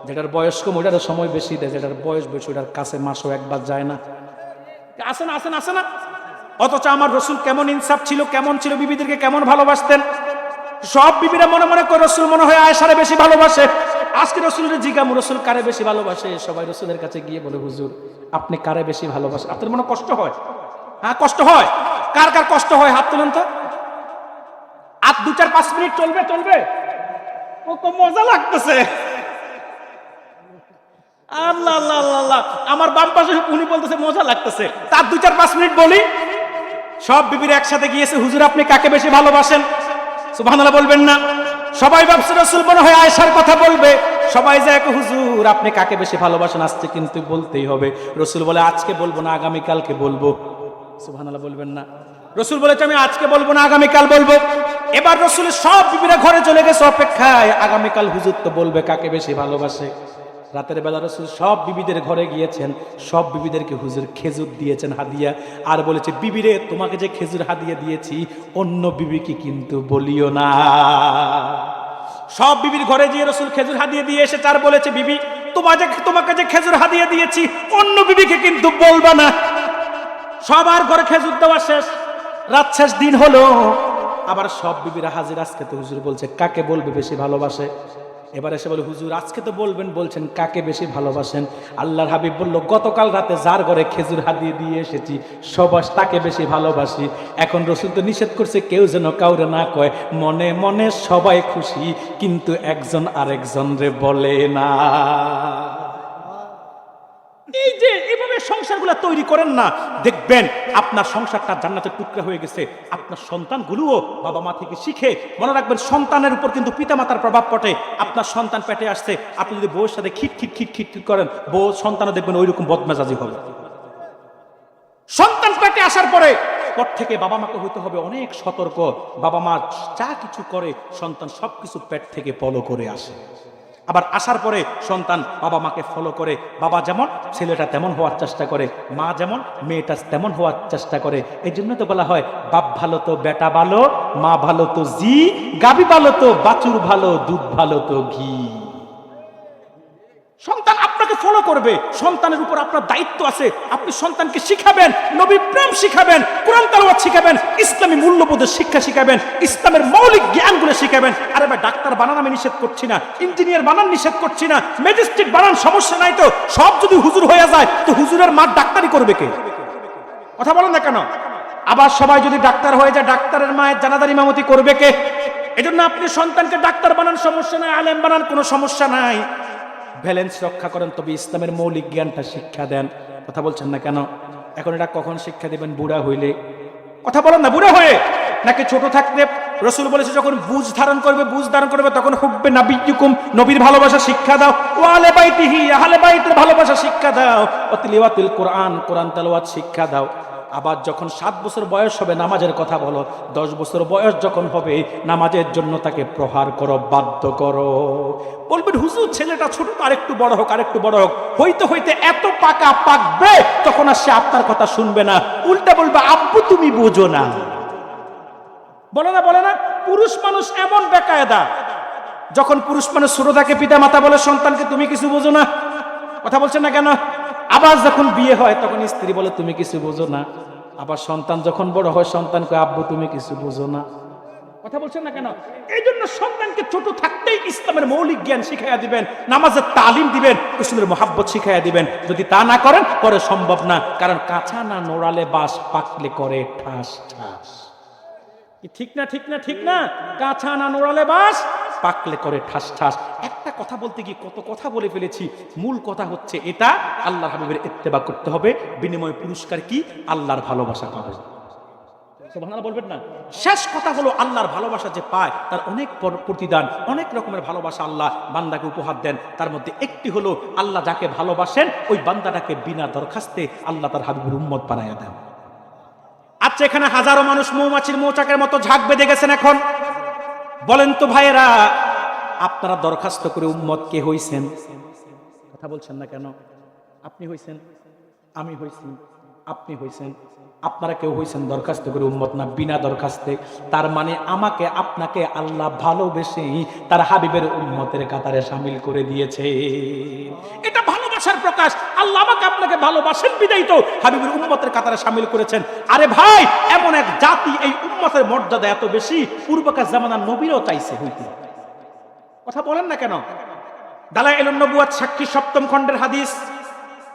যেটার বয়স কম ওটার সময় বেশি দেয়, যেটার বয়স বেশি ওটার কাছে মাসও একবার যায় না। আসে না, আসে না, আসে না? অথচ আমার রসুল কেমন ইনসাফ ছিল, কেমন ছিল, বিবিদেরকে কেমন ভালোবাসতেন। সব বিবিরা মনে মনে করে রসুল মনে হয় আয়েশারে বেশি ভালোবাসে। আজকে রসুলের জিজ্ঞাসা, রসুল কারে বেশি ভালোবাসে? সবাই রসুলের কাছে গিয়ে বলে, হুজুর আপনি কারে বেশি ভালোবাসেন? আপনার মনে কষ্ট হয়? হ্যাঁ কষ্ট হয়। কার কার কষ্ট হয় হাত তুলেন তো। আর 2-4-5 মিনিট চলবে, চলবে। ও তো মজা লাগতেছে। আল্লাহ আল্লাহ আল্লাহ, আমার বাম পাশে উনি বলতেছে মজা লাগতেছে। তার 2-4-5 মিনিট বলি। সব বিবির একসাথে গিয়েছে, হুজুর আপনি কাকে বেশি ভালোবাসেন? সুবহানাল্লাহ বলবেন না? সবাই ভাবছে রসুল মনে হয় আয়েশার কথা বলবে। সবাই যায়, হুজুর আপনি কাকে বেশি ভালোবাসেন? আজকে কিন্তু বলতেই হবে। রসুল বলে আজকে বলবো না, আগামীকালকে বলবো। সুবহানাল্লাহ বলবেন না? রসুল বলেছে আমি আজকে বলবো না, আগামীকাল বলবো। এবার রসুলের সব বিবিরা ঘরে চলে গেছে অপেক্ষায়, আগামীকাল হুজুর তো বলবে কাকে বেশি ভালোবাসে। রাতের বেলা রসুল সব বিবিদের ঘরে গিয়েছেন, সব বিবিদেরকে হুজুর খেজুর দিয়েছেন হাদিয়া, আর বলেছে বিবিরে তোমাকে যে খেজুর হাদিয়া দিয়েছি অন্য বিবিকে কিন্তু বলিও না। সব বিবির ঘরে গিয়ে রসুল খেজুর হাদিয়া দিয়ে এসে তার বলেছে বিবি তোমাকে যে খেজুর হাদিয়া দিয়েছি অন্য বিবিকে কিন্তু বলবা না। সবার ঘরে খেজুর দেওয়া শেষ, রাত শেষ, দিন হলো। আবার সব বিবিরা হাজির। আজকে তো হুজুর বলছে কাকে বলবে বেশি ভালোবাসে। এবার এসে বলে হুজুর আজকে তো বলবেন, বলছেন কাকে বেশি ভালোবাসেন? আল্লাহর হাবিব বলল গতকাল রাতে যার ঘরে খেজুর হাদিয়ে দিয়ে এসেছি সবাই তাকে বেশি ভালোবাসি। এখন রসুল তো নিষেধ করছে কেউ যেন কাউরে না কয়, মনে মনে সবাই খুশি কিন্তু একজন আরেকজন রে বলে না। এই যে এভাবে সংসারগুলো তৈরি করেন না, দেখবেন আপনার সংসারটা জান্নাতের টুকরা হয়ে গেছে। আপনার সন্তানগুলোও বাবা মা থেকে শিখে। মনে রাখবেন সন্তানের উপর কিন্তু পিতামাতার প্রভাব পড়ে। আপনার সন্তান পেটে আসছে, আপনি যদি বউয়ের সাথে খিট খিট খিট খিট করেন, বউ সন্তানও দেখবেন ওইরকম বদমেজাজি হবে। সন্তান পেটে আসার পর থেকে বাবা মাকে হইতে হবে অনেক সতর্ক। বাবা মা যা কিছু করে সন্তান সবকিছু পেট থেকে ফলো করে আসে। আবার আসার পরে সন্তান বাবা মাকে ফলো করে। বাবা যেমন ছেলেটা তেমন হওয়ার চেষ্টা করে, মা যেমন মেয়েটা তেমন হওয়ার চেষ্টা করে। এই জন্য তো বলা হয় বাপ ভালো তো বেটা ভালো, মা ভালো তো জি, গাবি ভালো তো বাছুর ভালো, দুধ ভালো তো ঘি। সন্তান আপনাকে ফলো করবে, সন্তানের উপর আপনার দায়িত্ব আছে। আপনি সন্তানকে শিখাবেন, নবী প্রেম শিখাবেন, কোরআন তেলাওয়াত শিখাবেন, ইসলামী মূল্যবোধের শিক্ষা শিখাবেন, ইসলামের মৌলিক জ্ঞানগুলো শিখাবেন। আরে ভাই ডাক্তার বানান আমি নিষেধ করছি না, ইঞ্জিনিয়ার বানান নিষেধ করছি না, ম্যাজিস্ট্রেট বানান সমস্যা নাই তো। সব যদি হুজুর হয়ে যায় তো হুজুরের মা ডাক্তারি করবে কে? কথা বলেন না কেন? আবার সবাই যদি ডাক্তার হয়ে যায় ডাক্তারের মায়ের জানাজার ইমামতি করবে কে? এজন্য আপনি সন্তানকে ডাক্তার বানান সমস্যা নাই, আলেম বানান কোনো সমস্যা নাই, ব্যালেন্স রক্ষা করেন, তবে ইসলামের মৌলিক জ্ঞানটা শিক্ষা দেন। কথা বলছেন না কেন? এখন এটা কখন শিক্ষা দিবেন? বুড়া হইলে। কথা বলেন না, বুড়া হয়ে নাকি ছোট থাকতে? রসুল বলেছে যখন বুঝ ধারণ করবে তখন হুব্বে নাবিয়্যুকুম, নবীর ভালোবাসা শিক্ষা দাও, ওয়া আহলে বাইতিহি, আহলে বাইতের ভালোবাসা শিক্ষা দাও, ওয়া তিলাওয়াতিল কোরআন, কোরআন তেলাওয়াত শিক্ষা দাও। আবার যখন 7 বছর বয়স হবে নামাজের কথা বলো, 10 বছর বয়স যখন হবে নামাজের জন্য তাকে প্রহার করো, বাধ্য করো। বলবেন হুজুর ছেলেটা ছোট, তো আরেকটু বড় হোক, আরেকটু বড় হোক। হইতে হইতে এত পাকা পাকবে তখন আর সে আপনার কথা শুনবে না, উল্টা বলবে আব্বু তুমি বোঝো না। বলে না, বলে না? পুরুষ মানুষ এমন বেকায়দা, যখন পুরুষ মানুষ ছোট থাকে পিতা মাতা বলে সন্তানকে তুমি কিছু বোঝো না। কথা বলছেন না কেন? আবার যখন বিয়ে হয় তখন স্ত্রী বলে তুমি কিছু বোঝো না। আবার সন্তান যখন বড় হয় সন্তানকে আব্বু তুমি কিছু বোঝো না। কথা বলছেন না কেন? এই জন্য সন্তানকে ছোট থাকতেই ইসলামের মৌলিক জ্ঞান শিখাইয়া দিবেন, নামাজের তালিম দিবেন, রাসূলের মহব্বত শিখাইয়া দিবেন। যদি তা না করেন পরে সম্ভব না, কারণ কাঁচা না নোড়ালে বাঁশ, পাকলে করে ঠাস ঠাস। ঠিক না, ঠিক না, ঠিক না? কাঁচা না নোড়ালে বাঁশ, পাকলে করে ঠাস ঠাস। একটা কথা বলতে গিয়ে কত কথা বলে ফেলেছি। মূল কথা হচ্ছে এটা, আল্লাহর হাবিবের ইত্তেবা করতে হবে। বিনিময় পুরস্কার কি? আল্লাহর ভালোবাসা পাবে। সুবহানাল্লাহ বলবেন না? শেষ কথা হলো আল্লাহর ভালোবাসা যে পায় তার অনেক প্রতিদান, অনেক রকমের ভালোবাসা আল্লাহ বান্দাকে উপহার দেন। তার মধ্যে একটি হলো আল্লাহ যাকে ভালোবাসেন ওই বান্দাটাকে বিনা দরখাস্তে আল্লাহ তার হাবিবের উম্মত বানায়া দেন। আচ্ছা, এখানে হাজারো মানুষ মৌমাছির মৌচাকের মতো ঝাঁক বেঁধে গেছেন। এখন বলেন তো ভাইয়েরা, আপনারা দরখাস্ত করে উম্মত কে হইছেন? কথা বলছেন না কেন? আপনি হইছেন, আমি হইছি, আপনি হইছেন, আপনারা কেউ হইছেন দরখাস্ত করে উম্মত না, বিনা দরখাস্তে। তার মানে আমাকে আপনাকে আল্লাহ ভালোবেসেই তার হাবিবের উম্মতের কাতারে শামিল করে দিয়েছে। এটা ভালোবাসার প্রকাশ। আল্লাহ আমাকে আপনাকে ভালোবাসেন বিদায়ী তো হাবিবের উম্মতের কাতারে শামিল করেছেন। আরে ভাই, এমন এক জাতি, এই উম্মতের মর্যাদা এত বেশি, পূর্বকার জামানার নবীরাও চাইছে হইতে। কথা বলেন না কেন? দালাইলুন নবুয়াত সাক্ষী 7ম খণ্ডের হাদিস।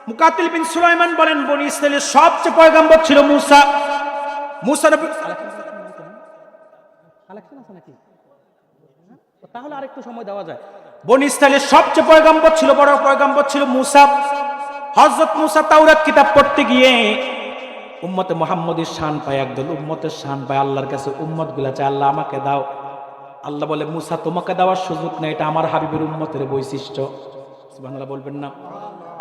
মুকাতিল বিন সুলাইমান বলেন, বনি ইসরাইলের সবচেয়ে পয়গম্বর ছিল মূসা। মূসা নবী কালেকশন আছে নাকি? তাহলে আরেকটু সময় দেওয়া যায়। বনি ইসরাইলের সবচেয়ে পয়গম্বর ছিল, বড় পয়গম্বর ছিল মূসা। হযরত মূসা তাওরাত কিতাব পড়তে গিয়ে উম্মতে মুহাম্মদের শান পায়, একদল উম্মতের শান পায়। আল্লাহর কাছে উম্মত গুলা চায় আল্লাহ আমাকে দাও। আল্লাহ বলে মূসা তোমাকে দেওয়ার সুযোগ নেই, এটা আমার হাবিবের উম্মতের বৈশিষ্ট্য। সুবহানাল্লাহ বলবেন না?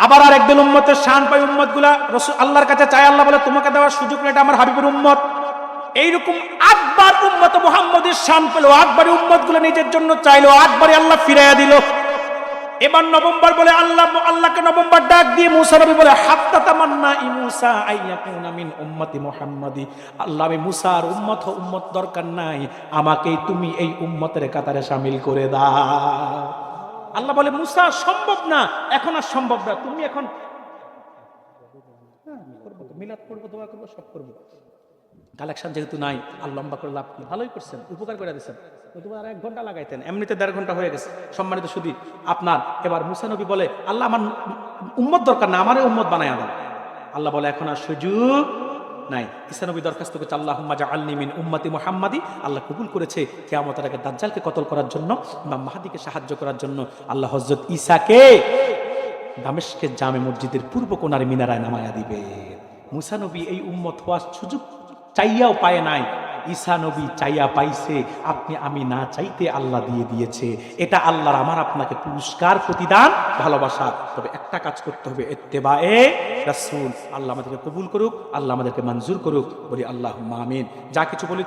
আবার আরেকদল উম্মতের শান পায়, উম্মত গুলা রাসূল আল্লাহর কাছে চায়, আল্লাহ বলে তোমাকে দেওয়ার সুযোগ নেই, এটা আমার হাবিবের উম্মত। এইরকম 8 বার উম্মতে মুহাম্মদের শান পেল, 8 বারই উম্মত গুলো নিজের জন্য চাইলো, 8 বারই আল্লাহ ফিরাইয়া দিল। এবার নভেম্বর বলে আল্লাহকে নভেম্বর ডাক দিয়ে মূসা নবী বলে হাত্তা তামান্না ই মূসা আইয়াকুনা মিন উম্মতি মুহাম্মাদি, আল্লাহ আমি মূসার উম্মত দরকার নাই, আমাকেই তুমি এই উম্মতের কাতারে শামিল করে দাও। আল্লাহ বলে মূসা সম্ভব না, এখন আর সম্ভব না, তুমি এখন মিলাদ করবো, দোয়া করবো, সব করবো, কালেকশন যেহেতু নাই আর লম্বা করে লাভ কি? ভালোই করছেন, উপকার করে দিচ্ছেন। তোমার আর 1 ঘন্টা লাগাইতেন, এমনিতে 1.5 ঘন্টা হয়ে গেছে। সম্মানিত শুধু আপনার এবার মূসা নবী বলে আল্লাহ আমার উম্মত দরকার না, আমারই উম্মত বানায়া দাও। আল্লাহ বলে এখন আর সুযোগ নাই। ঈসা নবী দরখাস্ত করেছে আল্লাহুম্মা জাআলনি মিন উম্মতি মুহাম্মাদি। আল্লাহ কবুল করেছে কিয়ামতের আগে দাজ্জালকে কতল করার জন্য, ইমাম মাহদিকে সাহায্য করার জন্য আল্লাহ হযরত ঈসাকে দামেস্কের জামে মসজিদের পূর্ব কোণার মিনারায় নামায়া দিবে। মূসা নবী এই উম্মত হওয়ার সুযোগ চাইয়াও পায় নাই, ঈসা নবী চাইয়া পাইছে। আপনি আমি না চাইতে আল্লাহ দিয়ে দিয়েছে। এটা আল্লাহর আমার আপনাকে পুরস্কার, প্রতিদান, ভালোবাসা। তবে একটা কাজ করতে হবে, ইত্তেবায়ে রাসূল। আল্লাহ আমাদেরকে কবুল করুক, আল্লাহ আমাদেরকে মঞ্জুর করুক। বলি আল্লাহুম্মা আমিন। যা কিছু বলি